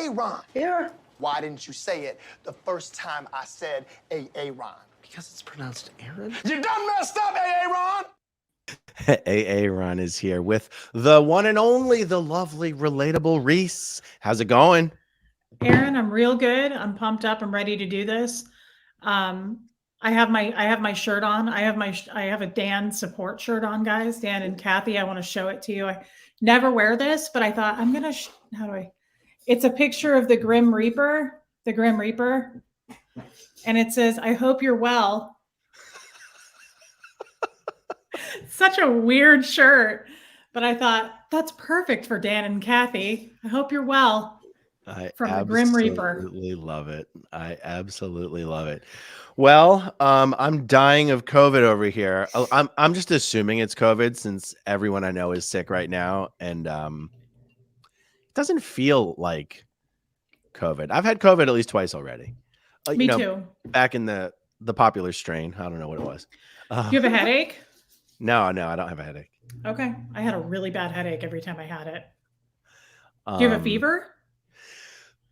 Aaron. Here. Why didn't you say it the first time I said Aaron? Because it's pronounced Aaron. You done messed up, Aaron! Aaron is here with the one and only, the lovely, relatable Reese. How's it going? Aaron, I'm real good. I'm pumped up. I'm ready to do this. I have my shirt on. I have a Dan support shirt on, guys. Dan and Kathy, I want to show it to you. I never wear this, but I thought I'm gonna. It's a picture of the Grim Reaper, and it says, "I hope you're well." Such a weird shirt, but I thought that's perfect for Dan and Kathy. I hope you're well. From the Grim Reaper. I absolutely love it. I absolutely love it. Well, I'm dying of COVID over here. I'm just assuming it's COVID since everyone I know is sick right now, and it doesn't feel like COVID. I've had COVID at least twice already. Me too. Back in the popular strain. I don't know what it was. Do you have a headache? No, I don't have a headache. Okay. I had a really bad headache every time I had it. Do you have a fever?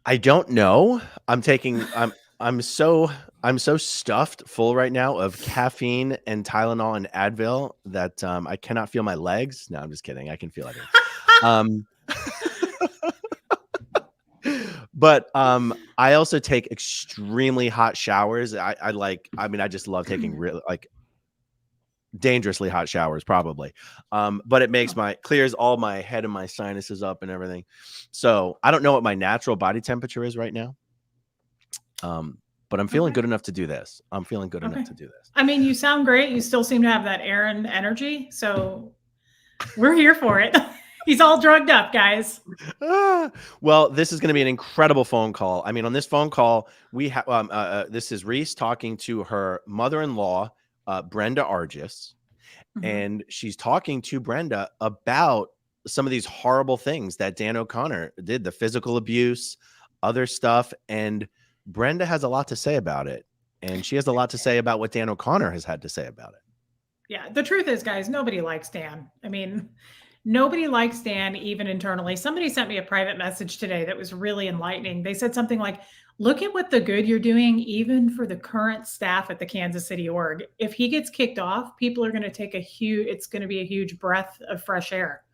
I don't know. I'm so stuffed full right now of caffeine and Tylenol and Advil that I cannot feel my legs. No, I'm just kidding. I can feel everything. But I also take extremely hot showers. I just love taking really dangerously hot showers probably. But it makes clears all my head and my sinuses up and everything. So I don't know what my natural body temperature is right now. But I'm feeling good enough to do this. I'm feeling good enough to do this. I mean, you sound great. You still seem to have that Aaron energy. So we're here for it. He's all drugged up, guys. Well, this is going to be an incredible phone call. I mean, on this phone call, we have this is Reese talking to her mother-in-law, Brenda Arjes, and she's talking to Brenda about some of these horrible things that Dan O'Connor did, the physical abuse, other stuff, and Brenda has a lot to say about it, and she has a lot to say about what Dan O'Connor has had to say about it. Yeah, the truth is, guys, nobody likes Dan. I mean, nobody likes Dan, even internally. Somebody sent me a private message today that was really enlightening. They said something like, look at what the good you're doing, even for the current staff at the Kansas City org. If he gets kicked off, people are going to take it's going to be a huge breath of fresh air.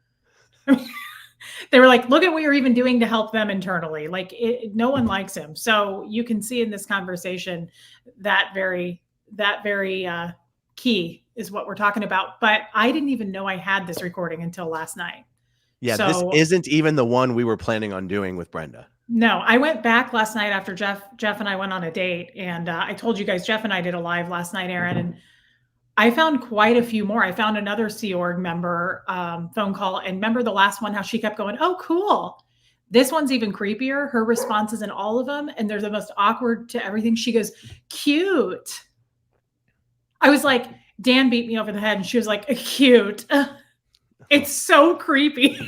They were like, look at what you're even doing to help them internally. Like no one likes him. So you can see in this conversation that very key is what we're talking about. But I didn't even know I had this recording until last night. Yeah, this isn't even the one we were planning on doing with Brenda. No, I went back last night after Jeff and I went on a date, and I told you guys, Jeff and I did a live last night, Aaron, and I found quite a few more. I found another Sea Org member phone call, and remember the last one, how she kept going, oh, cool. This one's even creepier. Her responses in all of them, and they're the most awkward to everything. She goes, cute. I was like, Dan beat me over the head, and she was like, cute. It's so creepy.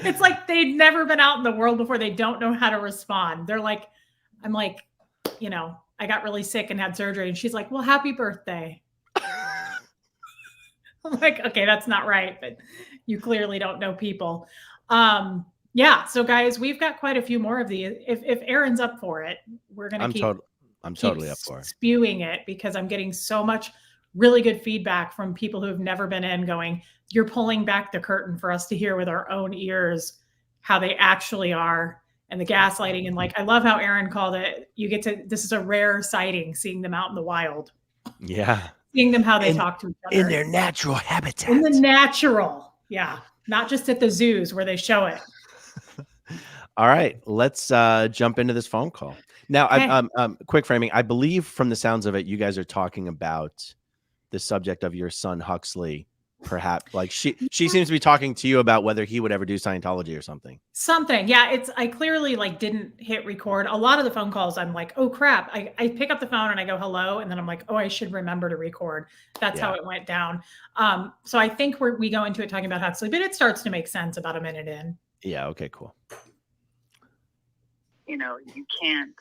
It's like they'd never been out in the world before. They don't know how to respond. They're like, I'm like, I got really sick and had surgery. And she's like, well, happy birthday. I'm like, okay, that's not right. But you clearly don't know people. Yeah. So guys, we've got quite a few more of these. If Aaron's up for it, we're going to keep I'm totally up for it. Spewing it, because I'm getting so much really good feedback from people who have never been in going, you're pulling back the curtain for us to hear with our own ears how they actually are, and the gaslighting. And like, I love how Aaron called it. This is a rare sighting, seeing them out in the wild. Yeah. Seeing them how they talk to each other. In their natural habitat. In the natural. Yeah. Not just at the zoos where they show it. All right. Let's jump into this phone call. Now, okay. Quick framing. I believe from the sounds of it, you guys are talking about the subject of your son, Huxley. Perhaps like she seems to be talking to you about whether he would ever do Scientology or something. Yeah. I clearly didn't hit record. A lot of the phone calls, I'm like, oh crap. I pick up the phone and I go, hello. And then I'm like, oh, I should remember to record. That's how it went down. So I think we go into it talking about Huxley, but it starts to make sense about a minute in. Yeah. Okay, cool. You can't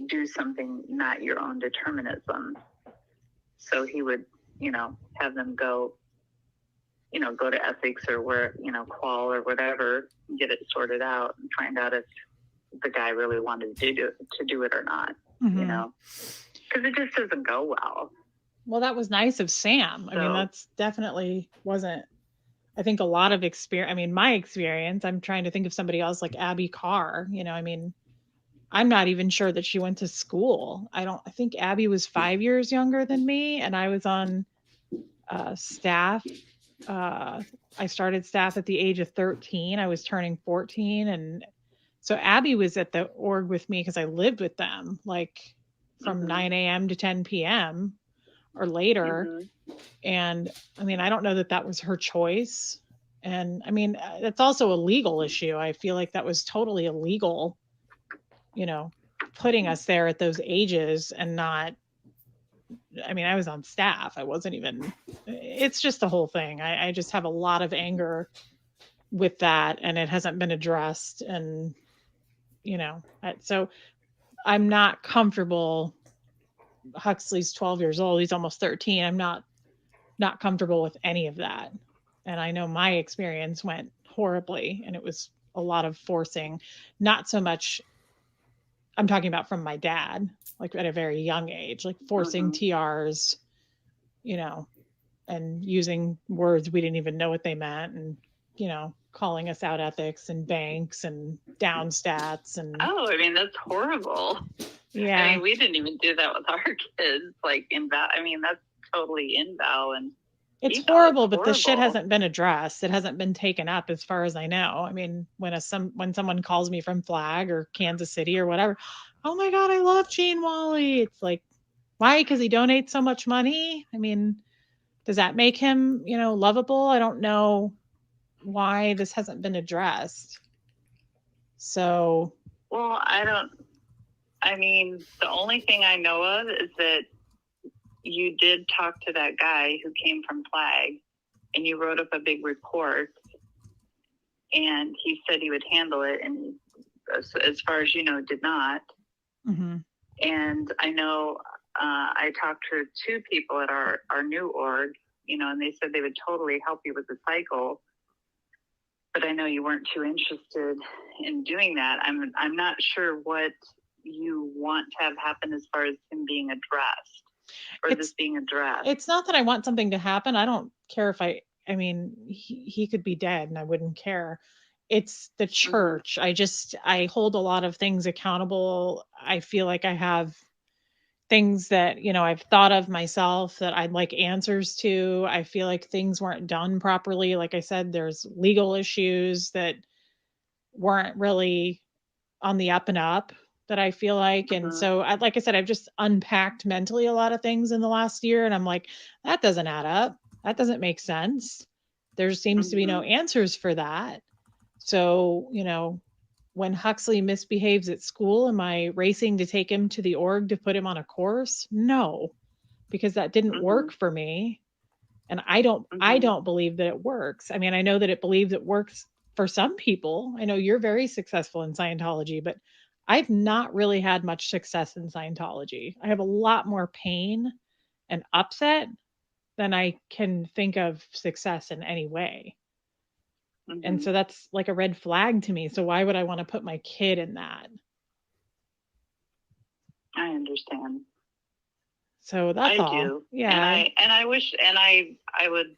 do something not your own determinism. So he would, have them go go to ethics or where, qual or whatever, and get it sorted out and find out if the guy really wanted to do it or not, because it just doesn't go well. Well, that was nice of Sam. I mean, that's definitely wasn't, I think, a lot of experience. I mean, my experience, I'm trying to think of somebody else like Abby Carr, I mean, I'm not even sure that she went to school. I think Abby was 5 years younger than me, and I was on staff. I started staff at the age of 13. I was turning 14. And so Abby was at the org with me because I lived with them, like from 9 a.m. to 10 p.m. or later. And I mean, I don't know that that was her choice. And I mean, it's also a legal issue. I feel like that was totally illegal, putting us there at those ages and not, I mean, I was on staff. I wasn't even, it's just the whole thing. I just have a lot of anger with that, and it hasn't been addressed. And, so I'm not comfortable. Huxley's 12 years old. He's almost 13. I'm not comfortable with any of that. And I know my experience went horribly, and it was a lot of forcing, not so much, I'm talking about from my dad, like at a very young age, like forcing TRs, and using words we didn't even know what they meant, and, calling us out ethics and banks and down stats. And I mean, that's horrible. Yeah. I mean, we didn't even do that with our kids, like I mean, that's totally inval, and it's horrible, but the shit hasn't been addressed. It hasn't been taken up as far as I know. I mean, when someone calls me from Flag or Kansas City or whatever, oh my God, I love Gene Wally. It's like, why? Because he donates so much money. I mean, does that make him, lovable? I don't know why this hasn't been addressed. So. Well, I mean, the only thing I know of is that you did talk to that guy who came from Flag, and you wrote up a big report, and he said he would handle it, and as far as you know, did not. And I know I talked to 2 people at our new org, and they said they would totally help you with the cycle, but I know you weren't too interested in doing that. I'm not sure what you want to have happen as far as him being addressed. Or this being addressed. It's not that I want something to happen. I don't care if I mean, he could be dead and I wouldn't care. It's the church. I hold a lot of things accountable. I feel like I have things that, I've thought of myself that I'd like answers to. I feel like things weren't done properly. Like I said, there's legal issues that weren't really on the up and up, that I feel like. And so, like I said, I've just unpacked mentally a lot of things in the last year. And I'm like, that doesn't add up. That doesn't make sense. There seems to be no answers for that. So, when Huxley misbehaves at school, am I racing to take him to the org to put him on a course? No, because that didn't work for me. And I don't believe that it works. I mean, I know that it believes it works for some people. I know you're very successful in Scientology, but I've not really had much success in Scientology. I have a lot more pain and upset than I can think of success in any way. And so that's like a red flag to me. So why would I want to put my kid in that? I understand. So that's all. I do. Yeah. And I wish, and I would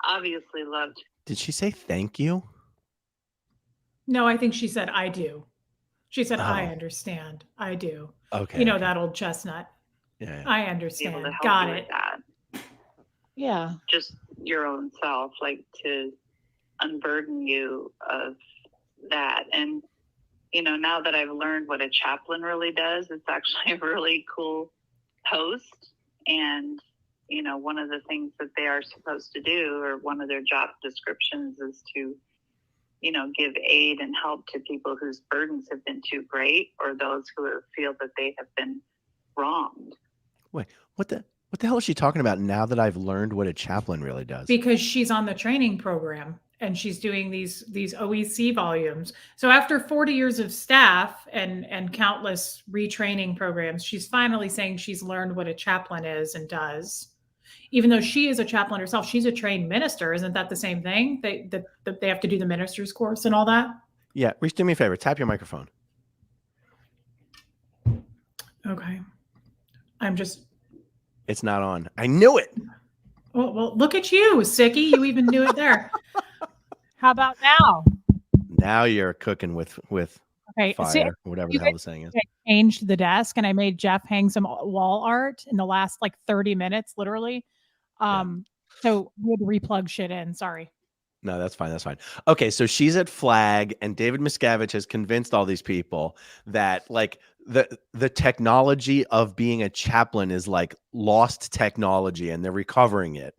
obviously love to. Did she say thank you? No, I think she said, I do. She said, I understand. I do. Okay. That old chestnut. Yeah. I understand. Be able to help Got you it. with that. Yeah. Just your own self, like to unburden you of that. And, now that I've learned what a chaplain really does, it's actually a really cool post. And, one of the things that they are supposed to do, or one of their job descriptions, is to, give aid and help to people whose burdens have been too great, or those who feel that they have been wronged. Wait, what the hell is she talking about now that I've learned what a chaplain really does? Because she's on the training program and she's doing these OEC volumes. So after 40 years of staff and countless retraining programs, she's finally saying she's learned what a chaplain is and does. even though she is a chaplain herself, she's a trained minister. Isn't that the same thing? They have to do the minister's course and all that. Yeah, Reese, do me a favor. Tap your microphone. Okay. It's not on. I knew it. Well, look at you, Sicky. You even knew it there. How about now? Now you're cooking with Okay, fire, see, whatever the hell the saying is. I changed the desk and I made Jeff hang some wall art in the last like 30 minutes, literally. So we had to replug shit in. Sorry. No, that's fine. That's fine. Okay, so she's at Flag, and David Miscavige has convinced all these people that like the technology of being a chaplain is like lost technology, and they're recovering it.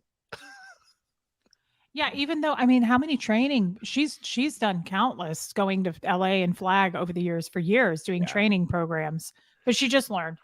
Yeah, even though, I mean, how many training she's done countless going to LA and Flag over the years for years doing training programs, but she just learned.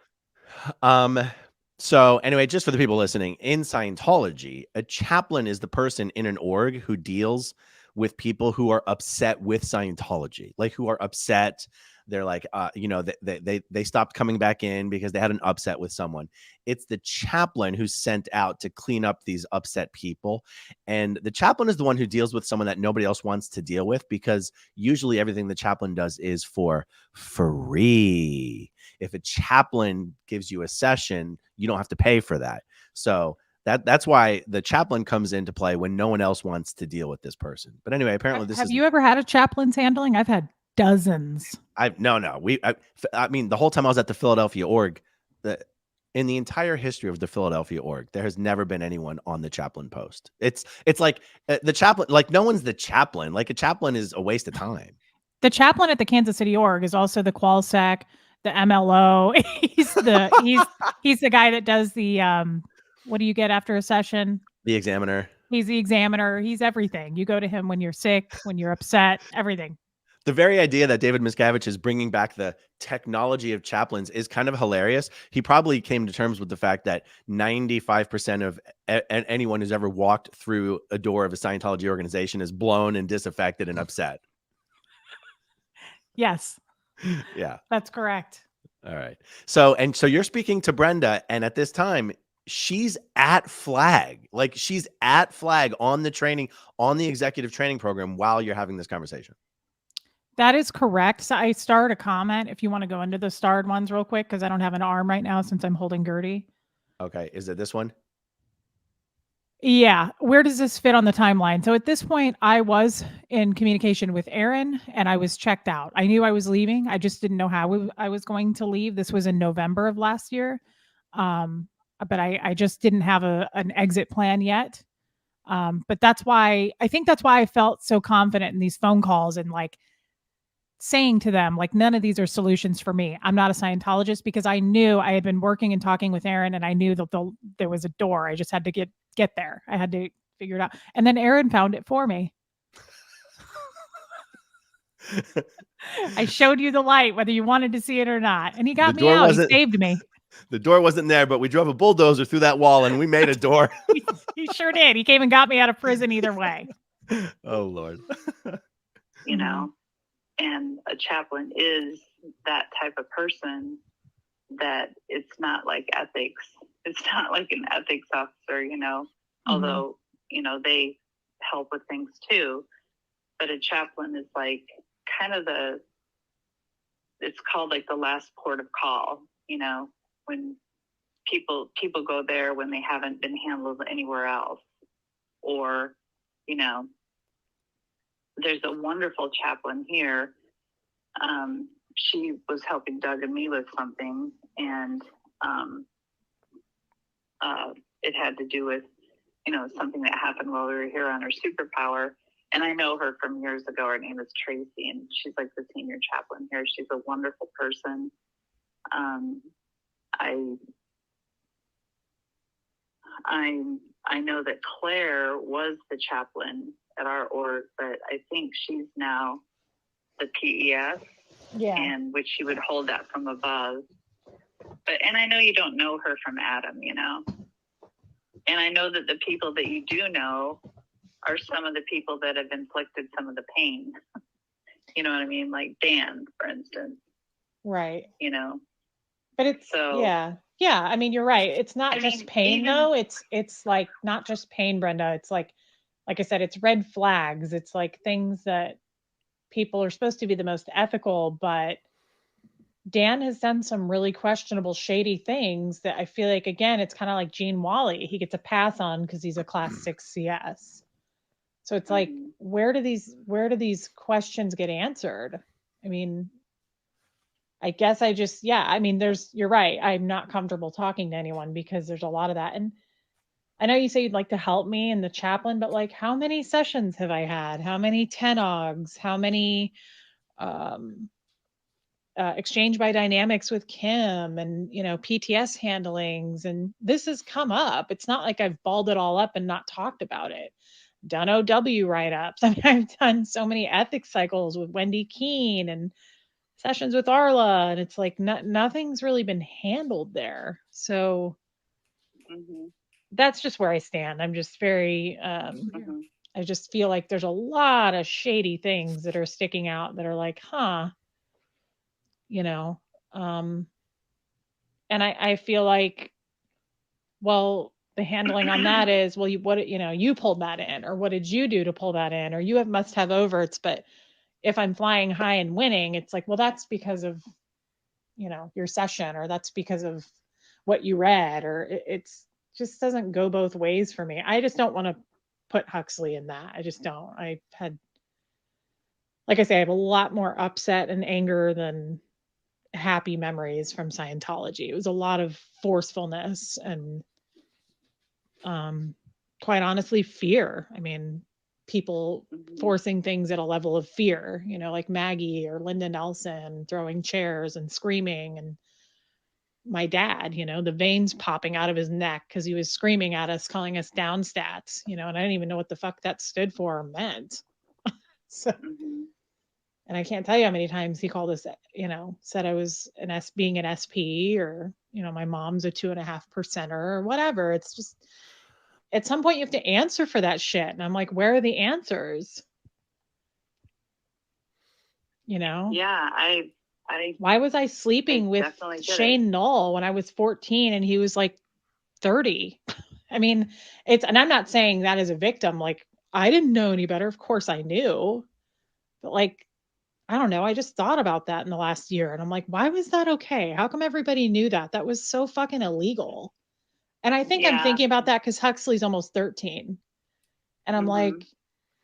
So anyway, just for the people listening, in Scientology, a chaplain is the person in an org who deals with people who are upset with Scientology, like who are upset. They're like, they stopped coming back in because they had an upset with someone. It's the chaplain who's sent out to clean up these upset people. And the chaplain is the one who deals with someone that nobody else wants to deal with, because usually everything the chaplain does is for free. If a chaplain gives you a session, you don't have to pay for that. So that's why the chaplain comes into play when no one else wants to deal with this person. But anyway, apparently Have you ever had a chaplain's handling? I've had dozens. I mean, the whole time I was at the Philadelphia org, in the entire history of the Philadelphia org, there has never been anyone on the chaplain post. It's like the chaplain, like no one's the chaplain. Like a chaplain is a waste of time. The chaplain at the Kansas City org is also the Qualsec, the MLO. he's the guy that does the what do you get after a session? The examiner. He's the examiner. He's everything. You go to him when you're sick, when you're upset, everything. The very idea that David Miscavige is bringing back the technology of chaplains is kind of hilarious. He probably came to terms with the fact that 95% of anyone who's ever walked through a door of a Scientology organization is blown and disaffected and upset. Yes. Yeah. That's correct. All right. So you're speaking to Brenda, and at this time, she's at Flag. Like she's at Flag on the executive training program while you're having this conversation. That is correct. So I starred a comment if you want to go into the starred ones real quick, because I don't have an arm right now since I'm holding Gertie. Okay. Is it this one? Yeah. Where does this fit on the timeline? So at this point, I was in communication with Aaron and I was checked out. I knew I was leaving. I just didn't know how I was going to leave. This was in November of last year. But I just didn't have an exit plan yet. But I think that's why I felt so confident in these phone calls and like saying to them, like, none of these are solutions for me. I'm not a Scientologist, because I knew I had been working and talking with Aaron and I knew that there was a door. I just had to get there. I had to figure it out. And then Aaron found it for me. I showed you the light, whether you wanted to see it or not. And he got me out. He saved me. The door wasn't there, but we drove a bulldozer through that wall and we made a door. He sure did. He came and got me out of prison either way. Oh, Lord. You know, and a chaplain is that type of person that it's not like ethics. It's not like an ethics officer, you know, although, you know, they help with things too. But a chaplain is like kind of it's called like the last port of call, you know, when people go there when they haven't been handled anywhere else. Or, you know, there's a wonderful chaplain here. She was helping Doug and me with something, and it had to do with, you know, something that happened while we were here on our superpower. And I know her from years ago. Her name is Tracy, and she's like the senior chaplain here. She's a wonderful person. I know that Claire was the chaplain at our org, but I think she's now the PES, and which she would hold that from above. And I know you don't know her from Adam, you know. And I know that the people that you do know are some of the people that have inflicted some of the pain. You know what I mean? Like Dan, for instance. Right. You know, But it's, So- yeah. I mean, you're right. It's not I just mean, pain even- though. It's like not just pain, Brenda. It's like I said, it's red flags. It's like things that people are supposed to be the most ethical, but Dan has done some really questionable, shady things that I feel like, again, it's kind of like Gene Wally. He gets a pass on because he's a class 6 CS. So it's like, where do these questions get answered? I mean, I guess I mean, you're right. I'm not comfortable talking to anyone because there's a lot of that. And I know you say you'd like to help me in the chaplain, but like, how many sessions have I had? How many TENOGs? How many, exchange by dynamics with Kim and, PTS handlings. And this has come up. It's not like I've balled it all up and not talked about it. Done OW write-ups. I mean, I've done so many ethics cycles with Wendy Keene and sessions with Arla. And it's like, nothing's really been handled there. So that's just where I stand. I'm just very, I just feel like there's a lot of shady things that are sticking out that are like, and I feel like, well, the handling on that is, well, you pulled that in, or what did you do to pull that in, or you must have overts. But if I'm flying high and winning, it's like, well, that's because of, your session, or that's because of what you read, or it's just doesn't go both ways for me. I just don't want to put Huxley in that. I just don't. I've had, like I say, I have a lot more upset and anger than happy memories from Scientology. It was a lot of forcefulness and, quite honestly, fear. I mean, people forcing things at a level of fear, like Maggie or Linda Nelson throwing chairs and screaming, and my dad, the veins popping out of his neck because he was screaming at us, calling us down stats, and I didn't even know what the fuck that stood for or meant. So, and I can't tell you how many times he called us, said I was being an SP, or, my mom's a 2.5%er or whatever. It's just, at some point you have to answer for that shit. And I'm like, where are the answers? Yeah, I why was I sleeping with Shane Knoll when I was 14 and he was like 30? I mean, and I'm not saying that as a victim, like I didn't know any better. Of course I knew, but like, I don't know. I just thought about that in the last year and I'm like, why was that okay? How come everybody knew that? That was so fucking illegal. And I think I'm thinking about that because Huxley's almost 13. And I'm like,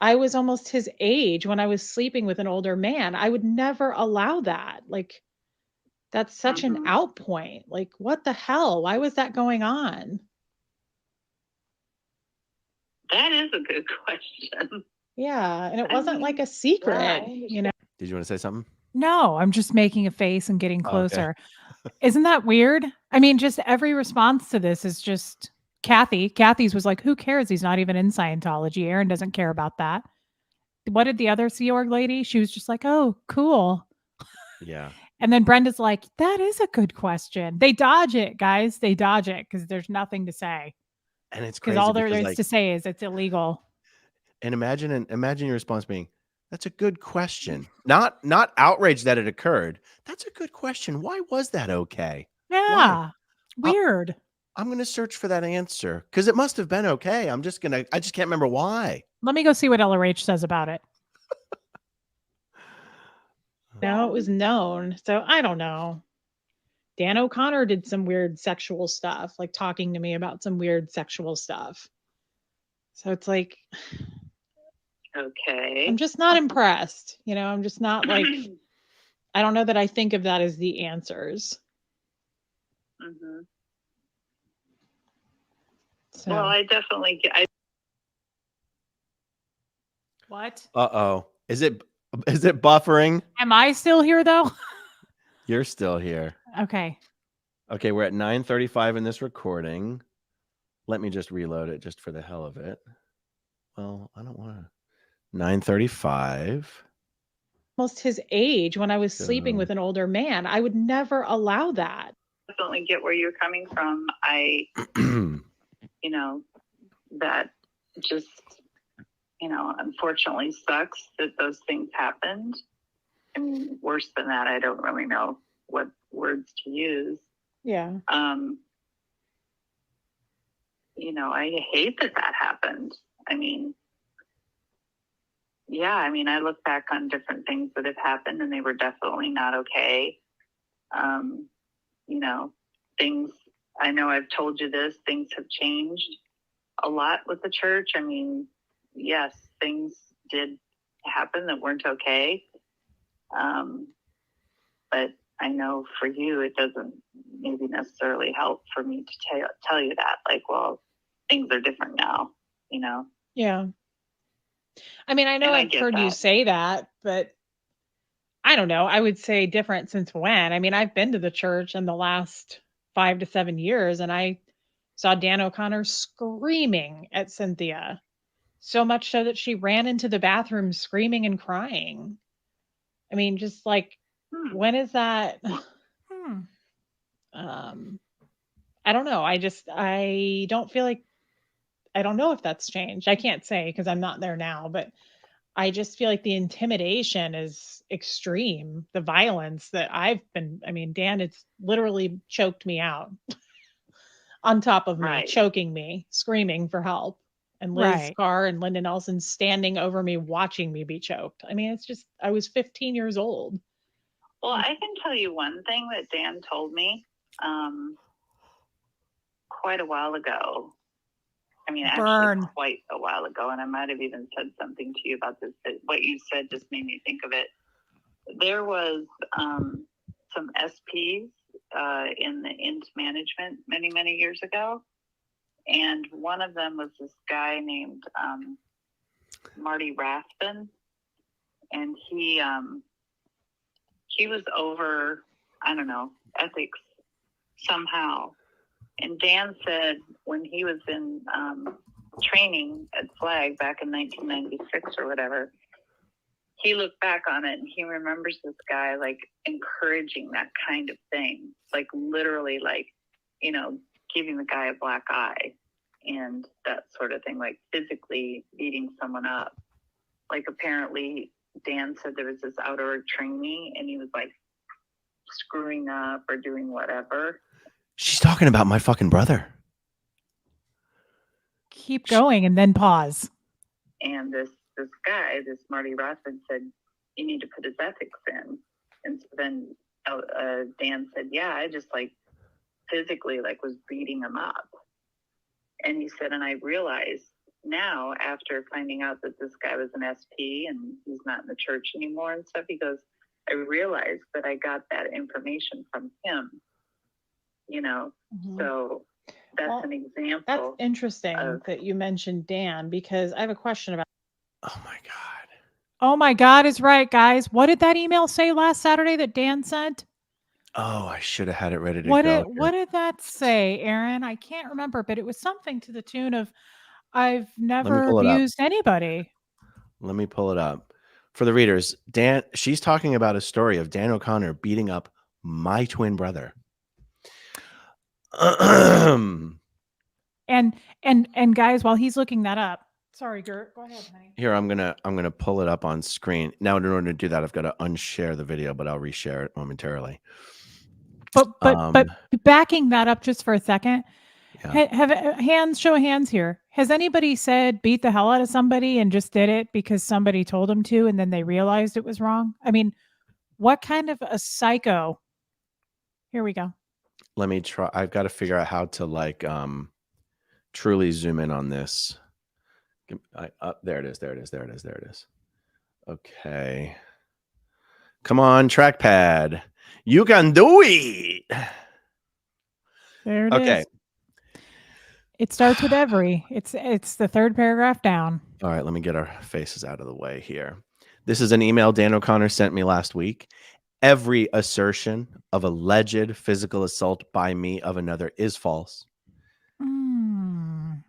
I was almost his age when I was sleeping with an older man. I would never allow that. Like, that's such an out point. Like, what the hell? Why was that going on? That is a good question. Yeah. And it wasn't like a secret, Did you want to say something? No, I'm just making a face and getting closer. Okay. Isn't that weird? I mean, just every response to this is just Kathy. Kathy's was like, who cares? He's not even in Scientology. Aaron doesn't care about that. What did the other Sea Org lady? She was just like, oh, cool. Yeah. And then Brenda's like, that is a good question. They dodge it, guys. They dodge it because there's nothing to say. And it's crazy because all there is to say is it's illegal. And imagine your response being, that's a good question. Not outraged that it occurred. That's a good question. Why was that okay? Yeah. Why? Weird. I'm going to search for that answer because it must have been okay. I just can't remember why. Let me go see what LRH says about it. No, it was known. So I don't know. Dan O'Connor did some weird sexual stuff, like talking to me about some weird sexual stuff. So it's like, okay. I'm just not impressed. I'm just not like, I don't know that I think of that as the answers. So. Well, I definitely get. What? Uh-oh. Is it buffering? Am I still here though? You're still here. Okay. Okay, we're at 9:35 in this recording. Let me just reload it just for the hell of it. Well, I don't want to. 9:35. Almost his age when I was sleeping with an older man. I would never allow that. Definitely get where you're coming from. That just, unfortunately sucks that those things happened. And worse than that, I don't really know what words to use. Yeah. You know, I hate that happened. I mean, yeah, I mean, I look back on different things that have happened and they were definitely not okay. You know, things, I know I've told you this, things have changed a lot with the church. I mean, yes, things did happen that weren't okay. But I know for you, it doesn't maybe necessarily help for me to tell you that, like, well, things are different now, you know? Yeah. I mean, I know And I I've get heard you that. say that, but I don't know. I would say different since when? I mean, I've been to the church in the last 5 to 7 years, and I saw Dan O'Connor screaming at Cynthia. So much so that she ran into the bathroom screaming and crying. I mean, just like, when is that? I don't know. I don't feel like, I don't know if that's changed. I can't say because I'm not there now, but I just feel like the intimidation is extreme. The violence that I mean, Dan, it's literally choked me out on top of me, Right. choking me, screaming for help. And Liz Carr and Linda Nelson standing over me, watching me be choked. I mean, it's just, I was 15 years old. Well, I can tell you one thing that Dan told me quite a while ago. I mean, actually quite a while ago, and I might have even said something to you about this. What you said just made me think of it. There was some SPs in the int management many, many years ago, and one of them was this guy named Marty Rathbun, and he was over, I don't know, ethics somehow. And Dan said when he was in training at Flag back in 1996 or whatever, he looked back on it and he remembers this guy like encouraging that kind of thing, like literally, like, you know, giving the guy a black eye and that sort of thing, like physically beating someone up. Like apparently Dan said there was this outdoor trainee and he was like screwing up or doing whatever. She's talking about my fucking brother. Keep going and then pause. And this guy, this Marty Rothman, said, you need to put his ethics in. And so then Dan said, yeah, I just like physically like was beating him up. And he said, and I realized now after finding out that this guy was an SP and he's not in the church anymore and stuff, he goes, I realized that I got that information from him, you know? Mm-hmm. So that's an example. That's interesting that you mentioned Dan, because I have a question about. Oh my God. Oh my God is right, guys. What did that email say last Saturday that Dan sent? Oh, I should have had it ready to go. What did that say, Aaron? I can't remember, but it was something to the tune of, I've never abused anybody. Let me pull it up. For the readers, Dan, she's talking about a story of Dan O'Connor beating up my twin brother. And guys, while he's looking that up, sorry, Gert, go ahead, honey. Here, I'm gonna pull it up on screen. Now, in order to do that, I've got to unshare the video, but I'll reshare it momentarily. But backing that up just for a second, have show of hands here. Has anybody said beat the hell out of somebody and just did it because somebody told them to, and then they realized it was wrong? I mean, what kind of a psycho? Here we go. Let me try. I've got to figure out how to like truly zoom in on this. There it is. There it is. There it is. There it is. Okay. Come on, trackpad. You can do it. There it is. It starts with every. It's the third paragraph down. All right, let me get our faces out of the way here. This is an email Dan O'Connor sent me last week. Every assertion of alleged physical assault by me of another is false.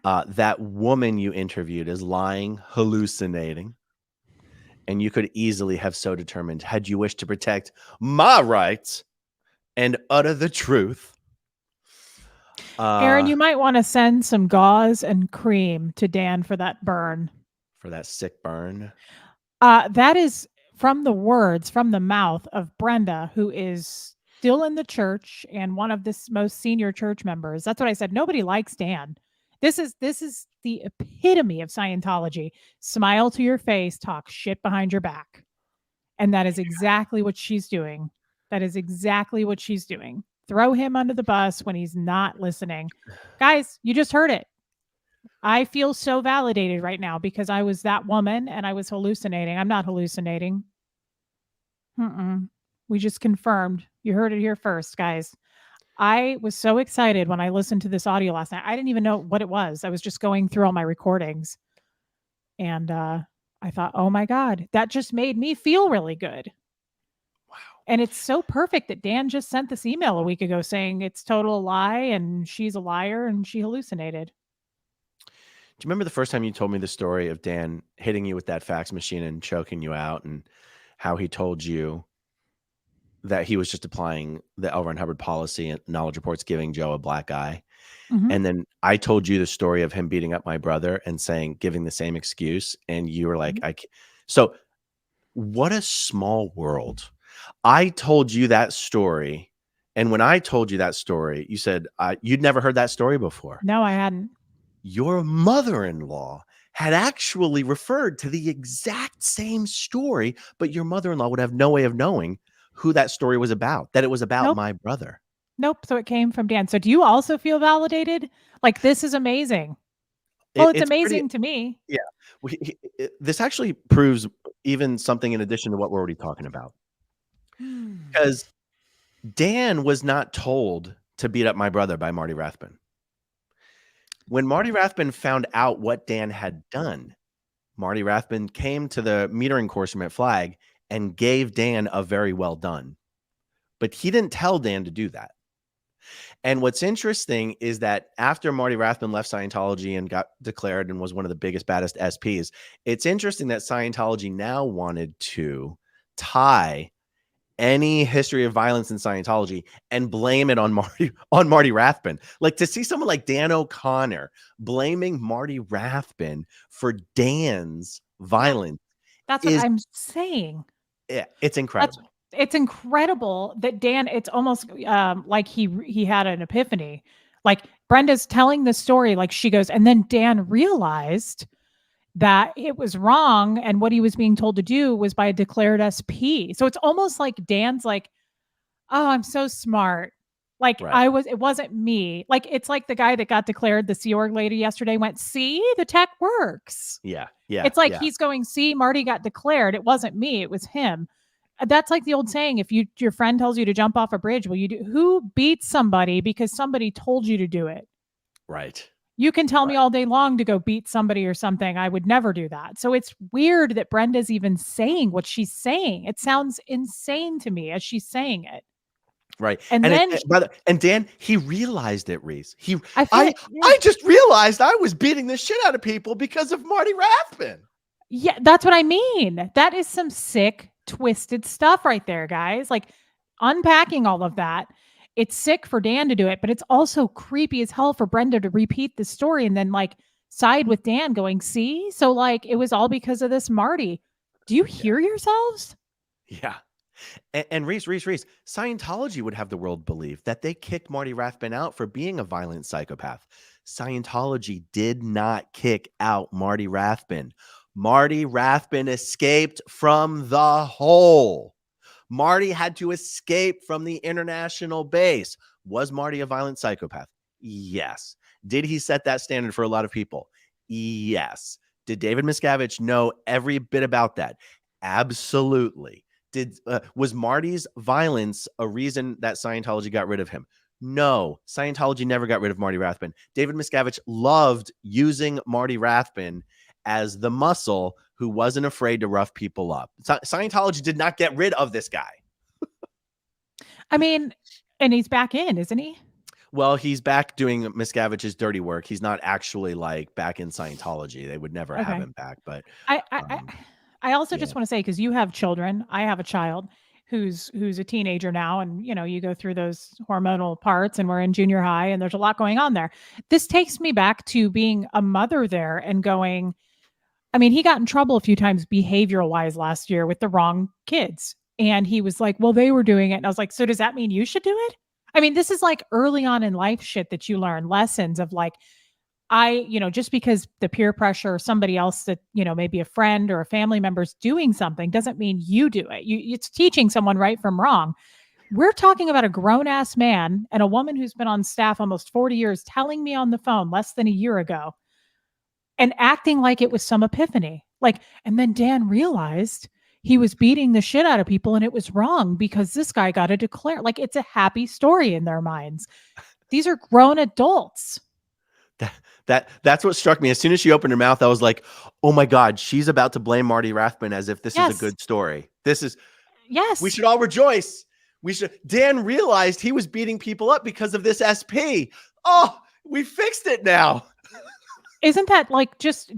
That woman you interviewed is lying, hallucinating. And you could easily have so determined had you wished to protect my rights and utter the truth. Aaron, you might want to send some gauze and cream to Dan for that burn. For that sick burn? That is from the words, from the mouth of Brenda, who is still in the church and one of the most senior church members. That's what I said. Nobody likes Dan. This is the epitome of Scientology. Smile to your face, talk shit behind your back. And that is exactly what she's doing. That is exactly what she's doing. Throw him under the bus when he's not listening. Guys, you just heard it. I feel so validated right now because I was that woman and I was hallucinating. I'm not hallucinating. We just confirmed. You heard it here first, guys. I was so excited when I listened to this audio last night. I didn't even know what it was. I was just going through all my recordings. And I thought, oh my God, that just made me feel really good. Wow. And it's so perfect that Dan just sent this email a week ago saying it's total lie and she's a liar and she hallucinated. Do you remember the first time you told me the story of Dan hitting you with that fax machine and choking you out, and how he told you that he was just applying the L. Ron Hubbard policy and knowledge reports giving Joe a black eye? Mhm. And then I told you the story of him beating up my brother and giving the same excuse. And you were like, so what a small world. I told you that story. And when I told you that story, you said you'd never heard that story before. No, I hadn't. Your mother-in-law had actually referred to the exact same story, but your mother-in-law would have no way of knowing who that story was about, that it was about my brother. Nope. So it came from Dan. So do you also feel validated? Like, this is amazing. Well, it's amazing to me. Yeah. This actually proves even something in addition to what we're already talking about. Because Dan was not told to beat up my brother by Marty Rathbun. When Marty Rathbun found out what Dan had done, Marty Rathbun came to the metering course at Flag and gave Dan a very well done. But he didn't tell Dan to do that. And what's interesting is that after Marty Rathbun left Scientology and got declared and was one of the biggest, baddest SPs, it's interesting that Scientology now wanted to tie any history of violence in Scientology and blame it on Marty Rathbun. Like, to see someone like Dan O'Connor blaming Marty Rathbun for Dan's violence. That's what I'm saying. Yeah, it's incredible. It's incredible that Dan, it's almost like he had an epiphany. Like, Brenda's telling the story, like, she goes, and then Dan realized that it was wrong, and what he was being told to do was by a declared SP. So it's almost like Dan's like, oh, I'm so smart. Like, it wasn't me. Like, it's like the guy that got declared the Sea Org lady yesterday went, see, the tech works. Yeah. It's like he's going, see, Marty got declared. It wasn't me. It was him. That's like the old saying, if your friend tells you to jump off a bridge, will you do? Who beats somebody because somebody told you to do it? Right. You can tell me all day long to go beat somebody or something. I would never do that. So it's weird that Brenda's even saying what she's saying. It sounds insane to me as she's saying it. Right. And then and Dan, he realized it, Reese. I just realized I was beating the shit out of people because of Marty Rathbun. Yeah, that's what I mean. That is some sick, twisted stuff right there, guys. Like, unpacking all of that. It's sick for Dan to do it, but it's also creepy as hell for Brenda to repeat the story and then, like, side with Dan going, see? So, like, it was all because of this Marty. Do you hear yourselves? Yeah. And Reese, Scientology would have the world believe that they kicked Marty Rathbun out for being a violent psychopath. Scientology did not kick out Marty Rathbun. Marty Rathbun escaped from the hole. Marty had to escape from the international base. Was Marty a violent psychopath? Yes. Did he set that standard for a lot of people? Yes. Did David Miscavige know every bit about that? Absolutely. Was Marty's violence a reason that Scientology got rid of him? No. Scientology never got rid of Marty Rathbun. David Miscavige loved using Marty Rathbun as the muscle who wasn't afraid to rough people up. Scientology did not get rid of this guy. I mean, and he's back in, isn't he? Well, he's back doing Miscavige's dirty work. He's not actually, like, back in Scientology. They would never have him back. But I also just want to say, because you have children, I have a child who's a teenager now, and you go through those hormonal parts, and we're in junior high, and there's a lot going on there. This takes me back to being a mother there and going, I mean, he got in trouble a few times behavioral wise last year with the wrong kids. And he was like, well, they were doing it. And I was like, so does that mean you should do it? I mean, this is like early on in life shit that you learn, lessons of like, just because the peer pressure or somebody else that, maybe a friend or a family member's doing something doesn't mean you do it. It's teaching someone right from wrong. We're talking about a grown ass man and a woman who's been on staff almost 40 years telling me on the phone less than a year ago and acting like it was some epiphany. Like, and then Dan realized he was beating the shit out of people and it was wrong because this guy got to declare. Like, it's a happy story in their minds. These are grown adults. That's what struck me. As soon as she opened her mouth, I was like, oh my God, she's about to blame Marty Rathbun as if this is a good story. Yes. We should all rejoice. Dan realized he was beating people up because of this SP. Oh, we fixed it now. Isn't that like just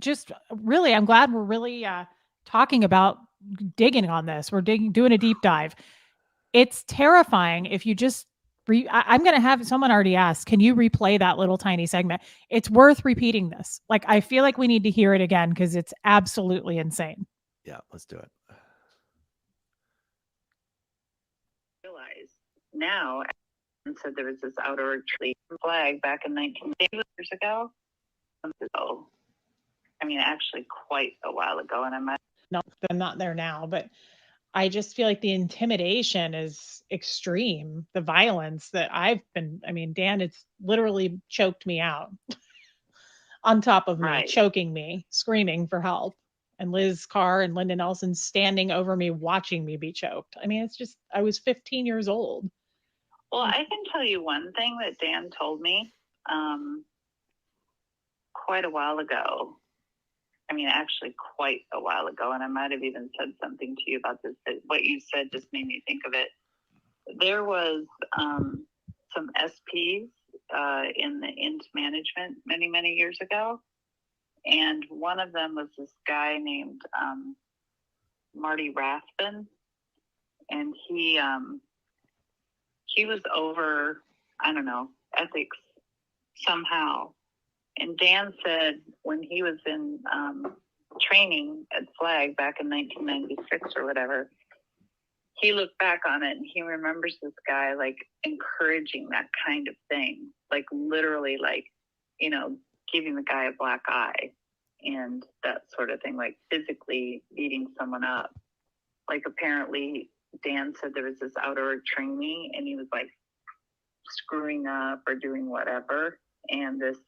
really, I'm glad we're really talking about digging on this. We're doing a deep dive. It's terrifying if you just I'm going to have someone already ask, can you replay that little tiny segment? It's worth repeating this. Like, I feel like we need to hear it again because it's absolutely insane. Yeah, let's do it. Realize now, and said there was this outdoor tree flag back in 19 years ago. I mean, actually quite a while ago. And I'm not there now, but I just feel like the intimidation is extreme. The violence that Dan, it's literally choked me out on top of me, choking me, screaming for help. And Liz Carr and Lyndon Nelson standing over me, watching me be choked. I mean, it's just, I was 15 years old. Well, I can tell you one thing that Dan told me quite a while ago. I mean, actually quite a while ago, and I might have even said something to you about this, but what you said just made me think of it. There was some SPs in the int management many, many years ago, and one of them was this guy named Marty Rathbun, and he was over, I don't know, ethics somehow. And Dan said when he was in training at Flag back in 1996 or whatever, he looked back on it and he remembers this guy like encouraging that kind of thing, like literally like, giving the guy a black eye and that sort of thing, like physically beating someone up. Like apparently Dan said there was this outdoor training and he was like screwing up or doing whatever. And this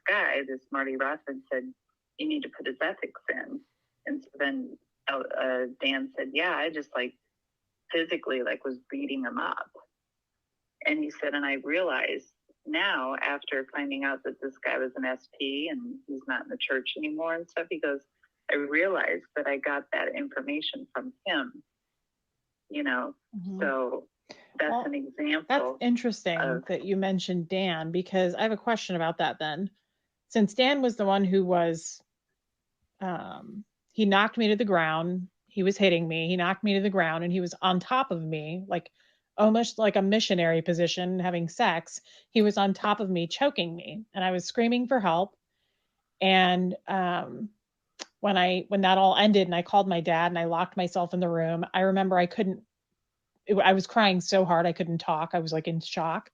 guy, this Marty Rathbun, said, you need to put his ethics in. And so then Dan said, yeah, I just like physically like was beating him up. And he said, and I realized now after finding out that this guy was an SP and he's not in the church anymore and stuff, he goes, I realized that I got that information from him, so that's an example. That's interesting that you mentioned Dan, because I have a question about that then. Since Dan was the one who was, he knocked me to the ground. He was hitting me. He knocked me to the ground and he was on top of me, like almost like a missionary position, having sex. He was on top of me, choking me, and I was screaming for help. And when that all ended and I called my dad and I locked myself in the room, I remember I was crying so hard I couldn't talk. I was like in shock.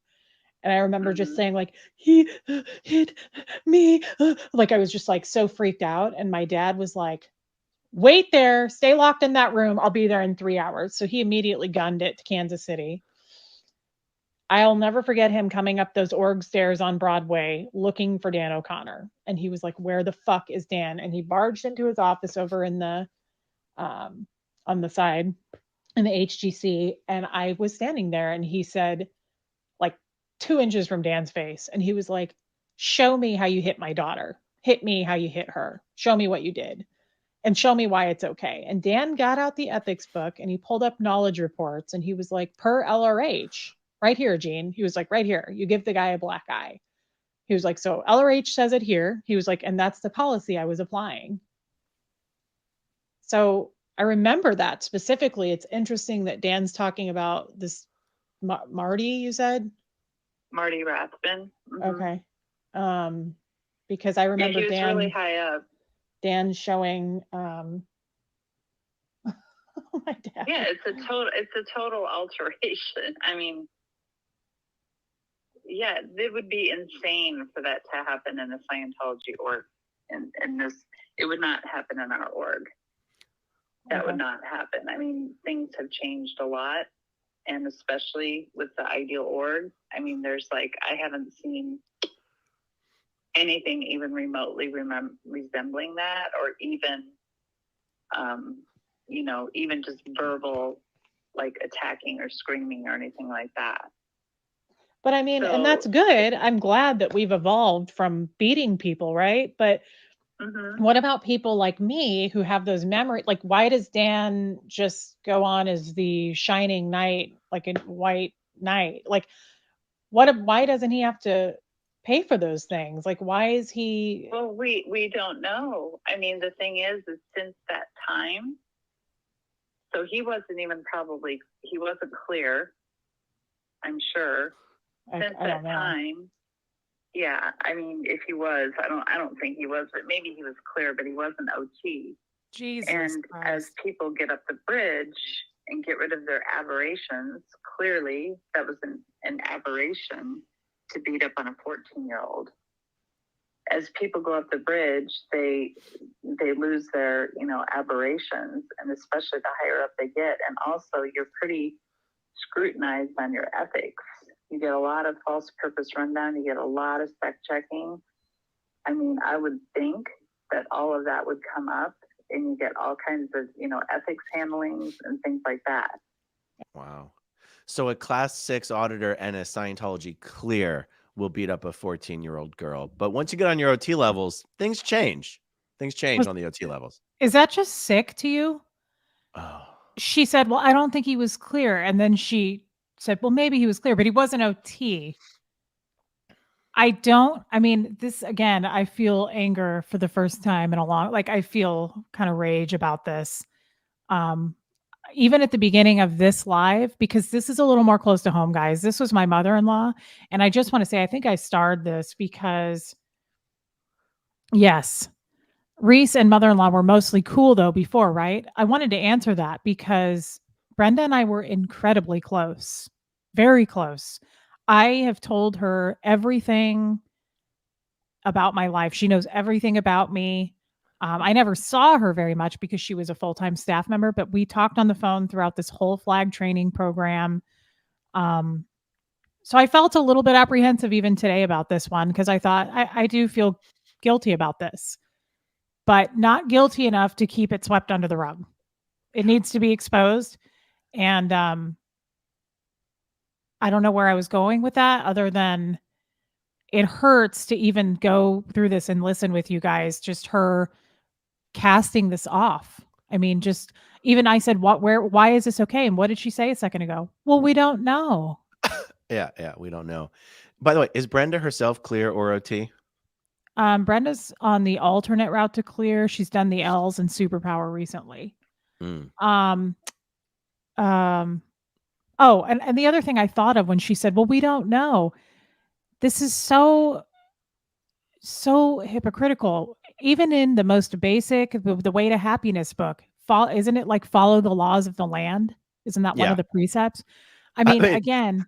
And I remember just saying like, he hit me. Like I was just like so freaked out. And my dad was like, wait there, stay locked in that room. I'll be there in 3 hours. So he immediately gunned it to Kansas City. I'll never forget him coming up those org stairs on Broadway looking for Dan O'Connor. And he was like, where the fuck is Dan? And he barged into his office over in the, on the side in the HGC. And I was standing there and he said, like 2 inches from Dan's face. And he was like, show me how you hit my daughter. Hit me how you hit her. Show me what you did. And show me why it's okay. And Dan got out the ethics book and he pulled up knowledge reports and he was like, per LRH, right here, Gene. He was like, right here, you give the guy a black eye. He was like, so LRH says it here. He was like, and that's the policy I was applying. So I remember that specifically. It's interesting that Dan's talking about this Marty, you said? Marty Rathbun. Okay. Because I remember he was Dan really high up. Dan showing my dad. Yeah, it's a total alteration. I mean, yeah, it would be insane for that to happen in a Scientology org, and this, it would not happen in our org. That would not happen. I mean, things have changed a lot, and especially with the Ideal org. I mean, there's I haven't seen anything even remotely resembling that, or even, even just verbal, attacking or screaming or anything like that. But I mean, and that's good. I'm glad that we've evolved from beating people, right? But what about people like me who have those memories? Like, why does Dan just go on as the shining knight, like a white knight? Like, why doesn't he have to pay for those things? Like, why is he? Well, we don't know. I mean, the thing is since that time, so he wasn't clear, I'm sure. Since that time, yeah. I mean, if he was, I don't think he was, but maybe he was clear, but he wasn't OT. Jesus and Christ. As people get up the bridge and get rid of their aberrations, clearly that was an aberration to beat up on a 14-year-old. As people go up the bridge, they lose their, aberrations, and especially the higher up they get. And also, you're pretty scrutinized on your ethics. You get a lot of false purpose rundown. You get a lot of spec checking. I mean, I would think that all of that would come up, and you get all kinds of, ethics handlings and things like that. Wow. So a class 6 auditor and a Scientology clear will beat up a 14-year-old girl. But once you get on your OT levels, things change. Things change on the OT levels. Is that just sick to you? Oh. She said, well, I don't think he was clear. And then she said, well, maybe he was clear, but he wasn't OT. This again, I feel anger for the first time in a long, I feel kind of rage about this. Even at the beginning of this live, because this is a little more close to home, guys. This was my mother-in-law. And I just want to say, I think I starred this because, yes, Reese and mother-in-law were mostly cool though before, right? I wanted to answer that because Brenda and I were incredibly close, very close. I have told her everything about my life. She knows everything about me. I never saw her very much because she was a full-time staff member, but we talked on the phone throughout this whole flag training program. So I felt a little bit apprehensive even today about this one because I thought I do feel guilty about this, but not guilty enough to keep it swept under the rug. It needs to be exposed. And I don't know where I was going with that other than it hurts to even go through this and listen with you guys, just her casting this off. I mean, just even I said, why is this okay? And what did she say a second ago? Well, we don't know. Yeah, we don't know. By the way, is Brenda herself clear or OT? Brenda's on the alternate route to clear. She's done the L's and superpower recently. Oh, and the other thing I thought of when she said, well, we don't know. This is so hypocritical. Even in the most basic, the Way to Happiness book, isn't it like follow the laws of the land? Isn't that one of the precepts? I mean, again,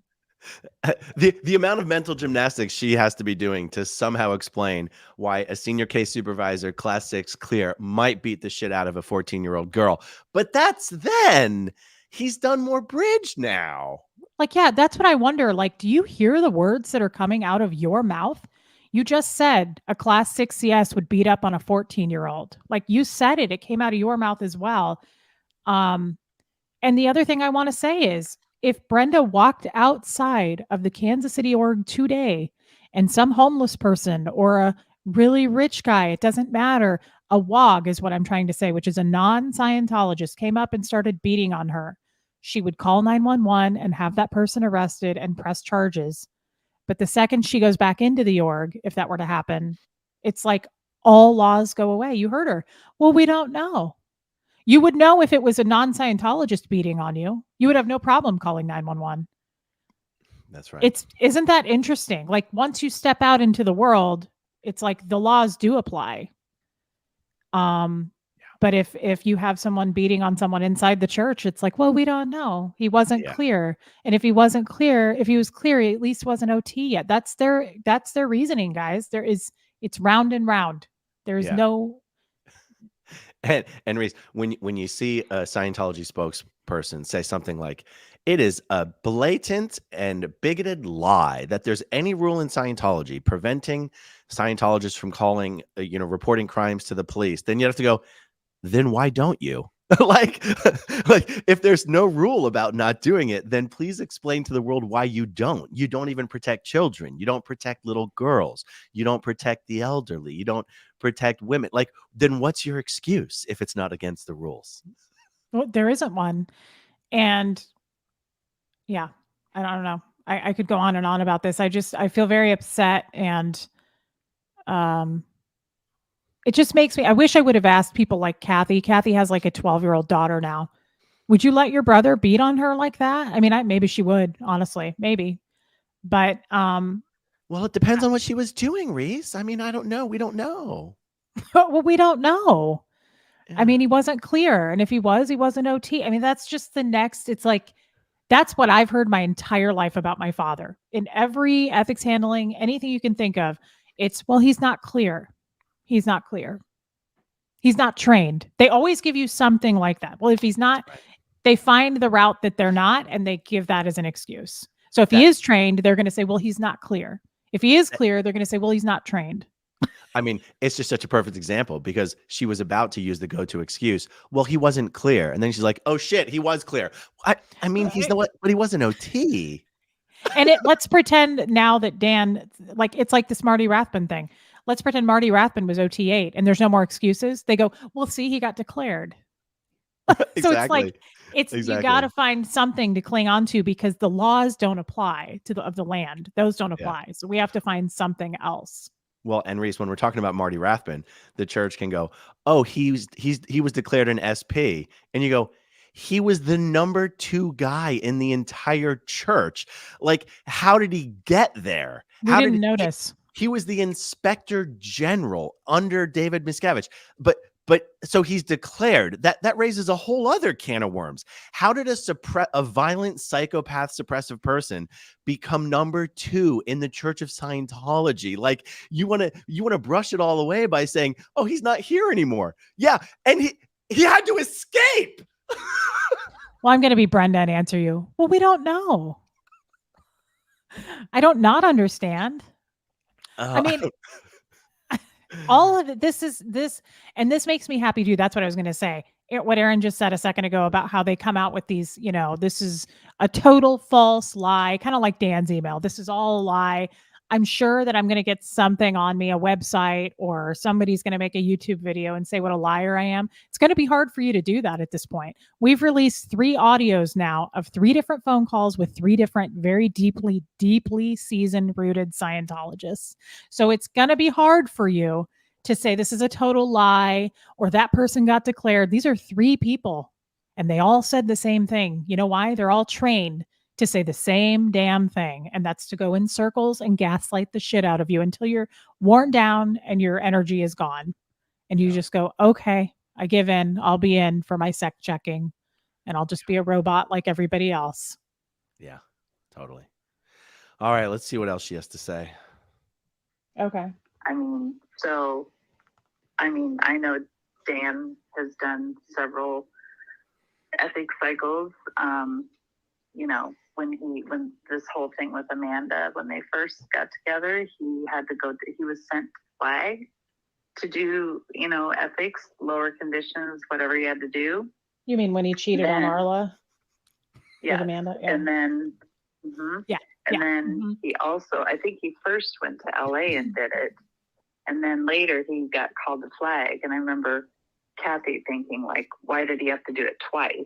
the amount of mental gymnastics she has to be doing to somehow explain why a senior case supervisor, class 6 clear, might beat the shit out of a 14-year-old girl. But that's then. He's done more bridge now. Yeah, that's what I wonder. Do you hear the words that are coming out of your mouth? You just said a class 6 CS would beat up on a 14-year-old. You said it. It came out of your mouth as well. And the other thing I want to say is, if Brenda walked outside of the Kansas City org today and some homeless person or a really rich guy, it doesn't matter, a WOG is what I'm trying to say, which is a non-Scientologist, came up and started beating on her, she would call 911 and have that person arrested and press charges. But the second she goes back into the org, if that were to happen, it's like all laws go away. You heard her. Well, we don't know. You would know if it was a non-Scientologist beating on you. You would have no problem calling 911. That's right. Isn't that interesting? Once you step out into the world, it's like the laws do apply. But if you have someone beating on someone inside the church, it's like, well, we don't know. He wasn't Yeah. clear. And if he wasn't clear, if he was clear, he at least wasn't OT yet. That's their reasoning, guys. It's round and round. There's Yeah. no. And Reese, when you see a Scientology spokesperson say something like, it is a blatant and bigoted lie that there's any rule in Scientology preventing Scientologists from calling, reporting crimes to the police, then you have to go, then why don't you? like if there's no rule about not doing it, then please explain to the world why you don't. You don't even protect children. You don't protect little girls. You don't protect the elderly. You don't protect women. Like, then what's your excuse if it's not against the rules? Well, there isn't one. And yeah, I don't know. I could go on and on about this. I feel very upset, and it just makes me, I wish I would have asked people like Kathy. Kathy has like a 12-year-old daughter now. Would you let your brother beat on her like that? I mean, maybe she would, honestly, maybe. But well, it depends on what she was doing, Reese. I mean, I don't know. We don't know. Well, we don't know. Yeah. I mean, he wasn't clear. And if he wasn't OT. I mean, that's just the next. It's like, that's what I've heard my entire life about my father. In every ethics handling, anything you can think of, it's, well, he's not clear. He's not clear. He's not trained. They always give you something like that. Well, if he's not, Right. They find the route that they're not, and they give that as an excuse. So if he is trained, they're going to say, well, he's not clear. If he is clear, they're going to say, well, he's not trained. I mean, it's just such a perfect example because she was about to use the go-to excuse. Well, he wasn't clear. And then she's like, oh shit, he was clear. I mean, he's but he wasn't OT. And let's pretend now that Dan, like, it's like this Marty Rathbun thing. Let's pretend Marty Rathbun was OT8 and there's no more excuses. They go, well, see, he got declared. Exactly. So it's like, you got to find something to cling on to because the laws don't apply of the land. Those don't apply. Yeah. So we have to find something else. Well, and Reese, when we're talking about Marty Rathbun, the church can go, oh, he was declared an SP. And you go, he was the number 2 guy in the entire church. Like, how did he get there? We didn't notice. He was the inspector general under David Miscavige. But so he's declared. That raises a whole other can of worms. How did a violent psychopath suppressive person become number 2 in the Church of Scientology? Like, you want to brush it all away by saying, oh, he's not here anymore. Yeah, and he had to escape. Well, I'm going to be Brenda and answer you. Well, we don't know. I don't not understand. I mean, all of it, and this makes me happy too. That's what I was going to say. What Aaron just said a second ago about how they come out with these, this is a total false lie, kind of like Dan's email. This is all a lie. I'm sure that I'm going to get something on me, a website, or somebody's going to make a YouTube video and say what a liar I am. It's going to be hard for you to do that at this point. We've released 3 audios now of 3 different phone calls with 3 different, very deeply, deeply seasoned, rooted Scientologists. So it's going to be hard for you to say this is a total lie or that person got declared. These are 3 people and they all said the same thing. You know why? They're all trained to say the same damn thing. And that's to go in circles and gaslight the shit out of you until you're worn down and your energy is gone. And you just go, okay, I give in. I'll be in for my sec checking and I'll just be a robot like everybody else. Yeah, totally. All right, let's see what else she has to say. Okay. I know Dan has done several ethics cycles. When this whole thing with Amanda, when they first got together, he was sent to Flag to do, ethics, lower conditions, whatever he had to do. You mean when he cheated on Arla? Yeah. With Amanda? Yeah. And then, he also, I think he first went to LA and did it. And then later he got called to Flag. And I remember Kathy thinking, like, why did he have to do it twice?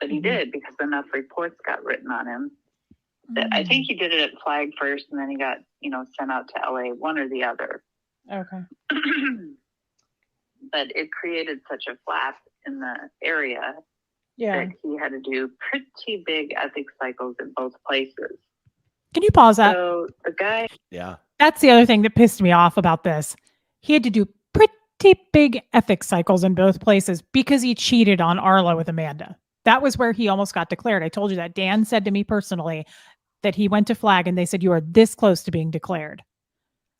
But he did because enough reports got written on him. That I think he did it at Flag first and then he got, sent out to LA, one or the other. Okay. But it created such a flap in the area that he had to do pretty big ethics cycles in both places. Can you pause that? So the guy... Yeah. That's the other thing that pissed me off about this. He had to do pretty big ethics cycles in both places because he cheated on Arla with Amanda. That was where he almost got declared. I told you that. Dan said to me personally that he went to Flag and they said, you are this close to being declared.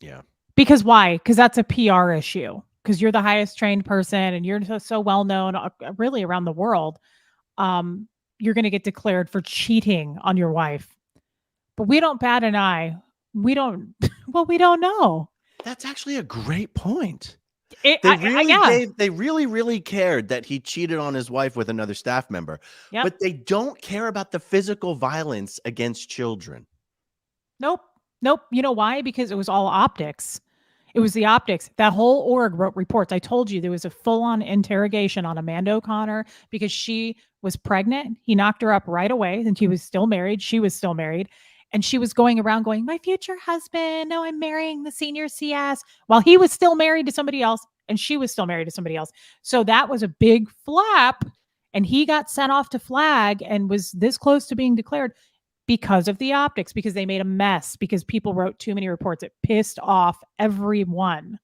Yeah. Because why? Because that's a PR issue. Because you're the highest trained person and you're so well known really around the world. You're going to get declared for cheating on your wife. But we don't bat an eye. We don't, well, we don't know. That's actually a great point. They really cared that he cheated on his wife with another staff member, but they don't care about the physical violence against children. Nope. You know why? Because it was all optics. It was the optics. That whole org wrote reports. I told you there was a full-on interrogation on Amanda O'Connor because she was pregnant. He knocked her up right away and he was still married. She was still married. And she was going around going, my future husband. No, I'm marrying the senior CS, while he was still married to somebody else and she was still married to somebody else. So that was a big flap. And he got sent off to Flag and was this close to being declared because of the optics, because they made a mess, because people wrote too many reports. It pissed off everyone.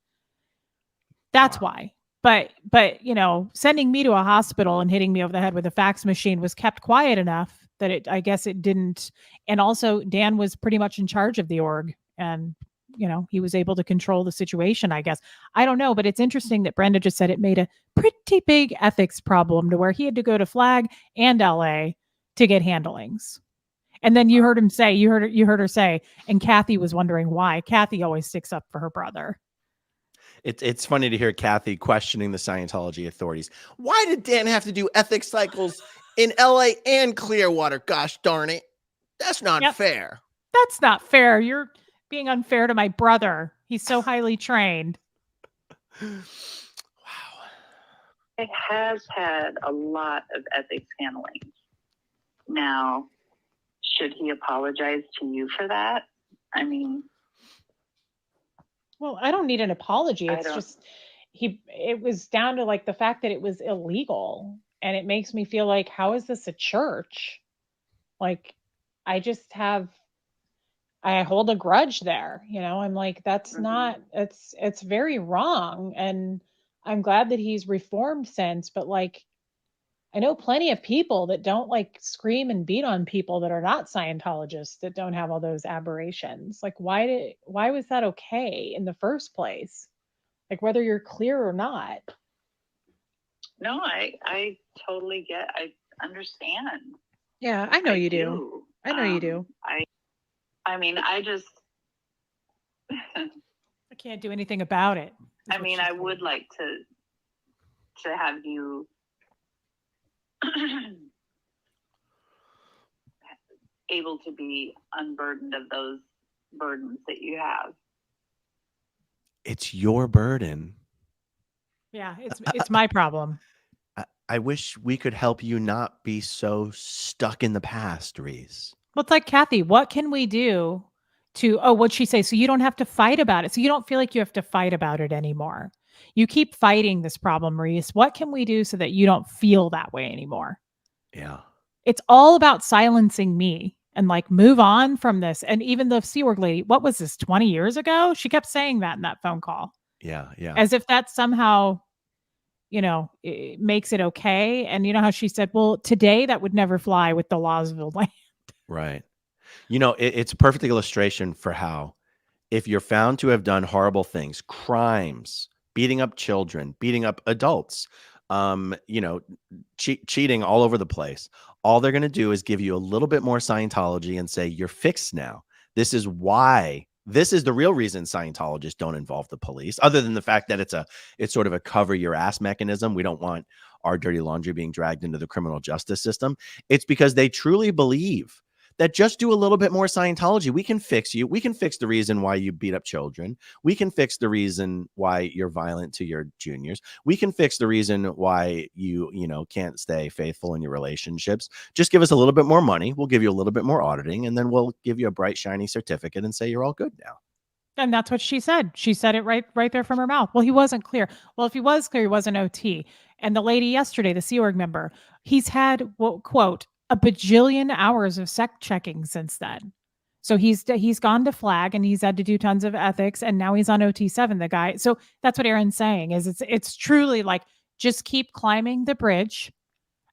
That's why. But sending me to a hospital and hitting me over the head with a fax machine was kept quiet enough that I guess it didn't. And also Dan was pretty much in charge of the org and, he was able to control the situation, I guess. I don't know, but it's interesting that Brenda just said it made a pretty big ethics problem to where he had to go to Flag and LA to get handlings. And then you heard her say, and Kathy was wondering why. Kathy always sticks up for her brother. It's funny to hear Kathy questioning the Scientology authorities. Why did Dan have to do ethics cycles in LA and Clearwater? Gosh darn it. That's not fair. That's not fair. You're being unfair to my brother. He's so highly trained. Wow. It has had a lot of ethics handling. Now, should he apologize to you for that? I mean, well, I don't need an apology. It's just it was down to like the fact that it was illegal, and it makes me feel like, how is this a church? Like, I hold a grudge there, I'm like, that's not, it's very wrong. And I'm glad that he's reformed since, but like, I know plenty of people that don't like scream and beat on people that are not Scientologists, that don't have all those aberrations. Like, why was that okay in the first place? Like, whether you're clear or not. No, I totally I understand. Yeah, I know you do. I know you do. I mean, I can't do anything about it. I mean, I would like to have you able to be unburdened of those burdens that you have. It's your burden. Yeah, it's my problem. I wish we could help you not be so stuck in the past, Reese. Well, it's like, Kathy, what can we do to, what'd she say? So you don't have to fight about it. So you don't feel like you have to fight about it anymore. You keep fighting this problem, Reese. What can we do so that you don't feel that way anymore? Yeah. It's all about silencing me and like move on from this. And even the Sea Org lady, what was this, 20 years ago? She kept saying that in that phone call. Yeah. Yeah. As if that somehow, it makes it okay. And you know how she said, well, today that would never fly with the laws of the land. Right. It's a perfect illustration for how, if you're found to have done horrible things, crimes, beating up children, beating up adults, cheating all over the place, all they're going to do is give you a little bit more Scientology and say, you're fixed now. This is the real reason Scientologists don't involve the police, other than the fact that it's sort of a cover your ass mechanism. We don't want our dirty laundry being dragged into the criminal justice system. It's because they truly believe that just do a little bit more Scientology. We can fix you. We can fix the reason why you beat up children. We can fix the reason why you're violent to your juniors. We can fix the reason why you can't stay faithful in your relationships. Just give us a little bit more money. We'll give you a little bit more auditing, and then we'll give you a bright, shiny certificate and say you're all good now. And that's what she said. She said it right there from her mouth. Well, he wasn't clear. Well, if he was clear, he wasn't OT. And the lady yesterday, the Sea Org member, he's had, quote, a bajillion hours of sec checking since then. So he's gone to flag and he's had to do tons of ethics, and now he's on OT7, the guy. So that's what Aaron's saying is it's truly like, just keep climbing the bridge.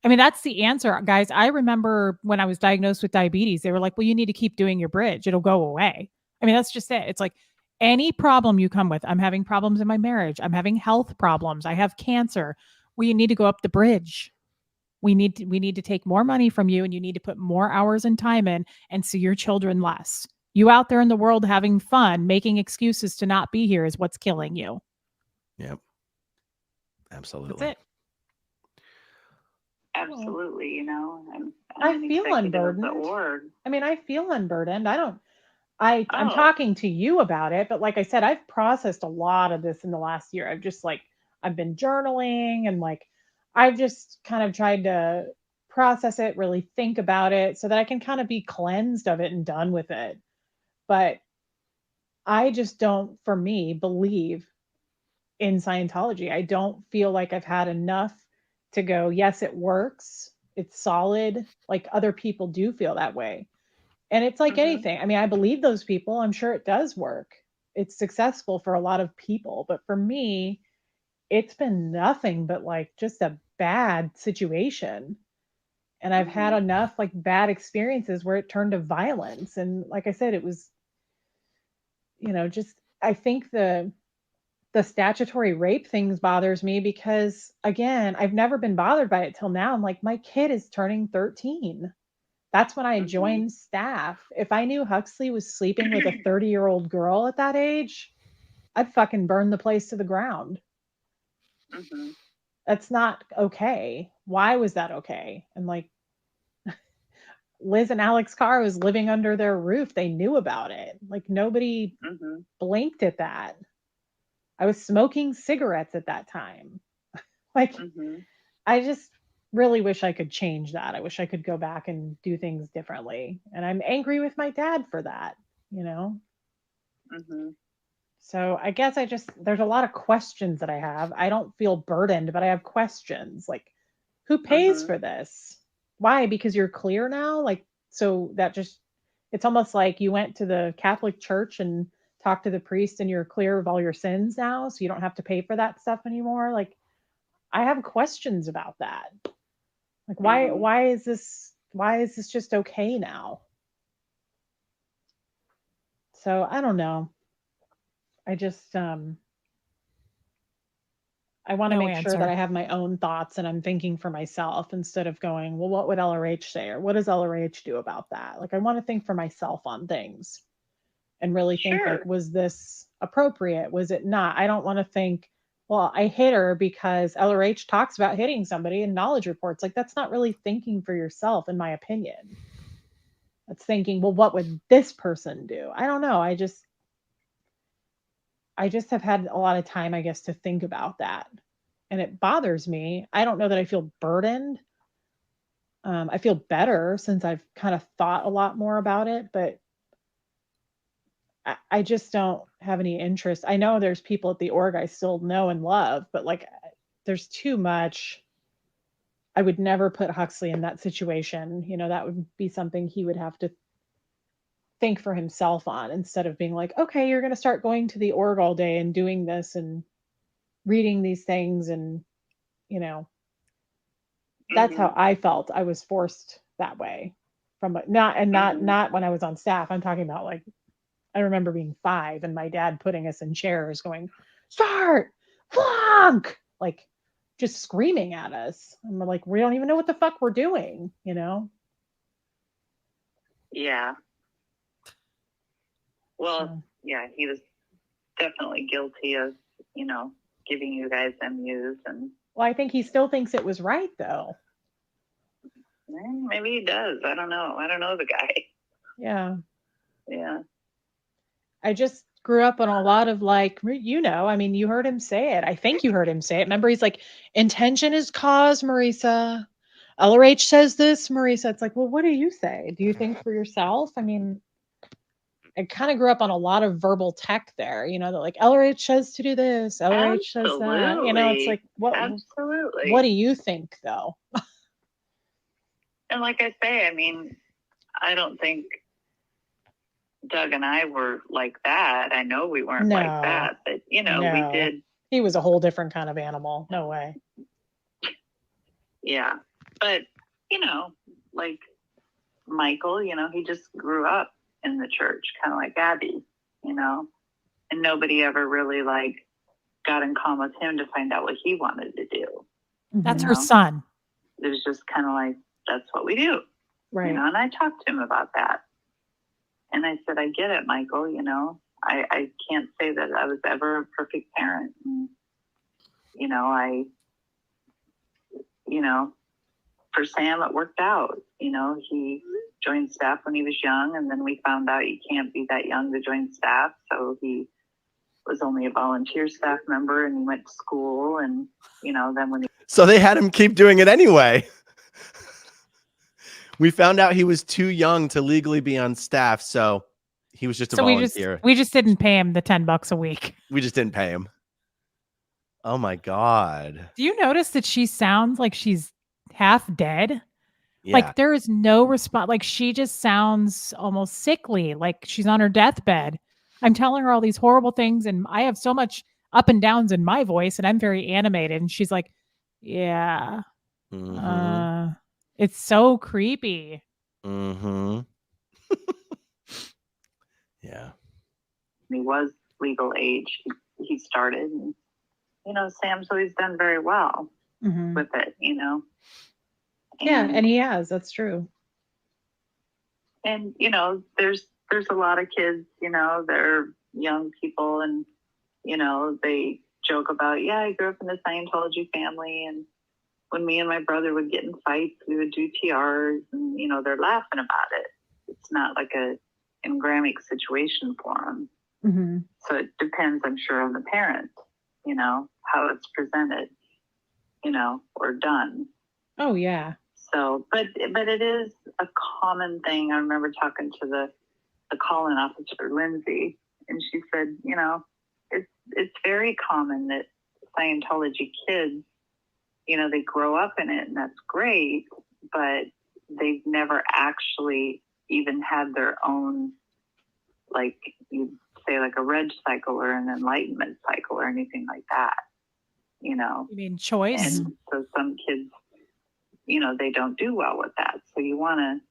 I mean, that's the answer, guys. I remember when I was diagnosed with diabetes, they were like, well, you need to keep doing your bridge. It'll go away. I mean, that's just it. It's like any problem you come with. I'm having problems in my marriage. I'm having health problems. I have cancer. Well, you need to go up the bridge. We need to take more money from you, and you need to put more hours and time in and see your children less. You out there in the world having fun, making excuses to not be here is what's killing you. Yep. Absolutely. That's it. Absolutely, you know. I feel unburdened. I mean, I feel unburdened. I'm talking to you about it, but like I said, I've processed a lot of this in the last year. I've been journaling, and like, I've just kind of tried to process it, really think about it so that I can kind of be cleansed of it and done with it. But I just don't, for me, believe in Scientology. I don't feel like I've had enough to go, yes, it works. It's solid. Like other people do feel that way. And it's like anything. I mean, I believe those people. I'm sure it does work. It's successful for a lot of people. But for me, it's been nothing but like just a bad situation. And I've had enough like bad experiences where it turned to violence. And like I said, it was, just, I think the statutory rape things bothers me because, again, I've never been bothered by it till now. I'm like, my kid is turning 13. That's when I joined staff. If I knew Huxley was sleeping with a 30-year-old girl at that age, I'd fucking burn the place to the ground. That's not okay. Why was that okay? And like, Liz and Alex Carr was living under their roof. They knew about it. Like nobody blinked at that. I was smoking cigarettes at that time. Like, I just really wish I could change that. I wish I could go back and do things differently. And I'm angry with my dad for that, So I guess there's a lot of questions that I have. I don't feel burdened, but I have questions. Like, who pays for this? Why? Because you're clear now? Like, so that just, it's almost like you went to the Catholic Church and talked to the priest and you're clear of all your sins now, so you don't have to pay for that stuff anymore. Like, I have questions about that. Like, why is this just okay now? So I don't know. I just I want to make sure that I have my own thoughts and I'm thinking for myself instead of going, well, what would LRH say? Or what does LRH do about that? Like, I want to think for myself on things and really think, like, was this appropriate? Was it not? I don't want to think, well, I hit her because LRH talks about hitting somebody in knowledge reports. Like, that's not really thinking for yourself, in my opinion. That's thinking, well, what would this person do? I don't know. I just have had a lot of time, I guess, to think about that. And it bothers me. I don't know that I feel burdened. I feel better since I've kind of thought a lot more about it, but I just don't have any interest. I know there's people at the org I still know and love, but like, there's too much. I would never put Huxley in that situation. That would be something he would have to think for himself on, instead of being like, okay, you're going to start going to the org all day and doing this and reading these things. And, that's how I felt. I was forced that way not when I was on staff. I'm talking about, like, I remember being 5 and my dad putting us in chairs going, start, flunk, like just screaming at us. And we're like, we don't even know what the fuck we're doing, Yeah. Well, yeah, he was definitely guilty of, giving you guys MUs. And well, I think he still thinks it was right, though. Maybe he does. I don't know. I don't know the guy. Yeah. Yeah. I just grew up on a lot of, like, I mean, you heard him say it. I think you heard him say it. Remember, he's like, intention is cause, Marisa. LRH says this, Marisa. It's like, well, what do you say? Do you think for yourself? I mean, I kind of grew up on a lot of verbal tech there, that like LRH says to do this, LRH says that. It's like, Absolutely. What do you think, though? And like I say, I mean, I don't think Doug and I were like that. I know we weren't No. like that, but we No. did. He was a whole different kind of animal. No way. Yeah. But, like Michael, he just grew up in the church, kind of like Abby, and nobody ever really like got in calm with him to find out what he wanted to do. That's her son. It was just kind of like, that's what we do. Right. And I talked to him about that. And I said, I get it, Michael, I can't say that I was ever a perfect parent. And, for Sam, it worked out. He joined staff when he was young, and then we found out you can't be that young to join staff. So he was only a volunteer staff member, and he went to school. And, then when So they had him keep doing it anyway. We found out he was too young to legally be on staff, so he was just a volunteer. We just didn't pay him the $10 a week. We just didn't pay him. Oh my God. Do you notice that she sounds like she's half dead? Yeah. Like there is no response. Like she just sounds almost sickly, like she's on her deathbed. I'm telling her all these horrible things, and I have so much up and downs in my voice, and I'm very animated. And she's like, yeah. Mm-hmm. It's so creepy. Mm-hmm. Yeah. he was legal age, he started. And, Sam's always done very well with it, Yeah, and he has. That's true. And, there's a lot of kids, they're young people, and, they joke about, yeah, I grew up in a Scientology family, and when me and my brother would get in fights, we would do TRs, and, they're laughing about it. It's not like a engramic situation for them. Mm-hmm. So it depends, I'm sure, on the parent, how it's presented, or done. Oh, yeah. So, but it is a common thing. I remember talking to the call-in officer, Lindsay, and she said, it's very common that Scientology kids, they grow up in it, and that's great, but they've never actually even had their own, like you'd say, like a reg cycle or an enlightenment cycle or anything like that, You mean choice? And so some kids, they don't do well with that. So you want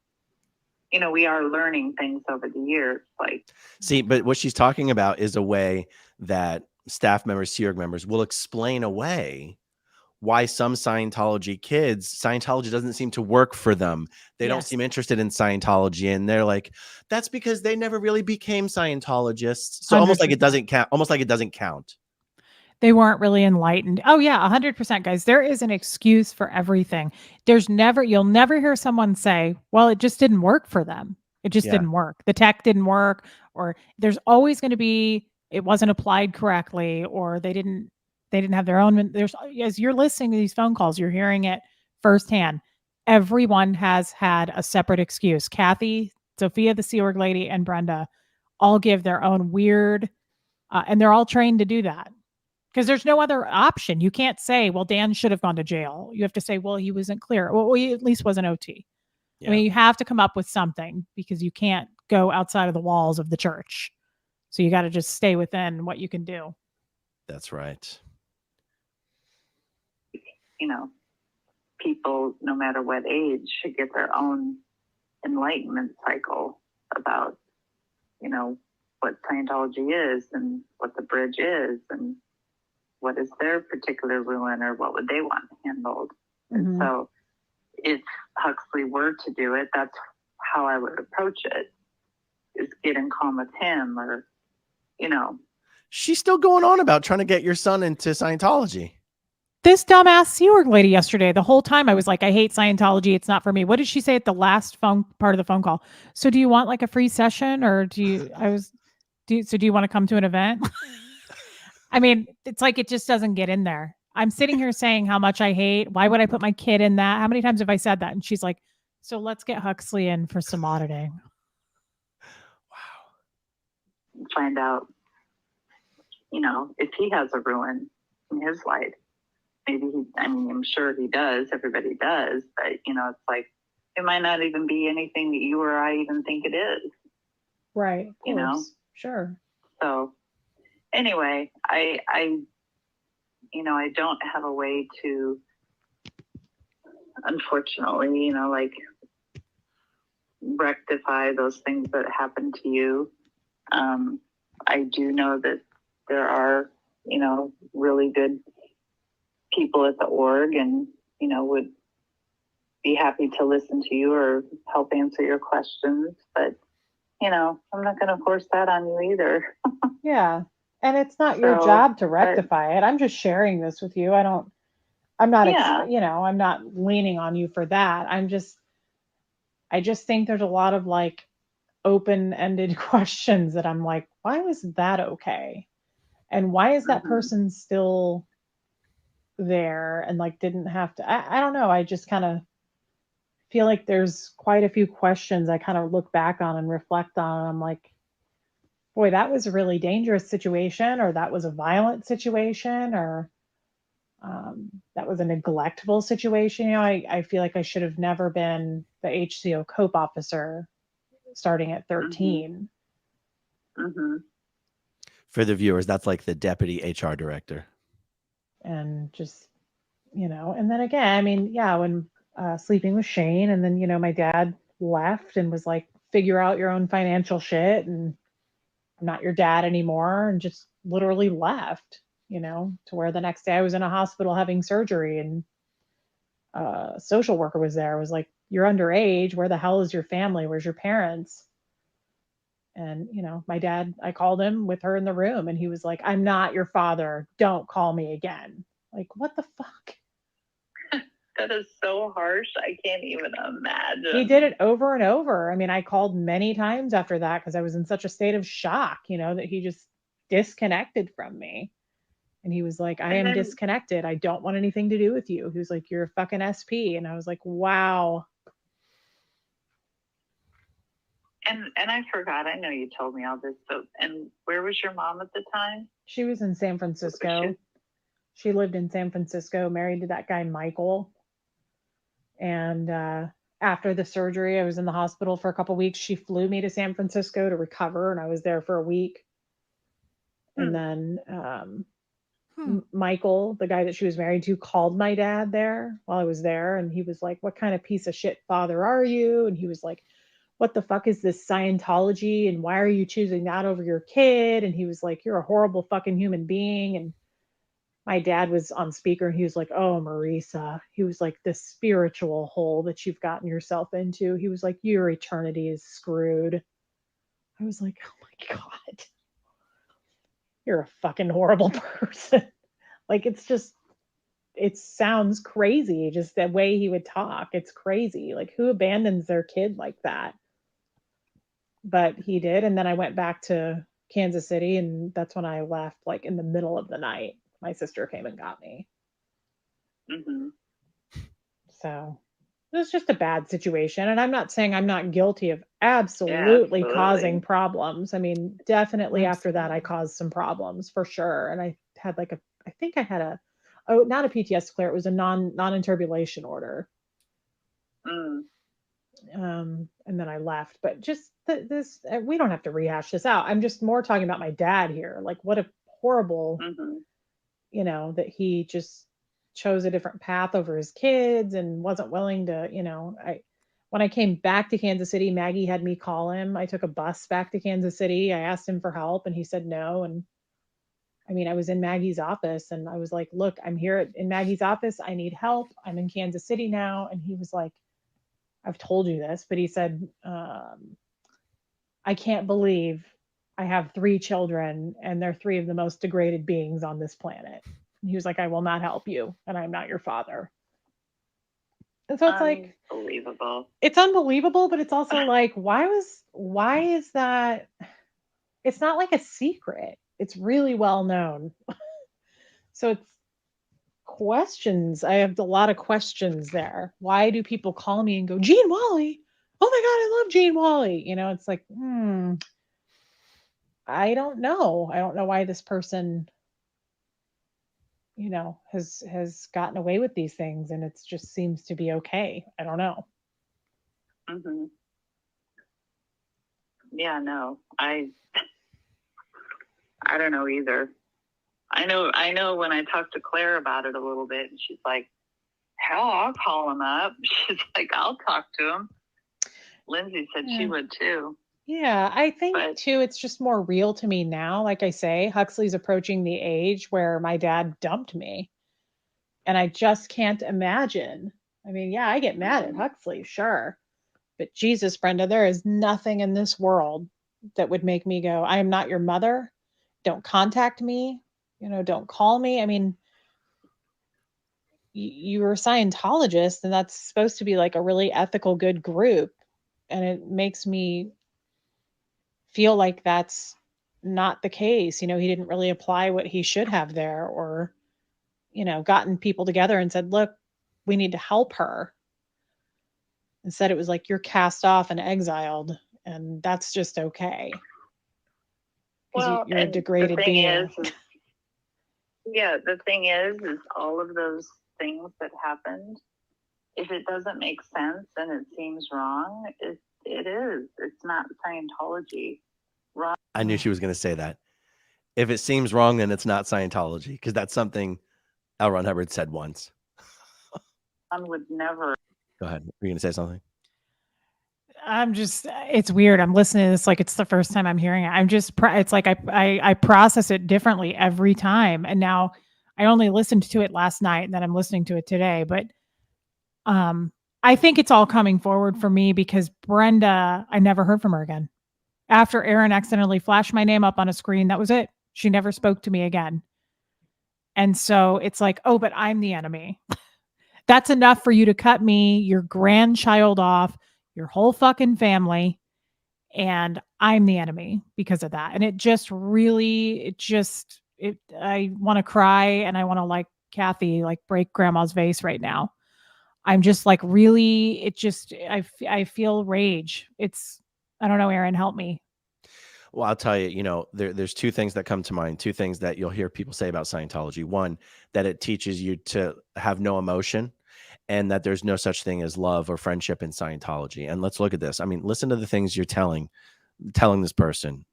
to, we are learning things over the years. Like, see, but what she's talking about is a way that staff members, Sea Org members will explain away why some Scientology doesn't seem to work for them. They don't seem interested in Scientology. And they're like, that's because they never really became Scientologists. So 100%. Almost like it doesn't count. They weren't really enlightened. Oh yeah, 100%, guys. There is an excuse for everything. You'll never hear someone say, well, it just didn't work for them. It just didn't work. The tech didn't work, or there's always going to be, it wasn't applied correctly, or they didn't have their own. As you're listening to these phone calls, you're hearing it firsthand. Everyone has had a separate excuse. Kathy, Sophia, the Sea Org lady, and Brenda all give their own weird, and they're all trained to do that. Because there's no other option. You can't say, well, Dan should have gone to jail. You have to say, well, he wasn't clear. Well, he at least wasn't OT. Yeah. I mean, you have to come up with something because you can't go outside of the walls of the church. So you got to just stay within what you can do. That's right. People, no matter what age, should get their own enlightenment cycle about, what Scientology is and what the bridge is and what is their particular ruin or what would they want handled. Mm-hmm. And so if Huxley were to do it, that's how I would approach it, is get in calm with him or, She's still going on about trying to get your son into Scientology. This dumbass Sea Org lady yesterday, the whole time I was like, I hate Scientology. It's not for me. What did she say at the last part of the phone call? So do you want like a free session or do you want to come to an event? I mean, it's like, it just doesn't get in there. I'm sitting here saying how much I hate. Why would I put my kid in that? How many times have I said that? And she's like, so let's get Huxley in for some auditing. Wow. Find out, if he has a ruin in his life. Maybe I'm sure he does. Everybody does. But, it's like, it might not even be anything that you or I even think it is. Right. Of you know? course. Sure. So anyway, I don't have a way to, unfortunately, like rectify those things that happened to you. I do know that there are, really good people at the org, and, would be happy to listen to you or help answer your questions. But, I'm not going to force that on you either. Yeah. And it's not your job to rectify it. I'm just sharing this with you. I'm not, I'm not leaning on you for that. I just think there's a lot of like open-ended questions that I'm like, why was that okay? And why is that person still there and like didn't have to, I don't know. I just kind of feel like there's quite a few questions I kind of look back on and reflect on. And I'm like, boy, that was a really dangerous situation, or that was a violent situation, or that was a neglectful situation. I feel like I should have never been the HCO COPE officer starting at 13. For the viewers, that's like the deputy HR director. And just, and then again, I mean, yeah, when sleeping with Shane, and then, my dad left and was like, figure out your own financial shit, and I'm not your dad anymore, and just literally left, to where the next day I was in a hospital having surgery, and a social worker was there. I was like, you're underage. Where the hell is your family? Where's your parents? And, my dad, I called him with her in the room, and he was like, I'm not your father. Don't call me again. Like, what the fuck? That is so harsh. I can't even imagine. He did it over and over. I mean, I called many times after that because I was in such a state of shock, that he just disconnected from me. And he was like, I am disconnected. I don't want anything to do with you. He was like, you're a fucking SP. And I was like, wow. And I forgot. I know you told me all this. So, and where was your mom at the time? She was in San Francisco. She lived in San Francisco, married to that guy, Michael. And after the surgery, I was in the hospital for a couple of weeks. She flew me to San Francisco to recover, and I was there for a week. And then Michael, the guy that she was married to, called my dad there while I was there. And he was like, what kind of piece of shit father are you? And he was like, what the fuck is this Scientology? And why are you choosing that over your kid? And he was like, you're a horrible fucking human being. And my dad was on speaker, and he was like, oh, Marisa, he was like, the spiritual hole that you've gotten yourself into. He was like, your eternity is screwed. I was like, oh my God, you're a fucking horrible person. Like, it's just, it sounds crazy. Just the way he would talk. It's crazy. Like, who abandons their kid like that? But he did. And then I went back to Kansas City, and that's when I left, like in the middle of the night. My sister came and got me. So it was just a bad situation. And I'm not saying I'm not guilty of absolutely causing problems. I mean, definitely after that, I caused some problems for sure. And I had like I think I had not a PTS clear. It was a non-interbulation order. And then I left. But just this, we don't have to rehash this out. I'm just more talking about my dad here. Like, what a horrible, that he just chose a different path over his kids and wasn't willing to, when I came back to Kansas City, Maggie had me call him. I took a bus back to Kansas City. I asked him for help, and he said no. And I mean, I was in Maggie's office, and I was like, look, I'm here in Maggie's office. I need help. I'm in Kansas City now. And he was like, I've told you this, but he said, I can't believe I have 3 children, and they're 3 of the most degraded beings on this planet. And he was like, I will not help you, and I'm not your father. And so it's like, unbelievable. It's unbelievable, but it's also like, why is that? It's not like a secret. It's really well known. So it's questions. I have a lot of questions there. Why do people call me and go, Gene Wally? Oh my God, I love Gene Wally. It's like, I don't know. I don't know why this person, has gotten away with these things, and it just seems to be okay. I don't know. Yeah, no, I don't know either. I know when I talked to Claire about it a little bit, and she's like, hell, I'll call him up. She's like, I'll talk to him. Lindsay said she would too. Yeah, I think But- too, it's just more real to me now. Like I say, Huxley's approaching the age where my dad dumped me. And I just can't imagine. I mean, yeah, I get mad at Huxley, sure. But Jesus, Brenda, there is nothing in this world that would make me go, I am not your mother. Don't contact me. Don't call me. I mean, you're a Scientologist, and that's supposed to be like a really ethical, good group. And it makes me feel like that's not the case. He didn't really apply what he should have there, or, gotten people together and said, look, we need to help her. Instead, it was like, you're cast off and exiled, and that's just okay. Well, you're a degraded the thing being. The thing is all of those things that happened, if it doesn't make sense and it seems wrong, it is. It's not Scientology. Wrong. I knew she was going to say that. If it seems wrong, then it's not Scientology, because that's something L. Ron Hubbard said once. One would never. Go ahead. Were you going to say something? It's weird. I'm listening to this like it's the first time I'm hearing it. It's like I process it differently every time. And now I only listened to it last night, and then I'm listening to it today. But I think it's all coming forward for me because Brenda, I never heard from her again. After Aaron accidentally flashed my name up on a screen, that was it. She never spoke to me again. And so it's like, oh, but I'm the enemy. That's enough for you to cut me, your grandchild off, your whole fucking family, and I'm the enemy because of that. And I want to cry, and I want to, like Kathy, like break grandma's vase right now. I'm just like, really, I feel rage. I don't know, Aaron, help me. Well, I'll tell you, there's two things that come to mind, two things that you'll hear people say about Scientology. One, that it teaches you to have no emotion, and that there's no such thing as love or friendship in Scientology. And let's look at this. I mean, listen to the things you're telling this person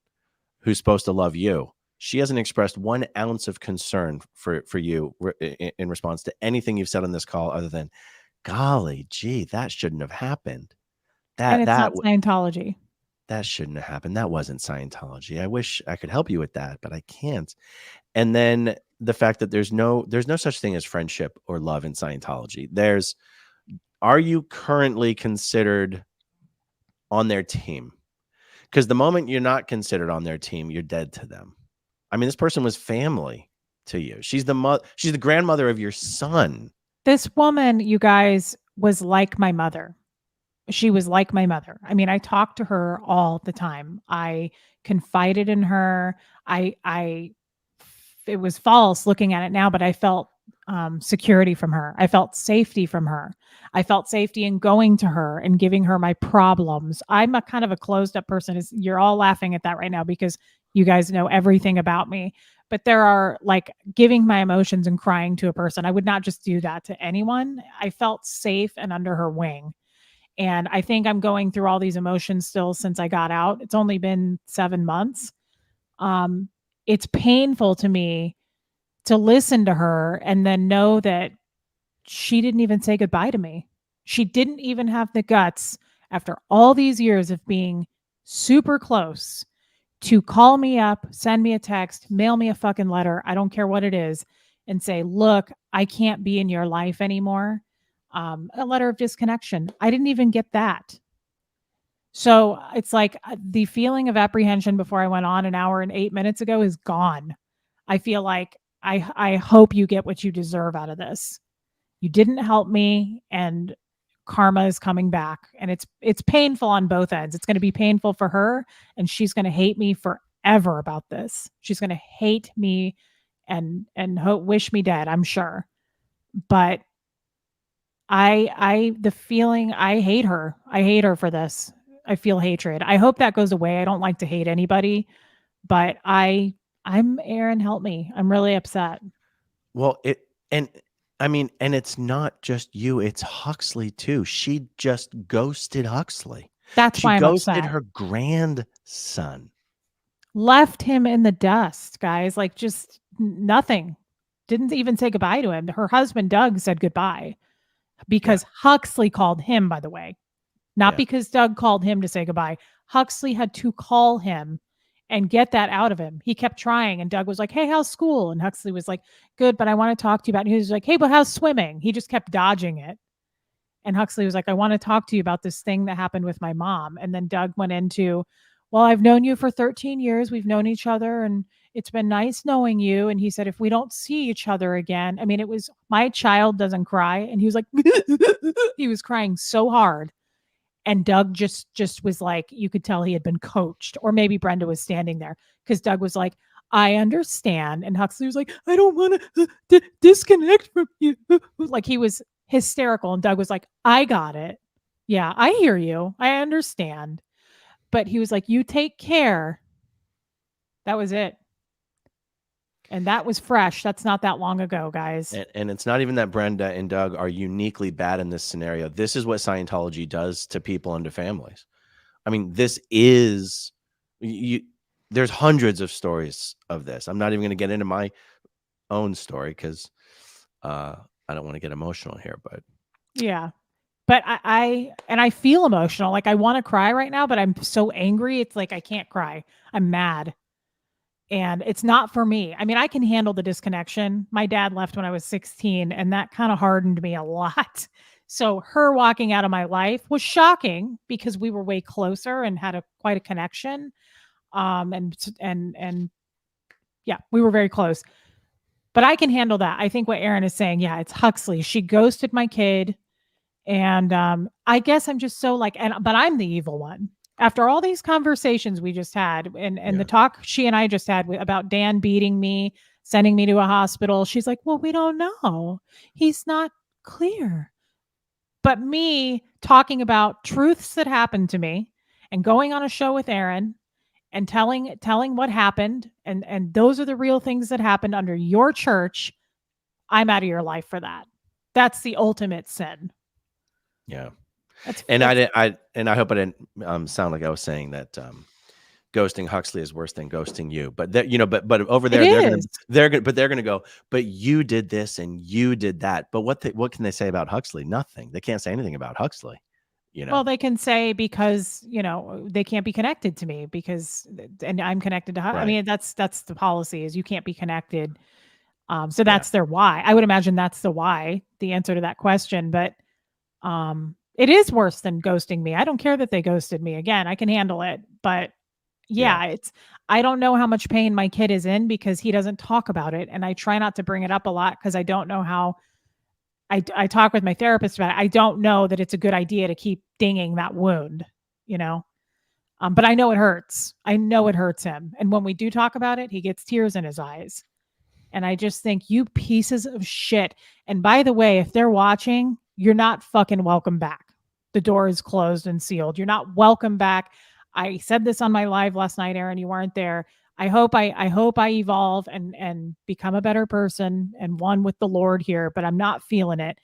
who's supposed to love you. She hasn't expressed 1 ounce of concern for you in response to anything you've said on this call, other than, golly gee, that shouldn't have happened. And it's not Scientology. That shouldn't have happened. That wasn't Scientology. I wish I could help you with that, but I can't. And then the fact that there's no such thing as friendship or love in Scientology. Are you currently considered on their team? Because the moment you're not considered on their team, you're dead to them. I mean, this person was family to you. She's the grandmother of your son. This woman, you guys, was like my mother. She was like my mother. I mean, I talked to her all the time. I confided in her. It was false looking at it now, but I felt security from her. I felt safety from her. I felt safety in going to her and giving her my problems. I'm a kind of a closed up person. You're all laughing at that right now because you guys know everything about me. But there are, like, giving my emotions and crying to a person. I would not just do that to anyone. I felt safe and under her wing. And I think I'm going through all these emotions still since I got out. It's only been 7 months. It's painful to me to listen to her and then know that she didn't even say goodbye to me. She didn't even have the guts, after all these years of being super close, to call me up, send me a text, mail me a fucking letter, I don't care what it is, and say, look, I can't be in your life anymore. A letter of disconnection. I didn't even get that. So it's like the feeling of apprehension before I went on an hour and 8 minutes ago is gone. I feel like I hope you get what you deserve out of this. You didn't help me, and karma is coming back, and it's painful on both ends. It's going to be painful for her, and she's going to hate me forever about this. She's going to hate me and wish me dead, I'm sure. But the feeling, I hate her. I hate her for this. I feel hatred. I hope that goes away. I don't like to hate anybody, but I'm Aaron, help me. I'm really upset. Well, and it's not just you, it's Huxley too. She just ghosted Huxley. That's She why I'm ghosted upset. her grandson. Left him in the dust, guys. Like just nothing. Didn't even say goodbye to him. Her husband, Doug, said goodbye because Huxley called him, by the way, not because Doug called him to say goodbye. Huxley had to call him and get that out of him. He kept trying, and Doug was like, "Hey, how's school?" And Huxley was like, "Good, but I want to talk to you about it." And he was like, "Hey, but how's swimming?" He just kept dodging it. And Huxley was like, "I want to talk to you about this thing that happened with my mom." And then Doug went into, "Well, I've known you for 13 years. We've known each other, and it's been nice knowing you." And he said, "If we don't see each other again," I mean, it was, my child doesn't cry. And he was like, he was crying so hard. And Doug just was like, you could tell he had been coached, or maybe Brenda was standing there because Doug was like, "I understand." And Huxley was like, "I don't want to disconnect from you." Like he was hysterical. And Doug was like, "I got it. Yeah, I hear you. I understand." But he was like, "You take care." That was it. And that was fresh. That's not that long ago, guys. And it's not even that Brenda and Doug are uniquely bad in this scenario. This is what Scientology does to people and to families. I mean, this is, there's hundreds of stories of this. I'm not even going to get into my own story because I don't want to get emotional here, but yeah. But I feel emotional. Like I want to cry right now, but I'm so angry. It's like I can't cry. I'm mad. And it's not for me. I mean, I can handle the disconnection. My dad left when I was 16, and that kind of hardened me a lot. So her walking out of my life was shocking because we were way closer and had quite a connection. And yeah, we were very close. But I can handle that. I think what Aaron is saying, yeah, it's Huxley. She ghosted my kid. And I guess I'm just so like, but I'm the evil one. After all these conversations we just had, and the talk she and I just had about Dan beating me, sending me to a hospital, she's like, "Well, we don't know. He's not clear." But me talking about truths that happened to me and going on a show with Aaron and telling what happened, and those are the real things that happened under your church, I'm out of your life for that. That's the ultimate sin. Yeah. I hope I didn't sound like I was saying that ghosting Huxley is worse than ghosting you. But but over there they're gonna go, "But you did this and you did that." But what can they say about Huxley? Nothing. They can't say anything about Huxley. Well, they can say because they can't be connected to me and I'm connected to. Right. I mean, that's the policy is you can't be connected. So that's their why. I would imagine that's the why. The answer to that question, but it is worse than ghosting me. I don't care that they ghosted me. Again, I can handle it. But I don't know how much pain my kid is in because he doesn't talk about it. And I try not to bring it up a lot because I don't know how. I talk with my therapist about it. I don't know that it's a good idea to keep dinging that wound, but I know it hurts. I know it hurts him. And when we do talk about it, he gets tears in his eyes. And I just think, you pieces of shit. And by the way, if they're watching, you're not fucking welcome back. The door is closed and sealed. You're not welcome back. I said this on my live last night, Aaron. You weren't there. I hope I evolve and become a better person and one with the Lord here, but I'm not feeling it.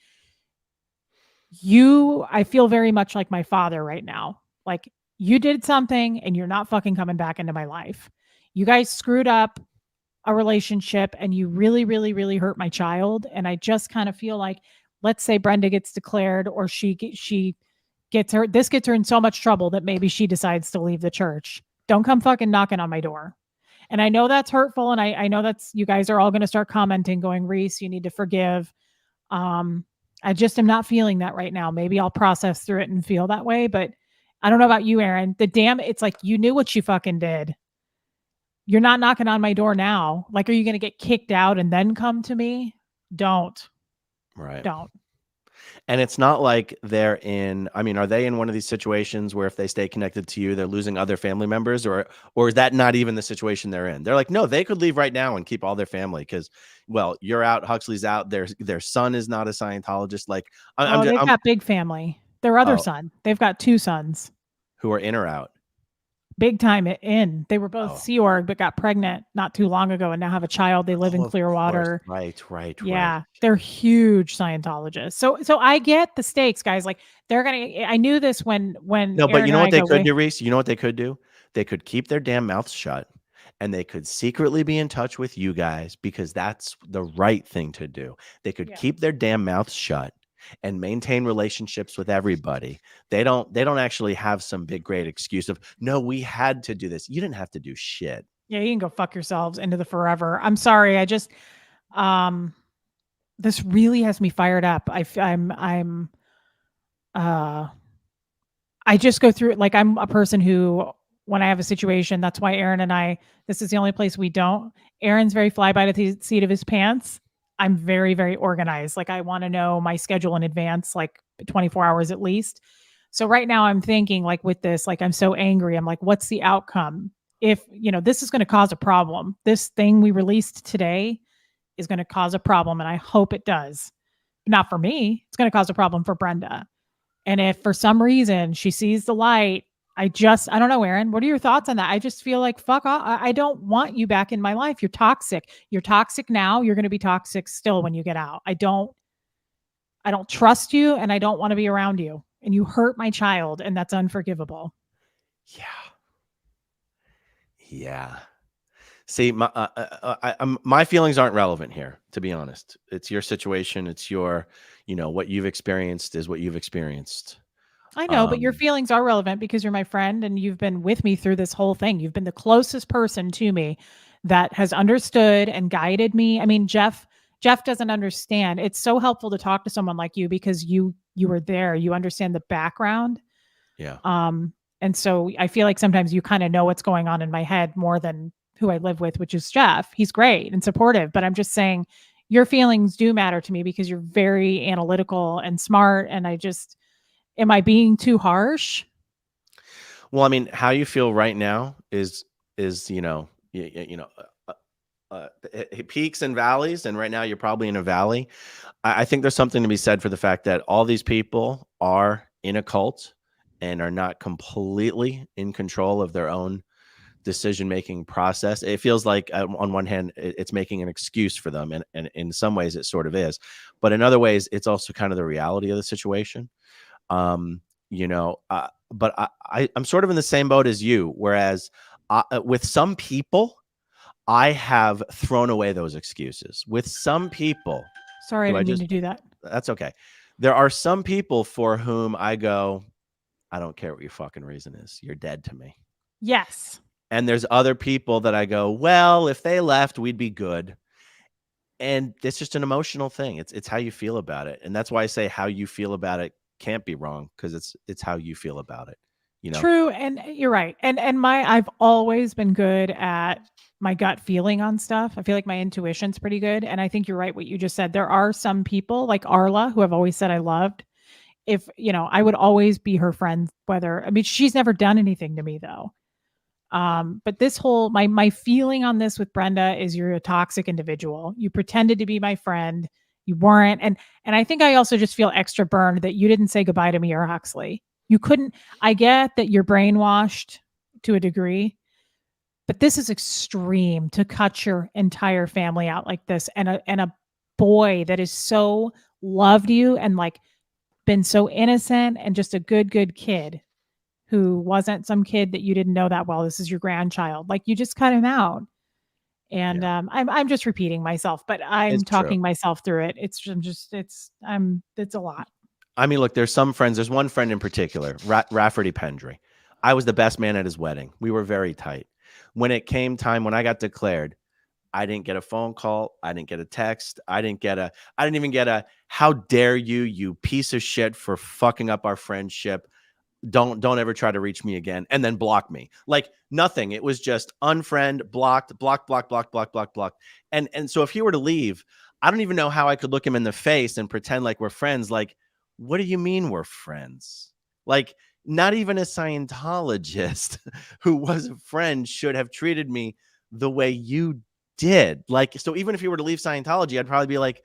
I feel very much like my father right now. Like, you did something and you're not fucking coming back into my life. You guys screwed up a relationship and you really, really, really hurt my child. And I just kind of feel like, let's say Brenda gets declared, or she gets her in so much trouble that maybe she decides to leave the church. Don't come fucking knocking on my door. And I know that's hurtful. And I know that's, you guys are all going to start commenting going, "Reese, you need to forgive." I just am not feeling that right now. Maybe I'll process through it and feel that way. But I don't know about you, Aaron. It's like, you knew what you fucking did. You're not knocking on my door now. Like, are you going to get kicked out and then come to me? Don't. Right. Don't. And it's not like are they in one of these situations where if they stay connected to you, they're losing other family members, or is that not even the situation they're in? They're like, no, they could leave right now and keep all their family because, well, you're out, Huxley's out, their son is not a Scientologist. Like, they've got big family. Their other son. They've got 2 sons. Who are in or out? big time in. They were both Oh. Sea Org, but got pregnant not too long ago and now have a child. They live in Of course. Clearwater. Right. Yeah, they're huge Scientologists. So I get the stakes, guys. Like I knew this when No, but Aaron you know and what I they go could way. do, Reese? You know what they could do? They could keep their damn mouths shut, and they could secretly be in touch with you guys, because that's the right thing to do. They could Yeah. keep their damn mouths shut and maintain relationships with everybody. They don't actually have some big great excuse of, no, we had to do this. You didn't have to do shit. Yeah, you can go fuck yourselves into the forever. I'm sorry. I just this really has me fired up. I just go through it. Like, I'm a person who, when I have a situation, that's why Aaron and I, this is the only place we don't. Aaron's very fly by the seat of his pants. I'm very, very organized. Like, I want to know my schedule in advance, like 24 hours at least. So right now I'm thinking, like, with this, like, I'm so angry. I'm like, what's the outcome? If, this is going to cause a problem, this thing we released today is going to cause a problem. And I hope it does. Not for me. It's going to cause a problem for Brenda. And if for some reason she sees the light, I don't know, Aaron, what are your thoughts on that? I just feel like, fuck off. I don't want you back in my life. You're toxic. You're toxic now. You're going to be toxic still when you get out. I don't trust you, and I don't want to be around you. And you hurt my child, and that's unforgivable. Yeah. See, my feelings aren't relevant here, to be honest. It's your situation. It's your, what you've experienced is what you've experienced. I know, but your feelings are relevant because you're my friend and you've been with me through this whole thing. You've been the closest person to me that has understood and guided me. I mean, Jeff doesn't understand. It's so helpful to talk to someone like you because you were there. You understand the background. Yeah. And so I feel like sometimes you kind of know what's going on in my head more than who I live with, which is Jeff. He's great and supportive, but I'm just saying your feelings do matter to me because you're very analytical and smart. And am I being too harsh? Well, I mean, how you feel right now is peaks and valleys, and right now you're probably in a valley. I think there's something to be said for the fact that all these people are in a cult and are not completely in control of their own decision-making process. It feels like on one hand, it's making an excuse for them. And in some ways it sort of is, but in other ways, it's also kind of the reality of the situation. But I'm sort of in the same boat as you, whereas with some people, I have thrown away those excuses. With some people, sorry, I didn't mean to do that. That's okay. There are some people for whom I go, I don't care what your fucking reason is. You're dead to me. Yes. And there's other people that I go, well, if they left, we'd be good. And it's just an emotional thing. It's how you feel about it. And that's why I say how you feel about it can't be wrong, because it's how you feel about it. True. And you're right. And I've always been good at my gut feeling on stuff. I feel like my intuition's pretty good. And I think you're right what you just said. There are some people like Arla who have always said I loved. If, I would always be her friend, she's never done anything to me though. But this whole, my feeling on this with Brenda is you're a toxic individual. You pretended to be my friend. You weren't. And I think I also just feel extra burned that you didn't say goodbye to me or Huxley. You couldn't. I get that you're brainwashed to a degree, but this is extreme to cut your entire family out like this. And a boy that is so loved you and like been so innocent and just a good kid who wasn't some kid that you didn't know that well. This is your grandchild. Like, you just cut him out. And I'm just repeating myself, but I'm talking myself through it. It's a lot. I mean, look, there's some friends. There's one friend in particular, Rafferty Pendry. I was the best man at his wedding. We were very tight. When it came time, when I got declared, I didn't get a phone call. I didn't get a text. I didn't even get a, how dare you, you piece of shit, for fucking up our friendship. Don't ever try to reach me again. And then block me. Like, nothing. It was just unfriend, block. And so if he were to leave, I don't even know how I could look him in the face and pretend like we're friends. Like, what do you mean we're friends? Like, not even a Scientologist who was a friend should have treated me the way you did. Like, so even if you were to leave Scientology, I'd probably be like,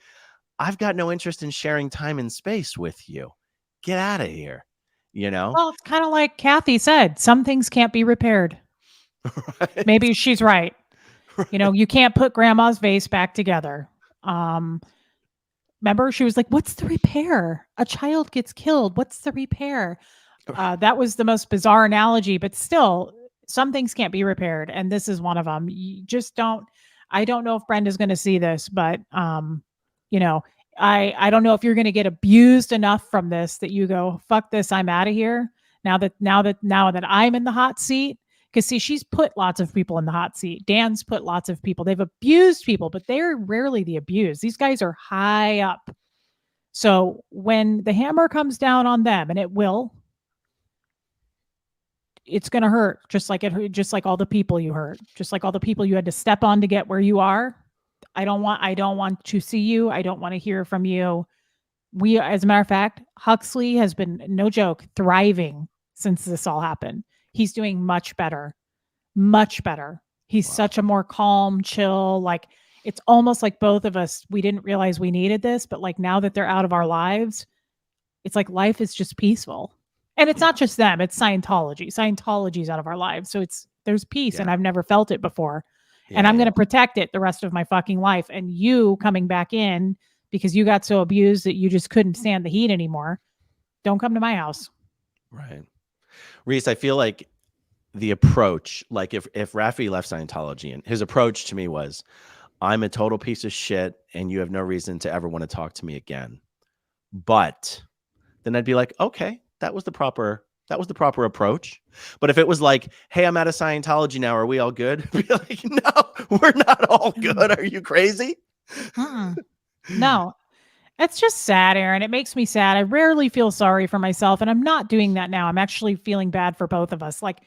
I've got no interest in sharing time and space with you. Get out of here. you know? Well, it's kind of like Kathy said, some things can't be repaired. Right. Maybe she's right. You know, you can't put grandma's vase back together. Remember, she was like, "What's the repair? A child gets killed. What's the repair?" That was the most bizarre analogy, but still, some things can't be repaired, and this is one of them. You just don't. I don't know if Brenda's going to see this, but you know, I don't know if you're going to get abused enough from this that you go, "Fuck this, I'm out of here." Now that I'm in the hot seat, because see, she's put lots of people in the hot seat. Dan's put lots of people. They've abused people, but they're rarely the abused. These guys are high up. So when the hammer comes down on them, and it will, it's going to hurt, just like all the people you hurt, just like all the people you had to step on to get where you are. I don't want to see you. I don't want to hear from you. As a matter of fact, Huxley has been, no joke, thriving since this all happened. He's doing much better. Much better. He's such a more calm, chill, like it's almost like both of us, we didn't realize we needed this, but like now that they're out of our lives, it's like life is just peaceful. And it's not just them, it's Scientology. Scientology's out of our lives. So there's peace and I've never felt it before. And I'm going to protect it the rest of my fucking life. And you coming back in because you got so abused that you just couldn't stand the heat anymore, don't come to my house. Right. Reese, I feel like the approach, like if Raffi left Scientology, and his approach to me was, I'm a total piece of shit and you have no reason to ever want to talk to me again. But then I'd be like, okay, that was the proper approach. But if it was like, hey, I'm out of Scientology now, are we all good? I'd be like, no, we're not all good. Are you crazy? No. It's just sad, Aaron. It makes me sad. I rarely feel sorry for myself, and I'm not doing that now. I'm actually feeling bad for both of us. Like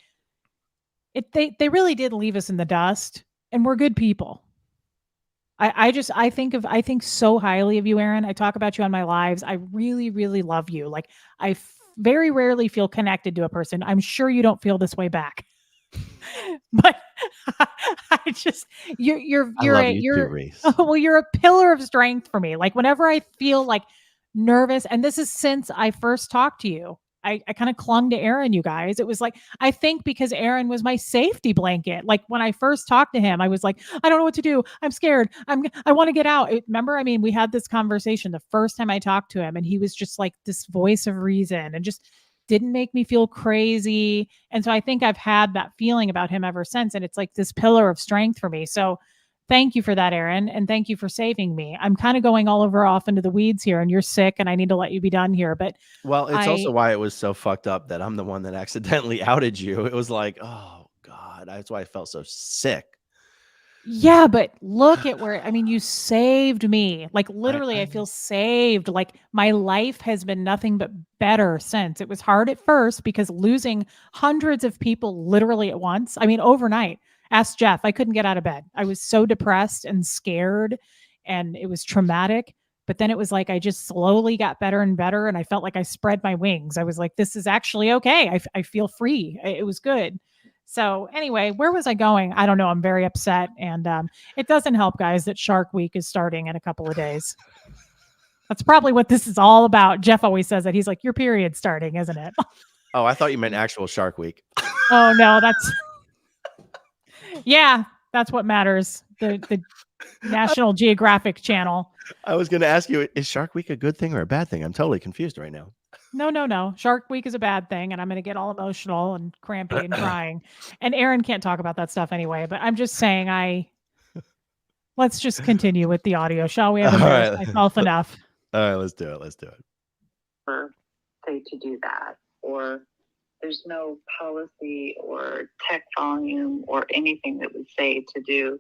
they really did leave us in the dust, and we're good people. I think so highly of you, Aaron. I talk about you on my lives. I really, really love you. Like very rarely feel connected to a person. I'm sure you don't feel this way back. But I just you're too, Reese. well, you're a pillar of strength for me. Like whenever I feel like nervous, and this is since I first talked to you, I kind of clung to Aaron, you guys. It was like, I think because Aaron was my safety blanket. Like when I first talked to him, I was like, I don't know what to do. I'm scared. I want to get out. Remember, I mean, we had this conversation the first time I talked to him, and he was just like this voice of reason and just didn't make me feel crazy. And so I think I've had that feeling about him ever since. And it's like this pillar of strength for me. So thank you for that, Aaron. And thank you for saving me. I'm kind of going all over off into the weeds here, and you're sick and I need to let you be done here. But well, it's also why it was so fucked up that I'm the one that accidentally outed you. It was like, oh God, that's why I felt so sick. Yeah, but look at where, I mean, you saved me. Like literally, I feel saved. Like my life has been nothing but better since. It was hard at first because losing hundreds of people literally at once. I mean, overnight. Ask Jeff. I couldn't get out of bed. I was so depressed and scared, and it was traumatic. But then it was like I just slowly got better and better, and I felt like I spread my wings. I was like, this is actually okay. I feel free. It was good. So anyway, where was I going? I don't know. I'm very upset. And it doesn't help, guys, that Shark Week is starting in a couple of days. That's probably what this is all about. Jeff always says that. He's like, your period's starting, isn't it? Oh, I thought you meant actual Shark Week. Oh, no, that's... Yeah, that's what matters. The National Geographic Channel. I was going to ask you, is Shark Week a good thing or a bad thing? I'm totally confused right now. No. Shark Week is a bad thing, and I'm going to get all emotional and crampy and crying. And Aaron can't talk about that stuff anyway, but I'm just saying let's just continue with the audio, shall we? I've embarrassed myself enough. All right, let's do it. For say to do that, or there's no policy or tech volume or anything that would say to do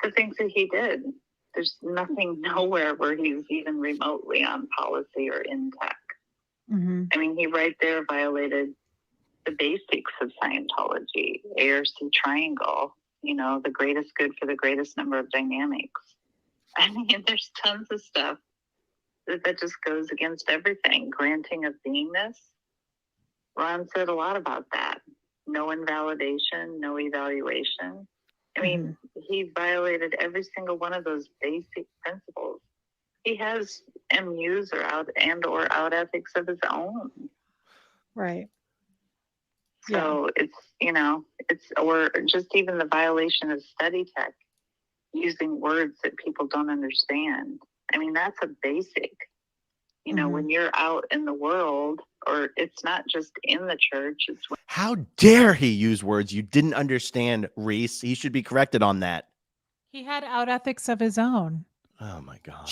the things that he did. There's nothing nowhere where he's even remotely on policy or in tech. Mm-hmm. I mean, he right there violated the basics of Scientology, ARC triangle, the greatest good for the greatest number of dynamics. I mean, there's tons of stuff that just goes against everything. Granting of beingness. Ron said a lot about that. No invalidation, no evaluation. I mean, he violated every single one of those basic principles. He has MUs or out ethics of his own. Right. So it's, or just even the violation of study tech, using words that people don't understand. I mean, that's a basic, when you're out in the world, or it's not just in the church. It's How dare he use words you didn't understand, Reese? He should be corrected on that. He had out ethics of his own. Oh my God.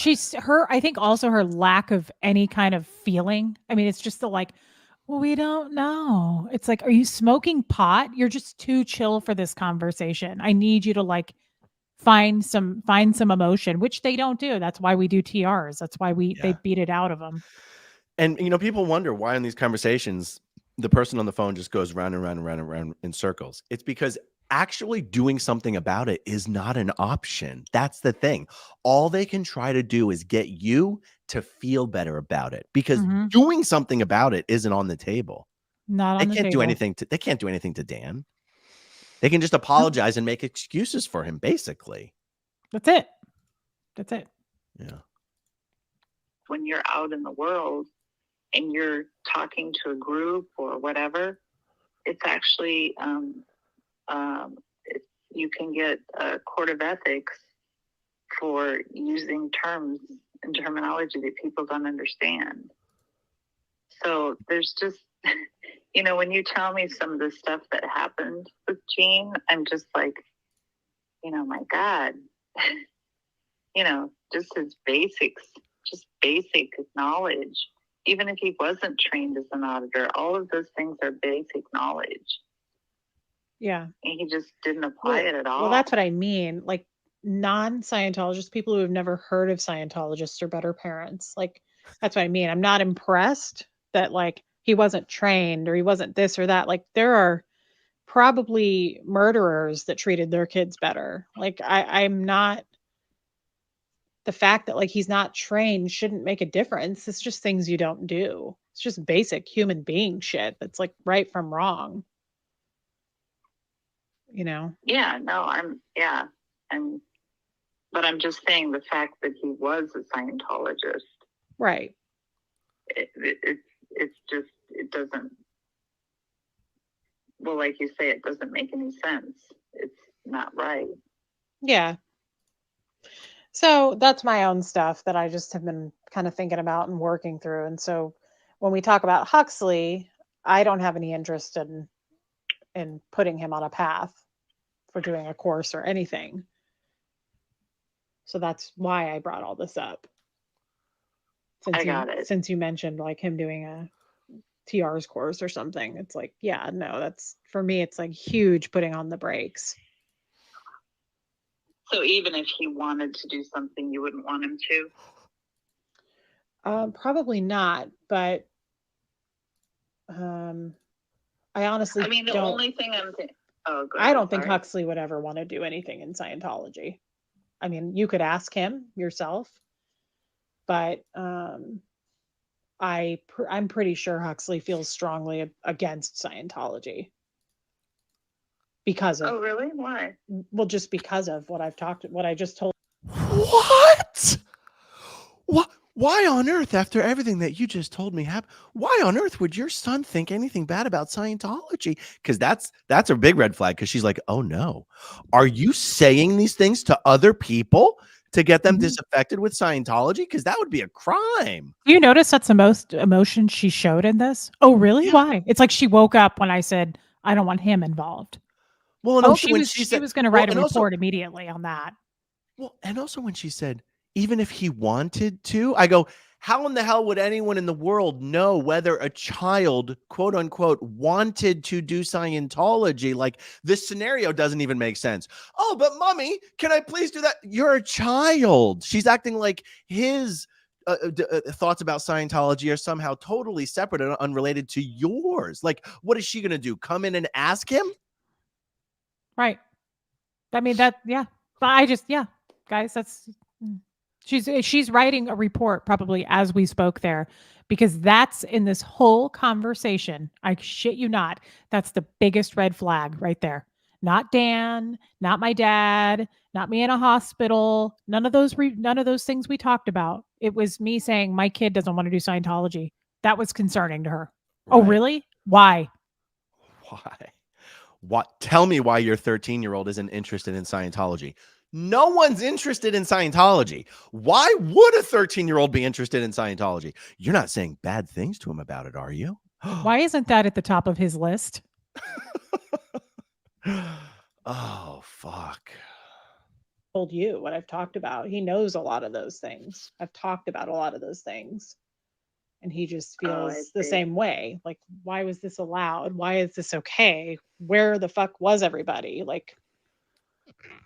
I think also her lack of any kind of feeling. I mean, it's just the like, well, we don't know. It's like, are you smoking pot? You're just too chill for this conversation. I need you to like find some emotion, which they don't do. That's why we do TRs. That's why they beat it out of them. And people wonder why in these conversations the person on the phone just goes round and round and round and round in circles. It's because actually doing something about it is not an option. That's the thing. All they can try to do is get you to feel better about it, because doing something about it isn't on the table. Not on the table. They can't do anything to Dan. They can just apologize and make excuses for him, basically. That's it. Yeah. When you're out in the world and you're talking to a group or whatever, it's actually, you can get a court of ethics for using terms and terminology that people don't understand. So there's just, when you tell me some of the stuff that happened with Gene, I'm just like, my God, just his basics, just basic knowledge. Even if he wasn't trained as an auditor, all of those things are basic knowledge. Yeah. And he just didn't apply it at all. Well, that's what I mean. Like, non-Scientologists, people who have never heard of Scientologists, are better parents. Like, that's what I mean. I'm not impressed that like he wasn't trained or he wasn't this or that. Like, there are probably murderers that treated their kids better. Like, I'm not, the fact that like he's not trained shouldn't make a difference. It's just things you don't do. It's just basic human being shit that's like right from wrong. Yeah, no, but I'm just saying the fact that he was a Scientologist. Right. It's just, it doesn't, well, like you say, it doesn't make any sense. It's not right. Yeah. So that's my own stuff that I just have been kind of thinking about and working through. And so when we talk about Huxley, I don't have any interest in putting him on a path for doing a course or anything. So that's why I brought all this up. Since you mentioned like him doing a TR's course or something, it's like, yeah, no, that's, for me, it's like huge putting on the brakes. So even if he wanted to do something, you wouldn't want him to? Probably not, but I honestly the only thing I'm thinking, I don't think Huxley would ever want to do anything in Scientology. I mean, you could ask him yourself, but I'm pretty sure Huxley feels strongly against Scientology because of. Oh, really? Why? Well, just because of what I just told. What? Why on earth, after everything that you just told me happened, why on earth would your son think anything bad about Scientology? Because that's a big red flag, because she's like, oh no, are you saying these things to other people to get them disaffected with Scientology? Because that would be a crime. Do you notice that's the most emotion she showed in this? Oh, really? Yeah. Why? It's like she woke up when I said, I don't want him involved. Well, and also when she was going to write a report immediately on that. Well, and also when she said, even if he wanted to, I go, how in the hell would anyone in the world know whether a child, quote unquote, wanted to do Scientology? Like, this scenario doesn't even make sense. Oh, but mommy, can I please do that? You're a child. She's acting like his thoughts about Scientology are somehow totally separate and unrelated to yours. Like, what is she going to do? Come in and ask him? Right. I mean, yeah. But guys, that's... She's writing a report probably as we spoke there, because that's in this whole conversation. I shit you not. That's the biggest red flag right there. Not Dan, not my dad, not me in a hospital. None of those things we talked about. It was me saying my kid doesn't want to do Scientology. That was concerning to her. Right. Oh, really? Why? What? Tell me why your 13-year-old isn't interested in Scientology. No one's interested in Scientology. Why would a 13-year-old be interested in Scientology? You're not saying bad things to him about it, are you? Why isn't that at the top of his list? Oh, fuck. Told you what I've talked about. He knows a lot of those things. I've talked about a lot of those things. And he just Oh, I feels the see. same way. Like, why was this allowed? Why is this okay? Where the fuck was everybody? Like,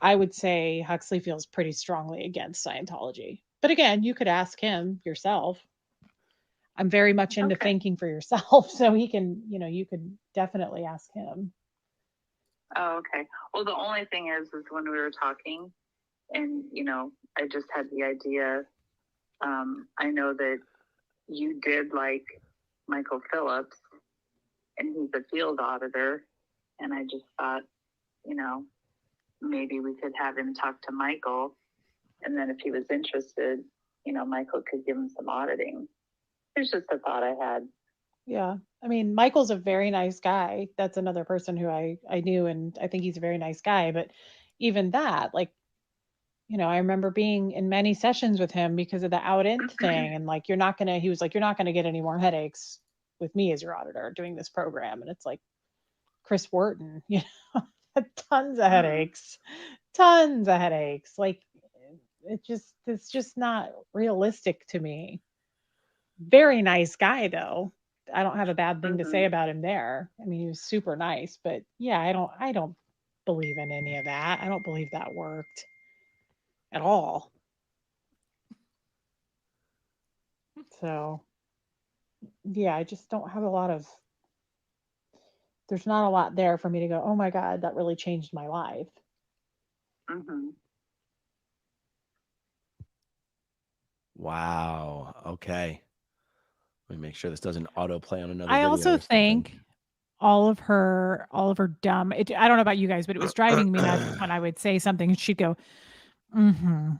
I would say Huxley feels pretty strongly against Scientology. But again, you could ask him yourself. I'm very much into Okay. thinking for yourself. So he can, you could definitely ask him. Oh, okay. Well, the only thing is when we were talking, and I just had the idea. I know that you did like Michael Phillips, and he's a field auditor, and I just thought, maybe we could have him talk to Michael, and then if he was interested, Michael could give him some auditing. It's just a thought I had. Yeah. I mean, Michael's a very nice guy. That's another person who I knew, and I think he's a very nice guy. But even that, like, I remember being in many sessions with him because of the out-in thing. And like, he was like, you're not going to get any more headaches with me as your auditor doing this program. And it's like Chris Wharton, tons of headaches. Like, it's just not realistic to me. Very nice guy though. I don't have a bad thing to say about him there. I mean, he was super nice, but yeah, I don't believe in any of that. I don't believe that worked at all. So, yeah, I just don't have there's not a lot there for me to go, oh my God, that really changed my life. Mm-hmm. Wow. Okay. Let me make sure this doesn't autoplay on another I video also or something. think all of her dumb. I don't know about you guys, but it was driving me nuts when I would say something and she'd go, mm-hmm.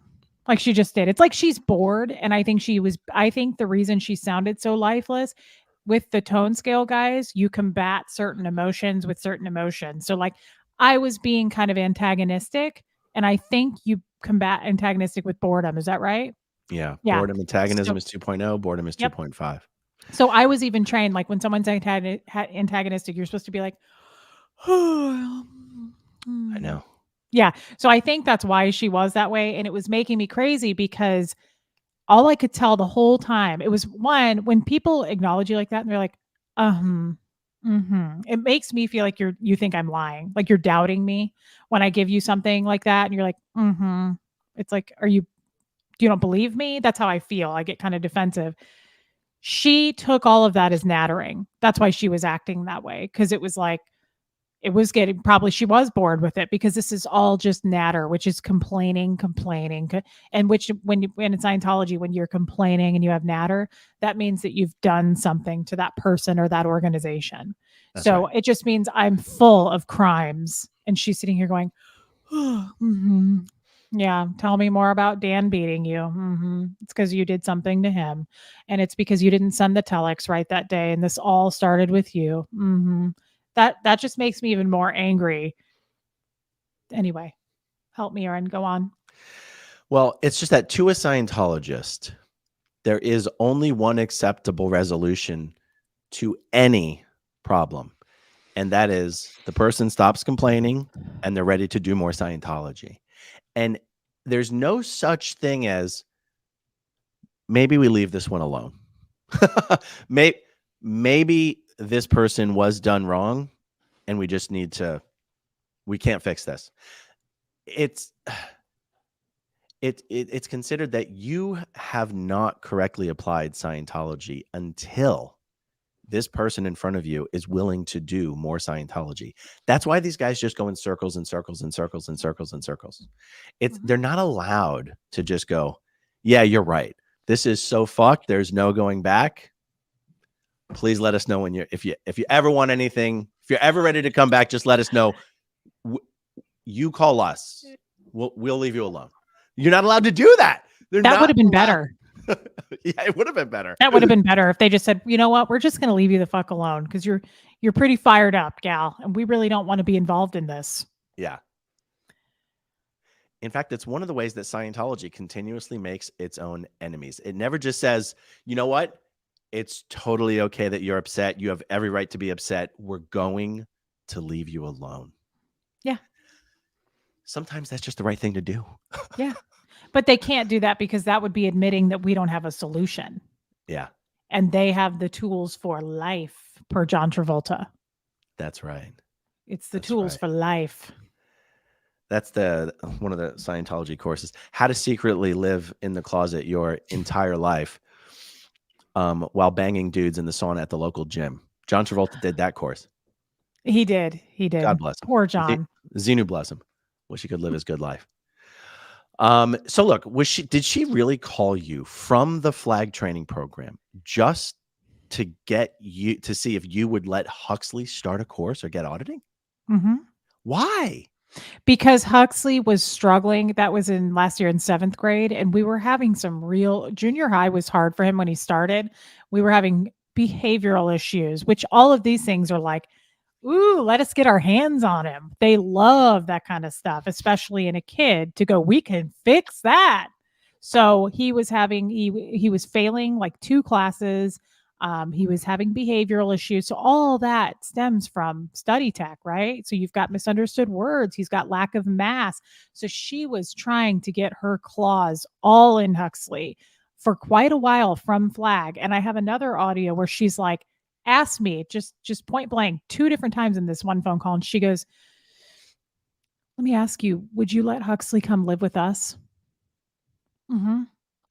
Like she just did. It's like she's bored. And I think the reason she sounded so lifeless with the tone scale guys, you combat certain emotions with certain emotions. So like I was being kind of antagonistic, and I think you combat antagonistic with boredom. Is that right? Yeah. Yeah. Boredom antagonism So- is 2.0. Boredom is Yep. 2.5. So I was even trained, like when someone's antagonistic, you're supposed to be like, I know. Yeah. So I think that's why she was that way. And it was making me crazy because all I could tell the whole time, it was when people acknowledge you like that and they're like, it makes me feel like you think I'm lying. Like you're doubting me when I give you something like that. And you're like, it's like, do you don't believe me? That's how I feel. I get kind of defensive. She took all of that as nattering. That's why she was acting that way. Cause it was like, she was bored with it because this is all just natter, which is complaining. And when in Scientology, when you're complaining and you have natter, that means that you've done something to that person or that organization. That's so right. It just means I'm full of crimes. And she's sitting here going, yeah, tell me more about Dan beating you. It's because you did something to him. And it's because you didn't send the telex right that day. And this all started with you. That just makes me even more angry. Anyway, help me, Erin. Go on. Well, it's just that to a Scientologist, there is only one acceptable resolution to any problem. And that is the person stops complaining and they're ready to do more Scientology. And there's no such thing as maybe we leave this one alone. Maybe this person was done wrong and we just we can't fix this. It's considered that you have not correctly applied Scientology until this person in front of you is willing to do more Scientology. That's why these guys just go in circles and circles and circles and circles and circles. They're not allowed to just go, yeah, you're right. This is so fucked. There's no going back. Please let us know if you ever want anything, if you're ever ready to come back, just let us know. You call us. We'll leave you alone. You're not allowed to do that. That would have been better. Yeah, it would have been better. That would have been better if they just said, you know what, we're just going to leave you the fuck alone because you're pretty fired up, gal, and we really don't want to be involved in this. Yeah. In fact, it's one of the ways that Scientology continuously makes its own enemies. It never just says, you know what? It's totally okay that you're upset. You have every right to be upset. We're going to leave you alone. Yeah. Sometimes that's just the right thing to do. Yeah. But they can't do that because that would be admitting that we don't have a solution. Yeah. And they have the tools for life, per John Travolta. That's right. It's the That's tools right. for life. That's one of the Scientology courses. How to secretly live in the closet your entire life while banging dudes in the sauna at the local gym. John Travolta did that course. He did. He did. God bless him. Poor John. Xenu bless him. Wish he could live his good life. So look, did she really call you from the flag training program just to get you to see if you would let Huxley start a course or get auditing? Mm-hmm. Why? Because Huxley was struggling. That was in last year in 7th grade. And we were having some real junior high was hard for him when he started. We were having behavioral issues, which all of these things are like, ooh, let us get our hands on him. They love that kind of stuff, especially in a kid to go, we can fix that. So he was having, he was failing like 2 classes. He was having behavioral issues. So all that stems from study tech, right? So you've got misunderstood words. He's got lack of mass. So she was trying to get her claws all in Huxley for quite a while from flag. And I have another audio where she's like, asked me just point blank 2 different times in this one phone call. And she goes, let me ask you, would you let Huxley come live with us? Mm-hmm.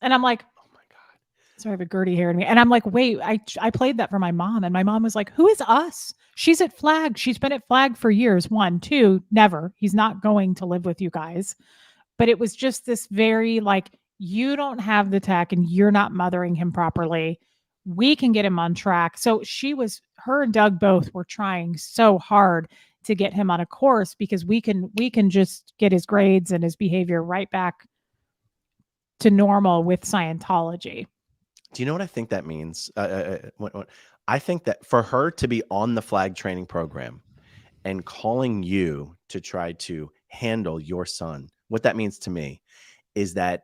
And I'm like, oh my God. Sorry, I have a Gertie hair in me. And I'm like, wait, I played that for my mom. And my mom was like, who is us? She's at flag. She's been at flag for years. 1, 2, never. He's not going to live with you guys. But it was just this very like, you don't have the tech and you're not mothering him properly. We can get him on track. So her and Doug both were trying so hard to get him on a course because we can just get his grades and his behavior right back to normal with Scientology. Do you know what I think that means? I think that for her to be on the flag training program and calling you to try to handle your son, what that means to me is that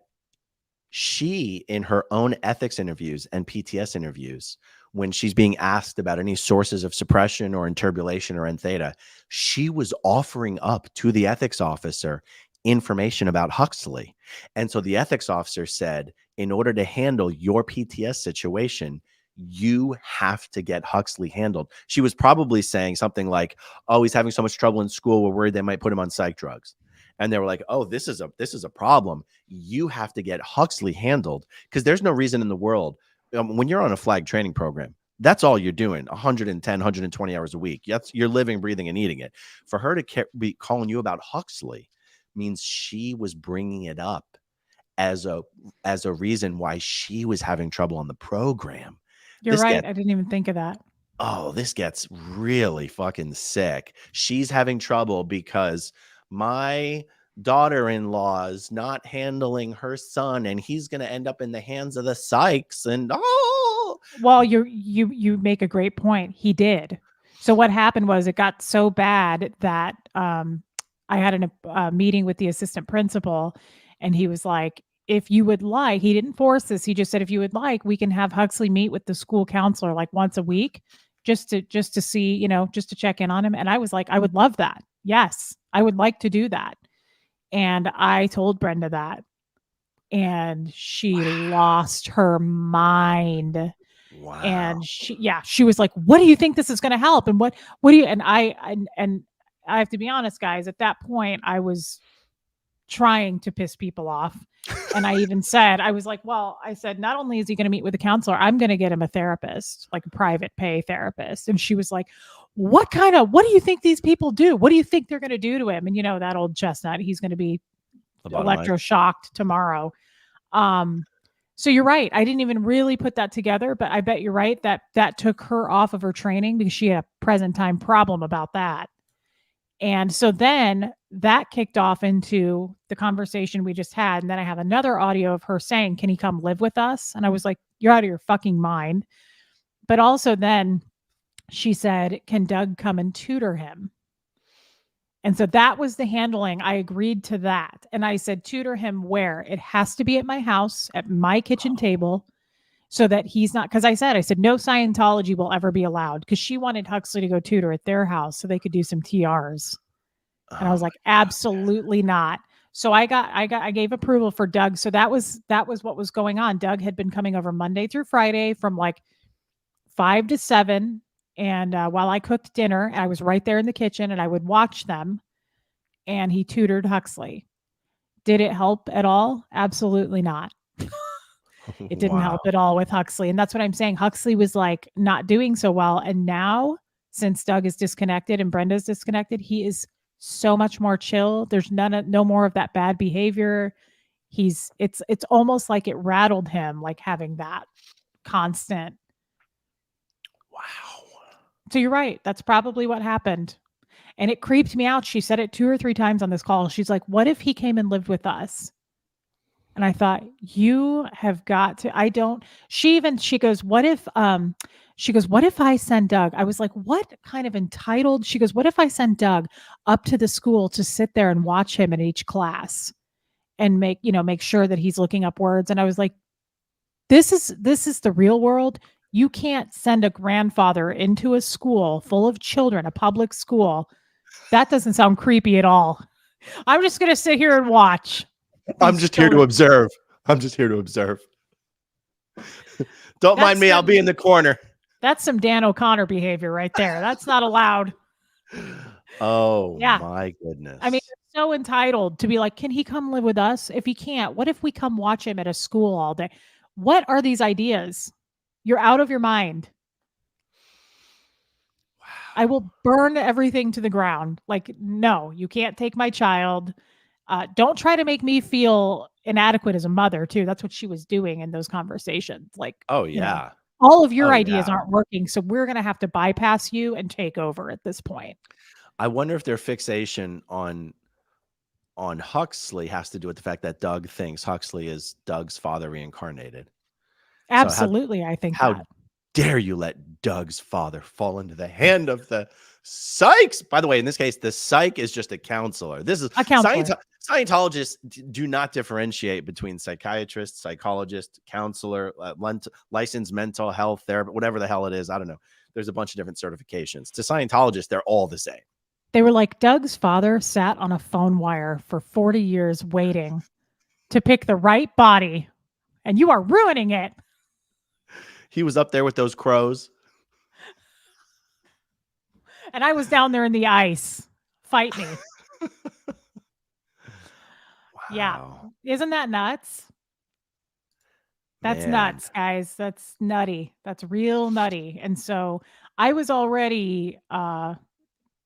she, in her own ethics interviews and PTS interviews, when she's being asked about any sources of suppression or interbulation or N theta, she was offering up to the ethics officer information about Huxley. And so the ethics officer said, in order to handle your PTS situation, you have to get Huxley handled. She was probably saying something like, oh, he's having so much trouble in school, we're worried they might put him on psych drugs. And they were like, oh, this is a problem. You have to get Huxley handled because there's no reason in the world when you're on a flag training program, that's all you're doing 110, 120 hours a week. You're living, breathing, and eating it. For her to be calling you about Huxley means she was bringing it up as a reason why she was having trouble on the program. You're right. I didn't even think of that. Oh, this gets really fucking sick. She's having trouble because my daughter-in-law's not handling her son and he's going to end up in the hands of the psychs. And well, you make a great point. He did. So what happened was it got so bad that I had a meeting with the assistant principal and he was like, if you would like, he didn't force this. He just said, if you would like, we can have Huxley meet with the school counselor like once a week just to see, just to check in on him. And I was like, I would love that. Yes, I would like to do that. And I told Brenda that. And she lost her mind. Wow. And she was like, what do you think this is going to help? And what do you, and I have to be honest, guys, at that point, I was trying to piss people off. And I even said, I said, not only is he going to meet with a counselor, I'm going to get him a therapist, like a private pay therapist. And she was like, what do you think these people do? What do you think they're going to do to him? And that old chestnut, he's going to be electroshocked tomorrow. So you're right. I didn't even really put that together, but I bet you're right that took her off of her training because she had a present time problem about that. And so then that kicked off into the conversation we just had. And then I have another audio of her saying, can he come live with us? And I was like, you're out of your fucking mind. But also then she said, can Doug come and tutor him? And so that was the handling. I agreed to that. And I said, tutor him where? It has to be at my house, at my kitchen table, so that he's not, because I said, no Scientology will ever be allowed, because she wanted Huxley to go tutor at their house so they could do some TRs. And I was like, absolutely not. So I gave approval for Doug. So that was what was going on. Doug had been coming over Monday through Friday from like 5 to 7. And while I cooked dinner, I was right there in the kitchen and I would watch them. And he tutored Huxley. Did it help at all? Absolutely not. It didn't help at all with Huxley. And that's what I'm saying. Huxley was like not doing so well. And now, since Doug is disconnected and Brenda's disconnected, he is so much more chill. There's no more of that bad behavior. It's almost like it rattled him, like having that constant. Wow. So you're right. That's probably what happened. And it creeped me out. She said it 2 or 3 times on this call. She's like, what if he came and lived with us? And I thought, you have got to, she goes, what if I send Doug? I was like, what kind of entitled? She goes, what if I send Doug up to the school to sit there and watch him in each class and make sure that he's looking up words? And I was like, this is the real world. You can't send a grandfather into a school full of children, a public school. That doesn't sound creepy at all. I'm just going to sit here and watch. I'm just here to observe. Don't mind me. I'll be in the corner. That's some Dan O'Connor behavior right there. That's not allowed. Oh, yeah. My goodness. I mean, they're so entitled to be like, can he come live with us? If he can't, what if we come watch him at a school all day? What are these ideas? You're out of your mind. Wow. I will burn everything to the ground. Like, no, you can't take my child. Don't try to make me feel inadequate as a mother, too. That's what she was doing in those conversations. Like, oh, yeah. All of your ideas aren't working. So we're going to have to bypass you and take over at this point. I wonder if their fixation on Huxley has to do with the fact that Doug thinks Huxley is Doug's father reincarnated. Absolutely. So I think how dare you let Doug's father fall into the hand of the psychs? By the way, in this case, the psych is just a counselor. This is a counselor. Scientologists do not differentiate between psychiatrist, psychologist, counselor, licensed mental health therapist, whatever the hell it is. I don't know. There's a bunch of different certifications. To Scientologists, they're all the same. They were like, Doug's father sat on a phone wire for 40 years waiting to pick the right body, and you are ruining it. He was up there with those crows. And I was down there in the ice. Fight me. Wow. Yeah. Isn't that nuts? That's nuts, guys. That's nutty. That's real nutty. And so I was already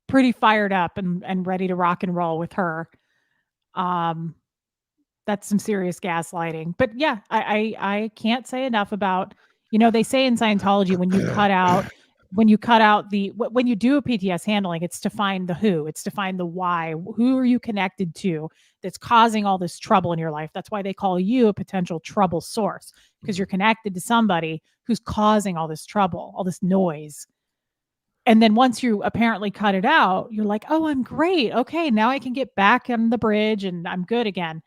pretty fired up and ready to rock and roll with her. That's some serious gaslighting. But yeah, I can't say enough about, they say in Scientology, when you cut out when you do a PTS handling, it's to find the who, it's to find the why. Who are you connected to that's causing all this trouble in your life? That's why they call you a potential trouble source, because you're connected to somebody who's causing all this trouble, all this noise. And then once you apparently cut it out, you're like, oh, I'm great. Okay, now I can get back on the bridge and I'm good again.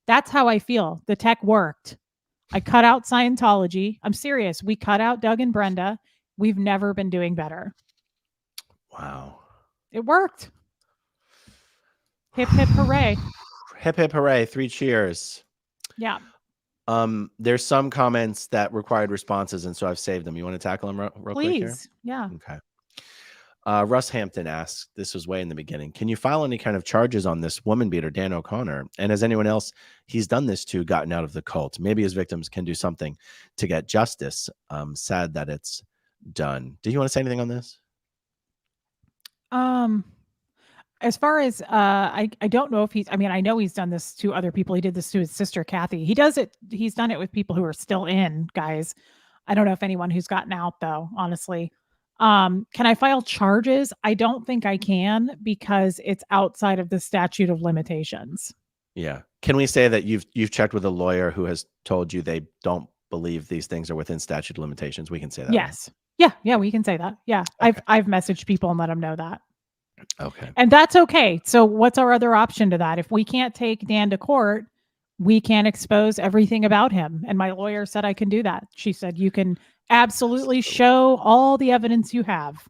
That's how I feel. The tech worked. I cut out Scientology. I'm serious. We cut out Doug and Brenda. We've never been doing better. Wow. It worked. Hip, hip, hooray. Hip, hip, hooray. 3 cheers. Yeah. There's some comments that required responses, and so I've saved them. You want to tackle them real quick here? Please. Yeah. Okay. Russ Hampton asks, this was way in the beginning, can you file any kind of charges on this woman beater, Dan O'Connor? And has anyone else he's done this to gotten out of the cult? Maybe his victims can do something to get justice. Sad that it's done. Do you want to say anything on this? As far as I don't know if I know he's done this to other people. He did this to his sister Kathy. He's done it with people who are still in, guys. I don't know if anyone who's gotten out though, honestly. Can I file charges? I don't think I can because it's outside of the statute of limitations. Yeah. Can we say that you've checked with a lawyer who has told you they don't believe these things are within statute of limitations? We can say that. Yes. Right? Yeah, we can say that. Yeah. Okay. I've messaged people and let them know that. Okay. And that's okay. So what's our other option to that? If we can't take Dan to court, we can't expose everything about him. And my lawyer said I can do that. She said, you can absolutely show all the evidence you have.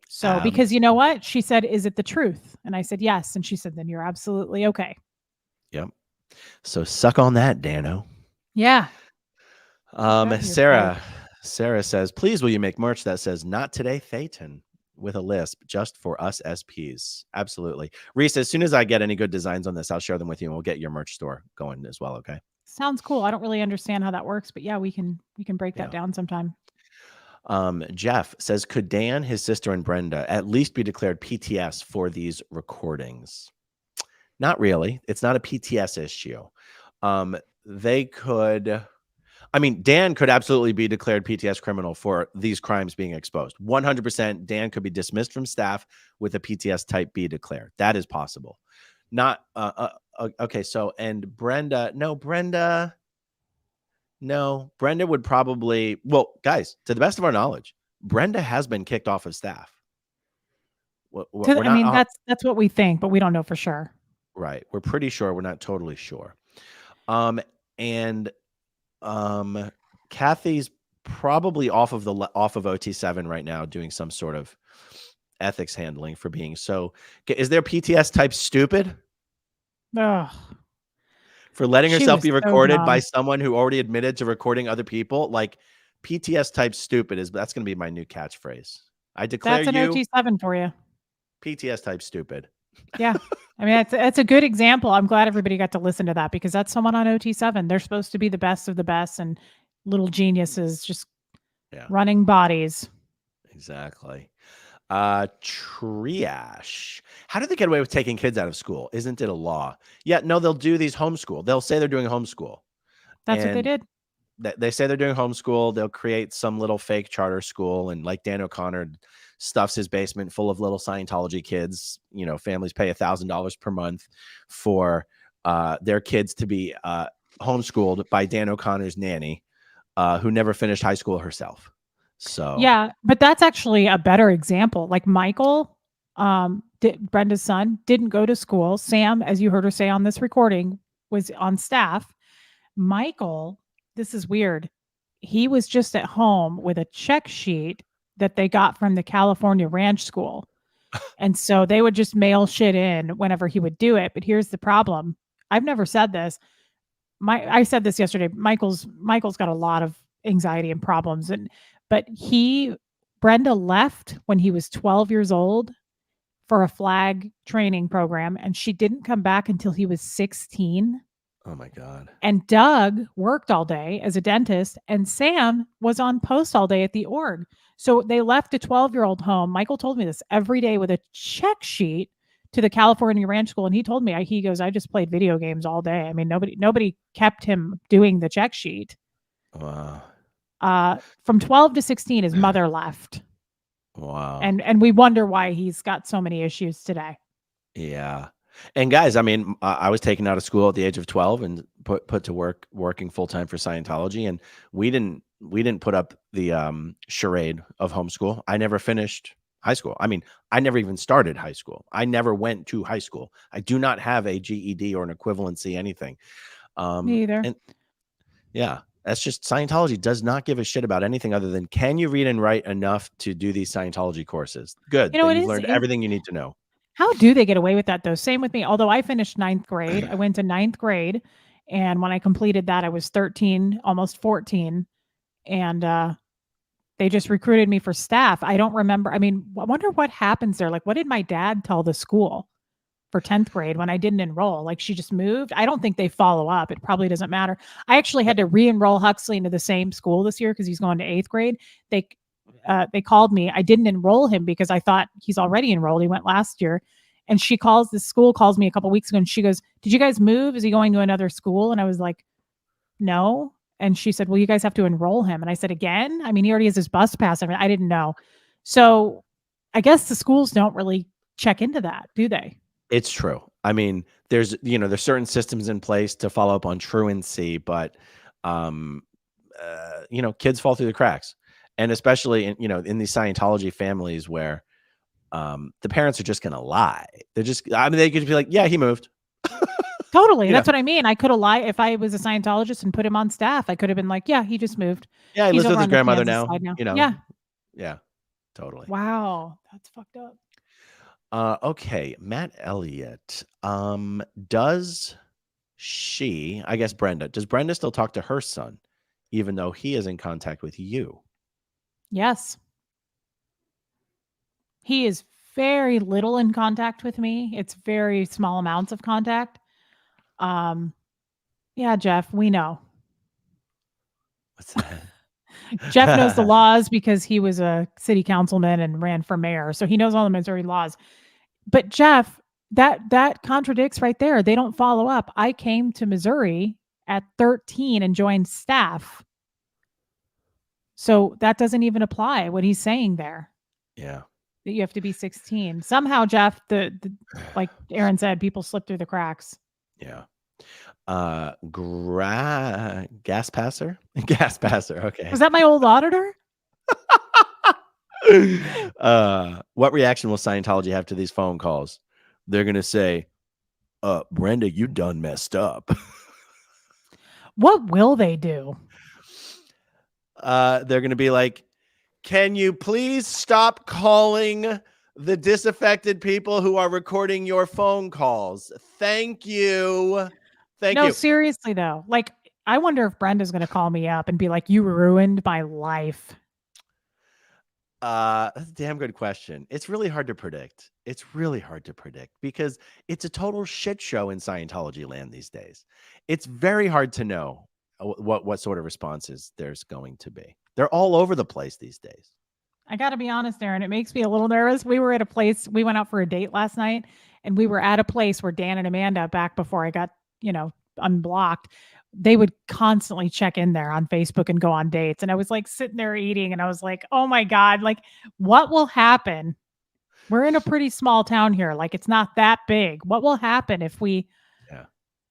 So, because you know what? She said, is it the truth? And I said, yes. And she said, then you're absolutely okay. Yep. So suck on that, Dano. Yeah. Sarah says, please, will you make merch that says not today, Phaeton, with a lisp just for us SPs? Absolutely. Reese, as soon as I get any good designs on this, I'll share them with you and we'll get your merch store going as well. Okay. Sounds cool. I don't really understand how that works, but yeah, we can break that down sometime. Jeff says, could Dan, his sister, and Brenda at least be declared PTS for these recordings? Not really. It's not a PTS issue. They could, I mean, Dan could absolutely be declared PTS criminal for these crimes being exposed. 100% Dan could be dismissed from staff with a PTS type B declared. That is possible. Not, okay. So, and Brenda would probably, well, guys, to the best of our knowledge, Brenda has been kicked off of staff. That's what we think, but we don't know for sure. Right. We're pretty sure. We're not totally sure. Kathy's probably off of OT7 right now doing some sort of ethics handling for being so. Is there PTS type stupid? Ugh. For letting herself be recorded by someone who already admitted to recording other people? Like, PTS type stupid that's going to be my new catchphrase. I declare that's an OT7 for you. PTS type stupid. Yeah. I mean, that's a good example. I'm glad everybody got to listen to that because that's someone on OT7. They're supposed to be the best of the best and little geniuses just running bodies. Exactly. Triash. How do they get away with taking kids out of school? Isn't it a law? Yeah, no, they'll do these homeschool. They'll say they're doing homeschool. That's what they did. They say they're doing homeschool. They'll create some little fake charter school. And like Dan O'Connor stuffs his basement full of little Scientology kids. You know, families pay $1,000 per month for their kids to be homeschooled by Dan O'Connor's nanny, who never finished high school herself. So yeah, but that's actually a better example. Like Michael, Brenda's son, didn't go to school. Sam, as you heard her say on this recording, was on staff. Michael, this is weird. He was just at home with a check sheet that they got from the California Ranch School. And so they would just mail shit in whenever he would do it. But here's the problem. I've never said this. I said this yesterday. Michael's got a lot of anxiety and problems. But Brenda left when he was 12 years old for a flag training program. And she didn't come back until he was 16. Oh my God. And Doug worked all day as a dentist and Sam was on post all day at the org. So they left a 12-year-old home. Michael told me this every day with a check sheet to the California Ranch School. And he told me, he goes, I just played video games all day. I mean, nobody kept him doing the check sheet. Wow. From 12 to 16, his mother left. Wow. And we wonder why he's got so many issues today. Yeah. And guys, I mean, I was taken out of school at the age of 12 and put to working full time for Scientology. And we didn't put up the charade of homeschool. I never finished high school. I mean, I never even started high school. I never went to high school. I do not have a GED or an equivalency, anything. Me either. And yeah, that's just Scientology does not give a shit about anything other than, can you read and write enough to do these Scientology courses? Good. You've learned everything you need to know. How do they get away with that though? Same with me. Although I finished 9th grade, I went to 9th grade. And when I completed that, I was 13, almost 14. And they just recruited me for staff. I don't remember. I mean, I wonder what happens there. Like, what did my dad tell the school for 10th grade when I didn't enroll? Like, she just moved. I don't think they follow up. It probably doesn't matter. I actually had to re-enroll Huxley into the same school this year because he's going to 8th grade. They called me. I didn't enroll him because I thought he's already enrolled. He went last year. And the school calls me a couple of weeks ago and she goes, did you guys move? Is he going to another school? And I was like, no. And she said, well, you guys have to enroll him. And I said, again? I mean, he already has his bus pass. I mean, I didn't know. So I guess the schools don't really check into that, do they? It's true. I mean, there's certain systems in place to follow up on truancy, but um, kids fall through the cracks, and especially in these Scientology families where the parents are just gonna lie. They could be like, yeah, he moved. Totally. You That's know, what I mean. I could have lied if I was a Scientologist and put him on staff. I could have been like, yeah, he just moved. yeah, he He's lives with over his on the grandmother Kansas now. side now. Yeah. Yeah, totally. Wow. That's fucked up. Okay, Matt Elliott. Does Brenda still talk to her son, even though he is in contact with you? Yes. He is very little in contact with me. It's very small amounts of contact. Yeah, Jeff, we know. What's that? Jeff knows the laws because he was a city councilman and ran for mayor. So he knows all the Missouri laws. But Jeff, that contradicts right there. They don't follow up. I came to Missouri at 13 and joined staff. So that doesn't even apply what he's saying there. Yeah. That you have to be 16. Somehow, Jeff, the like Aaron said, people slip through the cracks. Yeah. Gas passer? Gas passer. Okay. Was that my old auditor? What reaction will Scientology have to these phone calls? They're going to say, Brenda, you done messed up. What will they do? They're going to be like, can you please stop calling the disaffected people who are recording your phone calls? Thank you. Thank you. No, seriously though. Like, I wonder if Brenda's going to call me up and be like, you ruined my life. That's a damn good question. It's really hard to predict. Because it's a total shit show in Scientology land these days. It's very hard to know what sort of responses there's going to be. They're all over the place these days. I got to be honest, Aaron, it makes me a little nervous. We were at a place, we went out for a date last night, and we were at a place where Dan and Amanda, back before I got, unblocked, they would constantly check in there on Facebook and go on dates. And I was like sitting there eating and I was like, oh my God, like what will happen? We're in a pretty small town here. Like it's not that big. What will happen if we,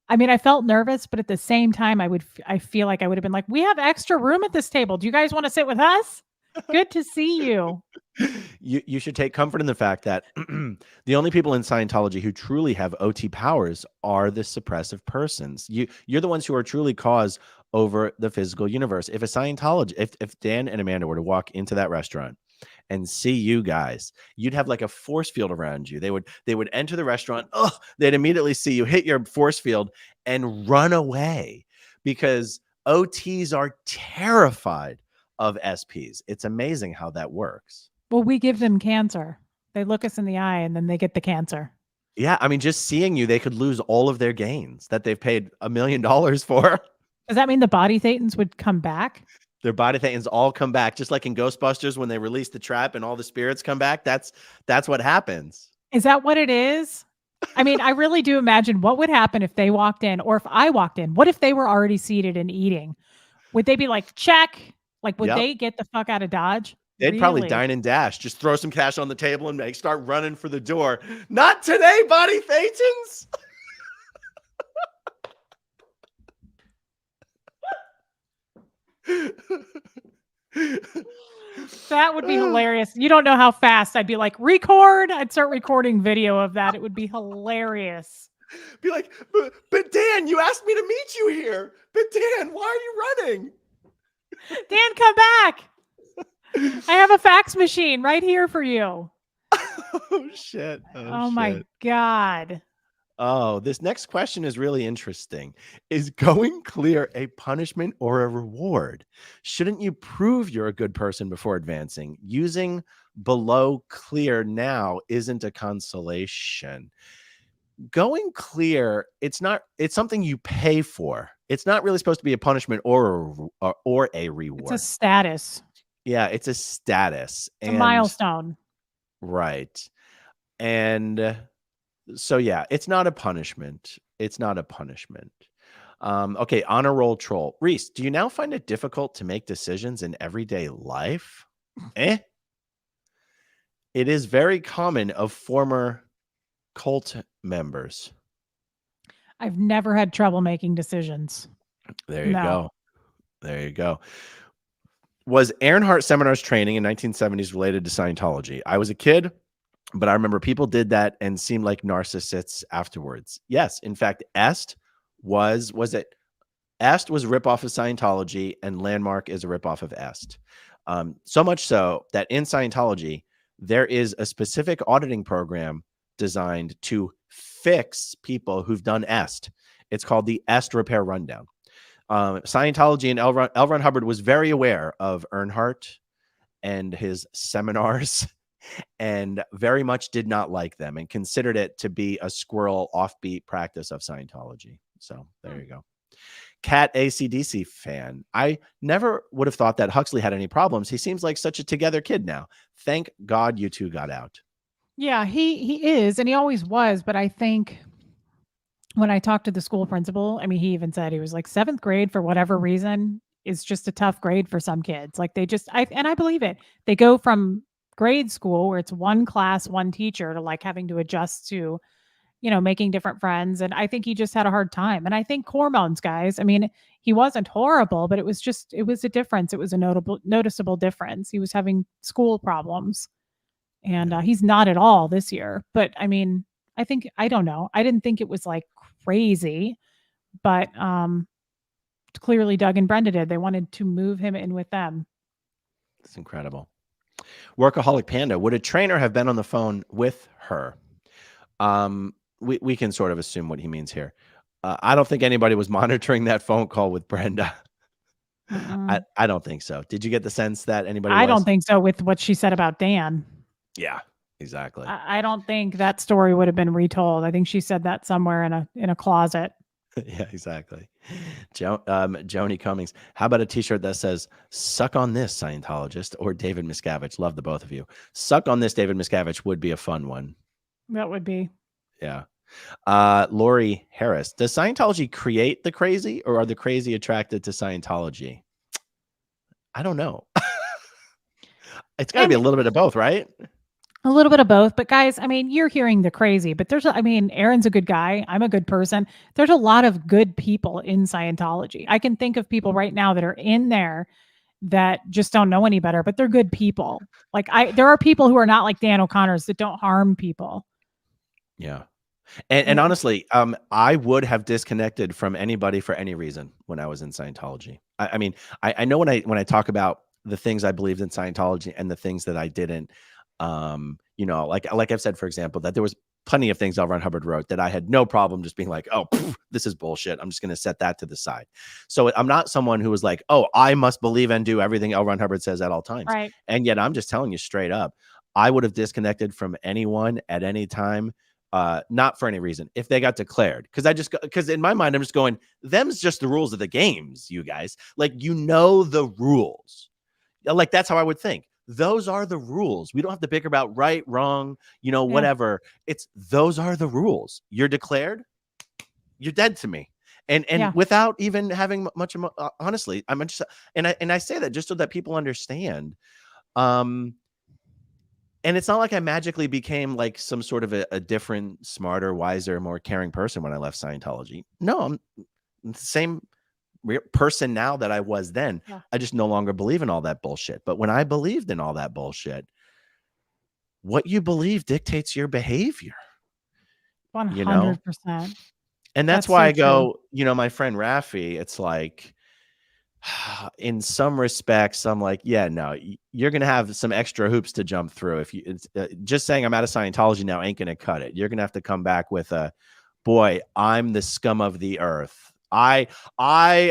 I mean, I felt nervous, but at the same time, I feel like I would have been like, we have extra room at this table. Do you guys want to sit with us? Good to see you. You should take comfort in the fact that the only people in Scientology who truly have OT powers are the suppressive persons. You're the ones who are truly cause over the physical universe. If a Scientology, if Dan and Amanda were to walk into that restaurant and see you guys, you'd have like a force field around you. They would enter the restaurant. They'd immediately see you hit your force field and run away because OTs are terrified of SPs. It's amazing how that works. Well, we give them cancer. They look us in the eye and then they get the cancer. Yeah. I mean, just seeing you, they could lose all of their gains that they've paid $1 million for. Does that mean the body thetans would come back? Their body thetans all come back, just like in Ghostbusters when they release the trap and all the spirits come back. That's what happens. Is that what it is? I mean, I really do imagine what would happen if they walked in, or if I walked in. What if they were already seated and eating? Would they be like, check? Like, would they get the fuck out of Dodge? They'd probably dine and dash. Just throw some cash on the table and start running for the door. Not today, body thetans. That would be hilarious. You don't know how fast I'd be like, record. I'd start recording video of that. It would be hilarious. Be like, but Dan, you asked me to meet you here. But Dan, why are you running? Dan, come back. I have a fax machine right here for you. Oh, shit. Oh my God. Oh, this next question is really interesting. Is going clear a punishment or a reward? Shouldn't you prove you're a good person before advancing? Using below clear now isn't a consolation. Going clear, it's something you pay for. It's not really supposed to be a punishment or a reward. It's a status. Yeah, it's a status. It's a milestone. Right. And so, yeah, it's not a punishment. Okay, honor roll troll. Reese, do you now find it difficult to make decisions in everyday life? It is very common of former cult members. I've never had trouble making decisions. There you No. go. There you go. Was Earnhardt Seminar's training in 1970s related to Scientology? I was a kid, but I remember people did that and seemed like narcissists afterwards. Yes, in fact, Est was a ripoff of Scientology, and Landmark is a ripoff of Est. So much so that in Scientology, there is a specific auditing program designed to fix people who've done Est. It's called the Est Repair Rundown. Scientology and L. Ron Hubbard was very aware of Earnhardt and his seminars and very much did not like them and considered it to be a squirrel offbeat practice of Scientology. So there you go. Cat AC/DC fan. I never would have thought that Huxley had any problems. He seems like such a together kid now. Thank God you two got out. Yeah, he is, and he always was. But I think when I talked to the school principal, I mean, he even said he was like 7th grade for whatever reason is just a tough grade for some kids. Like I believe it. They go from grade school where it's one class, one teacher to like having to adjust to, making different friends. And I think he just had a hard time. And I think hormones, guys, I mean, he wasn't horrible, but it was a difference. It was a noticeable difference. He was having school problems and he's not at all this year. But I mean, I don't know. I didn't think it was like crazy, but clearly Doug and Brenda did. They wanted to move him in with them. It's incredible. Workaholic Panda, would a trainer have been on the phone with her? We can sort of assume what he means here. I don't think anybody was monitoring that phone call with Brenda. I don't think so. Did you get the sense that anybody was? I don't think so with what she said about Dan. Yeah, exactly. I don't think that story would have been retold. I think she said that somewhere in a closet. Yeah, exactly. Joni Cummings. How about a t-shirt that says, "Suck on this, Scientologist," or David Miscavige? Love the both of you. Suck on this, David Miscavige would be a fun one. That would be. Yeah. Lori Harris. Does Scientology create the crazy, or are the crazy attracted to Scientology? I don't know. It's got to be a little bit of both, right? A little bit of both. But guys, I mean, you're hearing the crazy, but Aaron's a good guy. I'm a good person. There's a lot of good people in Scientology. I can think of people right now that are in there that just don't know any better, but they're good people. Like there are people who are not like Dan O'Connor's that don't harm people. Yeah. And honestly, I would have disconnected from anybody for any reason when I was in Scientology. I mean, I know when I talk about the things I believed in Scientology and the things that I didn't, like I've said, for example, that there was plenty of things L. Ron Hubbard wrote that I had no problem just being like, oh, this is bullshit. I'm just going to set that to the side. So I'm not someone who was like, oh, I must believe and do everything L. Ron Hubbard says at all times. Right. And yet I'm just telling you straight up, I would have disconnected from anyone at any time. Not for any reason if they got declared, because in my mind I'm just going, them's just the rules of the games, you guys, like, the rules, like that's how I would think. Those are the rules. We don't have to bicker about right, wrong, whatever. It's those are the rules. You're declared, you're dead to me. And without even having much, honestly, I'm just, and I say that just so that people understand. And it's not like I magically became like some sort of a different, smarter, wiser, more caring person when I left Scientology. No, I'm the same person now that I was then. Yeah. I just no longer believe in all that bullshit. But when I believed in all that bullshit, what you believe dictates your behavior. 100%. And that's why so I go, my friend Rafi, it's like, in some respects, I'm like, yeah, no, you're going to have some extra hoops to jump through. If it's just saying I'm out of Scientology now ain't going to cut it. You're going to have to come back with boy, I'm the scum of the earth. I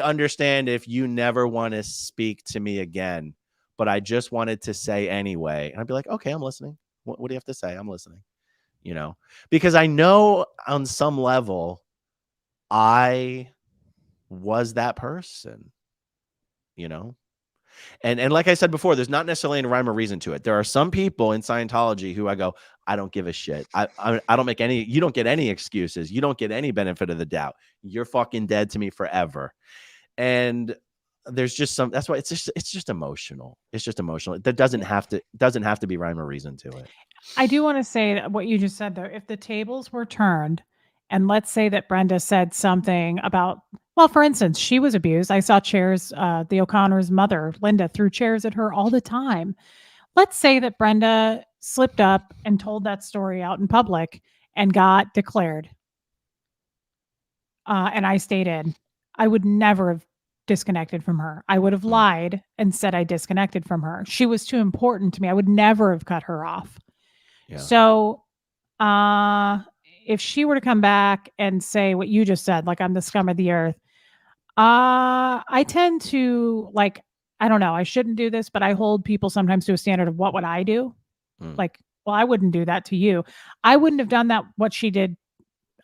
understand if you never want to speak to me again, but I just wanted to say anyway. And I'd be like, okay, I'm listening. What do you have to say? I'm listening, because I know on some level I was that person. And like I said before, there's not necessarily any rhyme or reason to it. There are some people in Scientology who I go, I don't give a shit. I don't make any, you don't get any excuses. You don't get any benefit of the doubt. You're fucking dead to me forever. And there's just some, that's why it's just emotional. It's just emotional. That doesn't have to be rhyme or reason to it. I do want to say that what you just said, though, if the tables were turned and let's say that Brenda said something about, well, for instance, she was abused. I saw chairs, the O'Connor's mother, Linda, threw chairs at her all the time. Let's say that Brenda slipped up and told that story out in public and got declared. And I stayed in. I would never have disconnected from her. I would have lied and said I disconnected from her. She was too important to me. I would never have cut her off. Yeah. So if she were to come back and say what you just said, like I'm the scum of the earth, I tend to like, I don't know, I shouldn't do this, but I hold people sometimes to a standard of what would I do? Like, well, I wouldn't do that to you. I wouldn't have done that, what she did.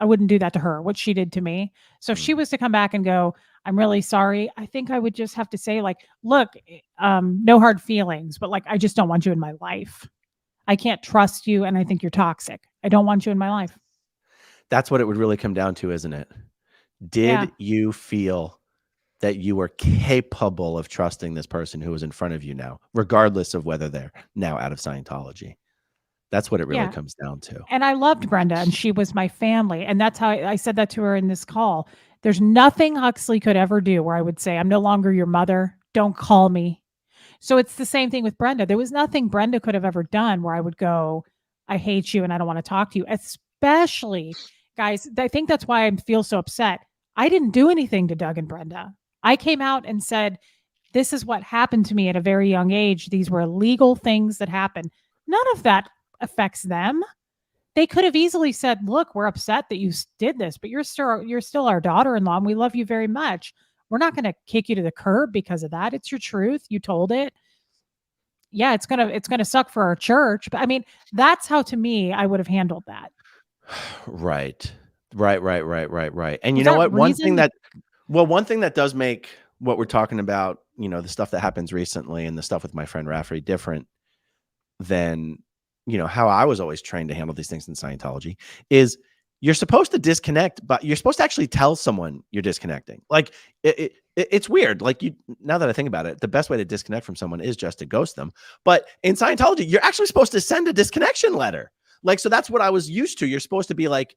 I wouldn't do that to her, what she did to me. So if she was to come back and go, I'm really sorry, I think I would just have to say like, look, no hard feelings, but like, I just don't want you in my life. I can't trust you. And I think you're toxic. I don't want you in my life. That's what it would really come down to, isn't it? Did you feel that you were capable of trusting this person who was in front of you now, regardless of whether they're now out of Scientology? That's what it really comes down to. And I loved Brenda and she was my family. And that's how I said that to her in this call. There's nothing Huxley could ever do where I would say, I'm no longer your mother. Don't call me. So it's the same thing with Brenda. There was nothing Brenda could have ever done where I would go, I hate you and I don't want to talk to you. Especially, guys, I think that's why I feel so upset. I didn't do anything to Doug and Brenda. I came out and said, this is what happened to me at a very young age. These were illegal things that happened. None of that affects them. They could have easily said, look, we're upset that you did this, but you're still our daughter-in-law and we love you very much. We're not going to kick you to the curb because of that. It's your truth. You told it. Yeah, it's going to suck for our church. But I mean, that's how, to me, I would have handled that. Right. And you know what? One thing that does make what we're talking about, you know, the stuff that happens recently and the stuff with my friend Rafferty different than, you know, how I was always trained to handle these things in Scientology is you're supposed to disconnect, but you're supposed to actually tell someone you're disconnecting. Like it's weird. Like now that I think about it, the best way to disconnect from someone is just to ghost them. But in Scientology, you're actually supposed to send a disconnection letter. Like, so that's what I was used to. You're supposed to be like,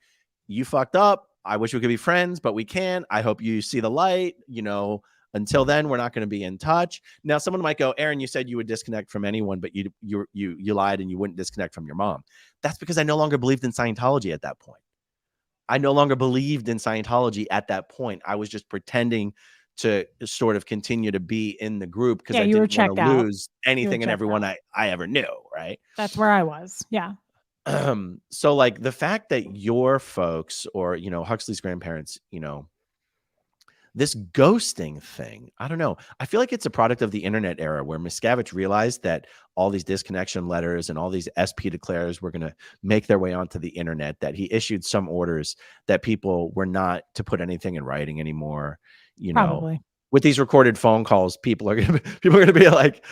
you fucked up. I wish we could be friends, but we can't. I hope you see the light. You know, until then, we're not going to be in touch. Now, someone might go, Aaron, you said you would disconnect from anyone, but you lied and you wouldn't disconnect from your mom. That's because I no longer believed in Scientology at that point. I no longer believed in Scientology at that point. I was just pretending to sort of continue to be in the group because I didn't want to lose anything and everyone I ever knew. Right. That's where I was. Yeah. So like the fact that your folks or, you know, Huxley's grandparents, you know, this ghosting thing, I don't know. I feel like it's a product of the internet era where Miscavige realized that all these disconnection letters and all these SP declares were going to make their way onto the internet, that he issued some orders that people were not to put anything in writing anymore. You know, with these recorded phone calls, people are going to be like,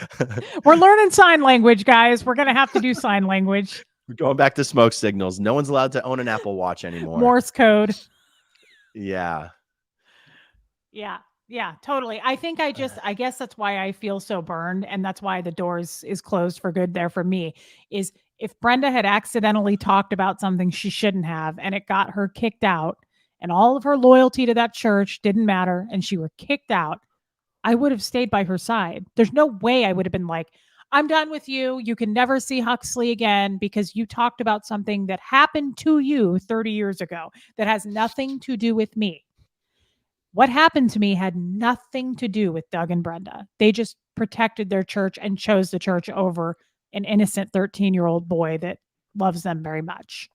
we're learning sign language, guys. We're going to have to do sign language. We're going back to smoke signals. No one's allowed to own an Apple Watch anymore. Morse code. Yeah. Yeah, totally. I guess that's why I feel so burned. And that's why the doors is closed for good there for me, is if Brenda had accidentally talked about something she shouldn't have, and it got her kicked out and all of her loyalty to that church didn't matter and she were kicked out, I would have stayed by her side. There's no way I would have been like, I'm done with you. You can never see Huxley again because you talked about something that happened to you 30 years ago that has nothing to do with me. What happened to me had nothing to do with Doug and Brenda. They just protected their church and chose the church over an innocent 13-year-old boy that loves them very much.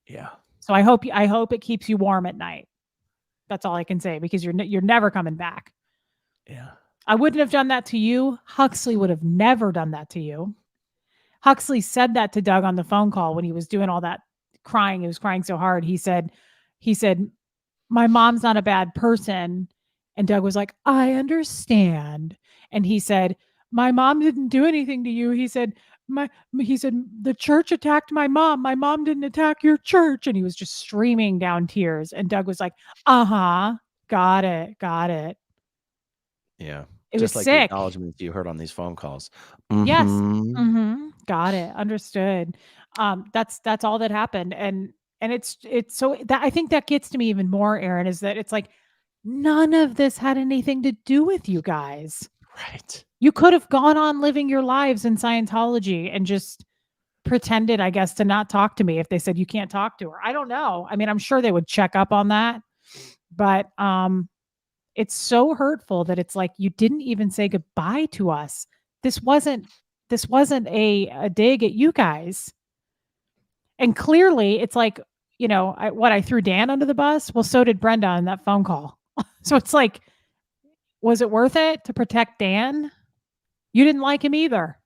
Yeah. So I hope it keeps you warm at night. That's all I can say, because you're never coming back. Yeah. I wouldn't have done that to you. Huxley would have never done that to you. Huxley said that to Doug on the phone call when he was doing all that crying. He was crying so hard. He said, my mom's not a bad person. And Doug was like, I understand. And he said, my mom didn't do anything to you. He said, the church attacked my mom. My mom didn't attack your church. And he was just streaming down tears. And Doug was like, got it. Yeah. It was Just like the sick. acknowledgments you heard on these phone calls. Yes. Mhm. Got it. Understood. That's all that happened. And it's so that I think that gets to me even more, Aaron, is that it's like none of this had anything to do with you guys. Right. You could have gone on living your lives in Scientology and just pretended, I guess, to not talk to me if they said you can't talk to her. I don't know. I mean, I'm sure they would check up on that, but it's so hurtful that it's like you didn't even say goodbye to us. This wasn't a dig at you guys. And clearly it's like, I threw Dan under the bus. Well, so did Brenda on that phone call. So it's like, was it worth it to protect Dan? You didn't like him either.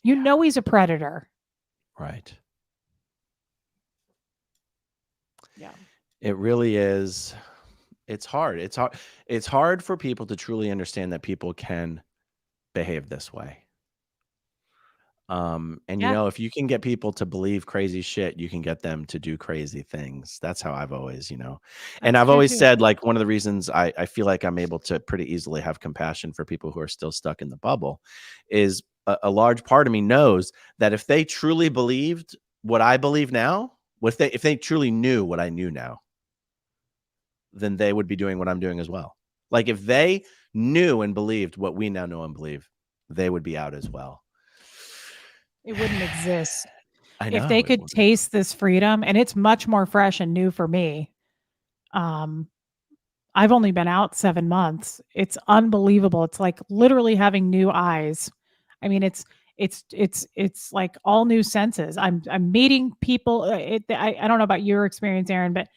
You know he's a predator. Right. Yeah. It really is. It's hard. It's hard for people to truly understand that people can behave this way. And Yeah. if you can get people to believe crazy shit, you can get them to do crazy things. That's how I've always, and That's I've true always too. said, like, one of the reasons I feel like I'm able to pretty easily have compassion for people who are still stuck in the bubble is a large part of me knows that if they truly believed what I believe now, if they truly knew what I knew now, then they would be doing what I'm doing as well. Like, if they knew and believed what we now know and believe, they would be out as well. It wouldn't exist. I If know. they it could wouldn't. taste this freedom, and it's much more fresh and new for me. I've only been out 7 months. It's unbelievable. It's like literally having new eyes. I mean, it's like all new senses. I'm meeting people. I don't know about your experience, Aaron, but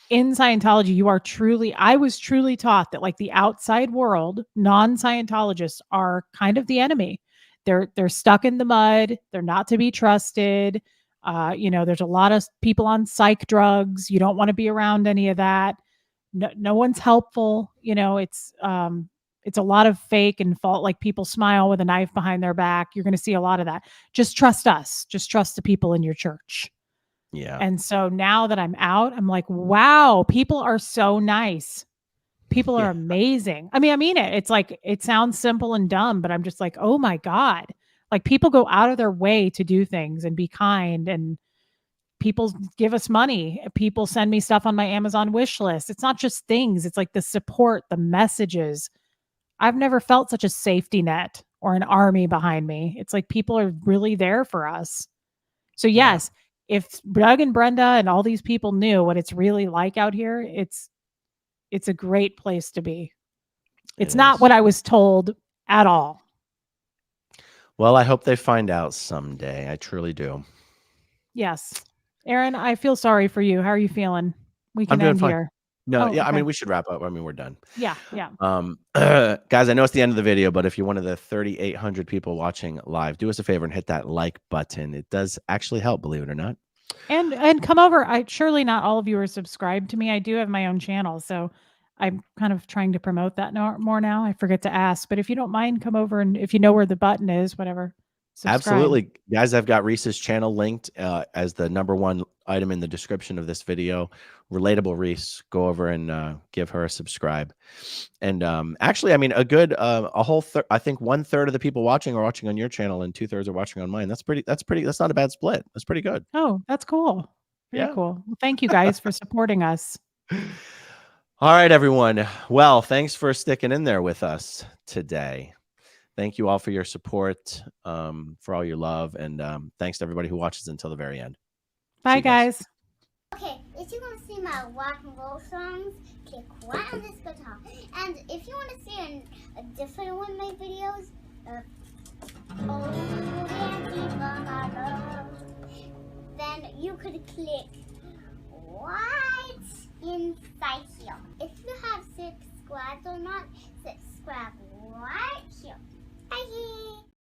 in Scientology, I was truly taught that like the outside world, non-Scientologists are kind of the enemy. They're stuck in the mud. They're not to be trusted. There's a lot of people on psych drugs. You don't want to be around any of that. No one's helpful. It's a lot of fake and fault, like people smile with a knife behind their back. You're going to see a lot of that. Just trust us. Just trust the people in your church. Yeah. And so now that I'm out, I'm like, wow, people are so nice. People are amazing. I mean it. It's like, it sounds simple and dumb, but I'm just like, oh my God. Like, people go out of their way to do things and be kind, and people give us money. People send me stuff on my Amazon wish list. It's not just things. It's like the support, the messages. I've never felt such a safety net or an army behind me. It's like people are really there for us. So yes, if Doug and Brenda and all these people knew what it's really like out here, it's a great place to be. It's not what I was told at all. Well, I hope they find out someday. I truly do. Yes. Aaron, I feel sorry for you. How are you feeling? We can I'm doing end fine. here. No, Oh, yeah, I okay. mean, we should wrap up. I mean, we're done. Yeah. Guys, I know it's the end of the video, but if you're one of the 3,800 people watching live, do us a favor and hit that like button. It does actually help, believe it or not. And come over. Surely not all of you are subscribed to me. I do have my own channel, so I'm kind of trying to promote that more now. I forget to ask, but if you don't mind, come over, and if you know where the button is, whatever. Subscribe. Absolutely. Guys, I've got Reese's channel linked as the #1 item in the description of this video. Relatable Reese. Go over and give her a subscribe. And actually, I mean, a good, a whole, I think 1/3 of the people watching are watching on your channel and 2/3 are watching on mine. That's not a bad split. That's pretty good. Oh, that's cool. Very Yeah. cool. Well, thank you guys for supporting us. All right, everyone. Well, thanks for sticking in there with us today. Thank you all for your support, for all your love, and thanks to everybody who watches until the very end. Bye, guys. Okay, if you want to see my rock and roll songs, click right on this guitar. And if you want to see a different one of my videos, then you could click right inside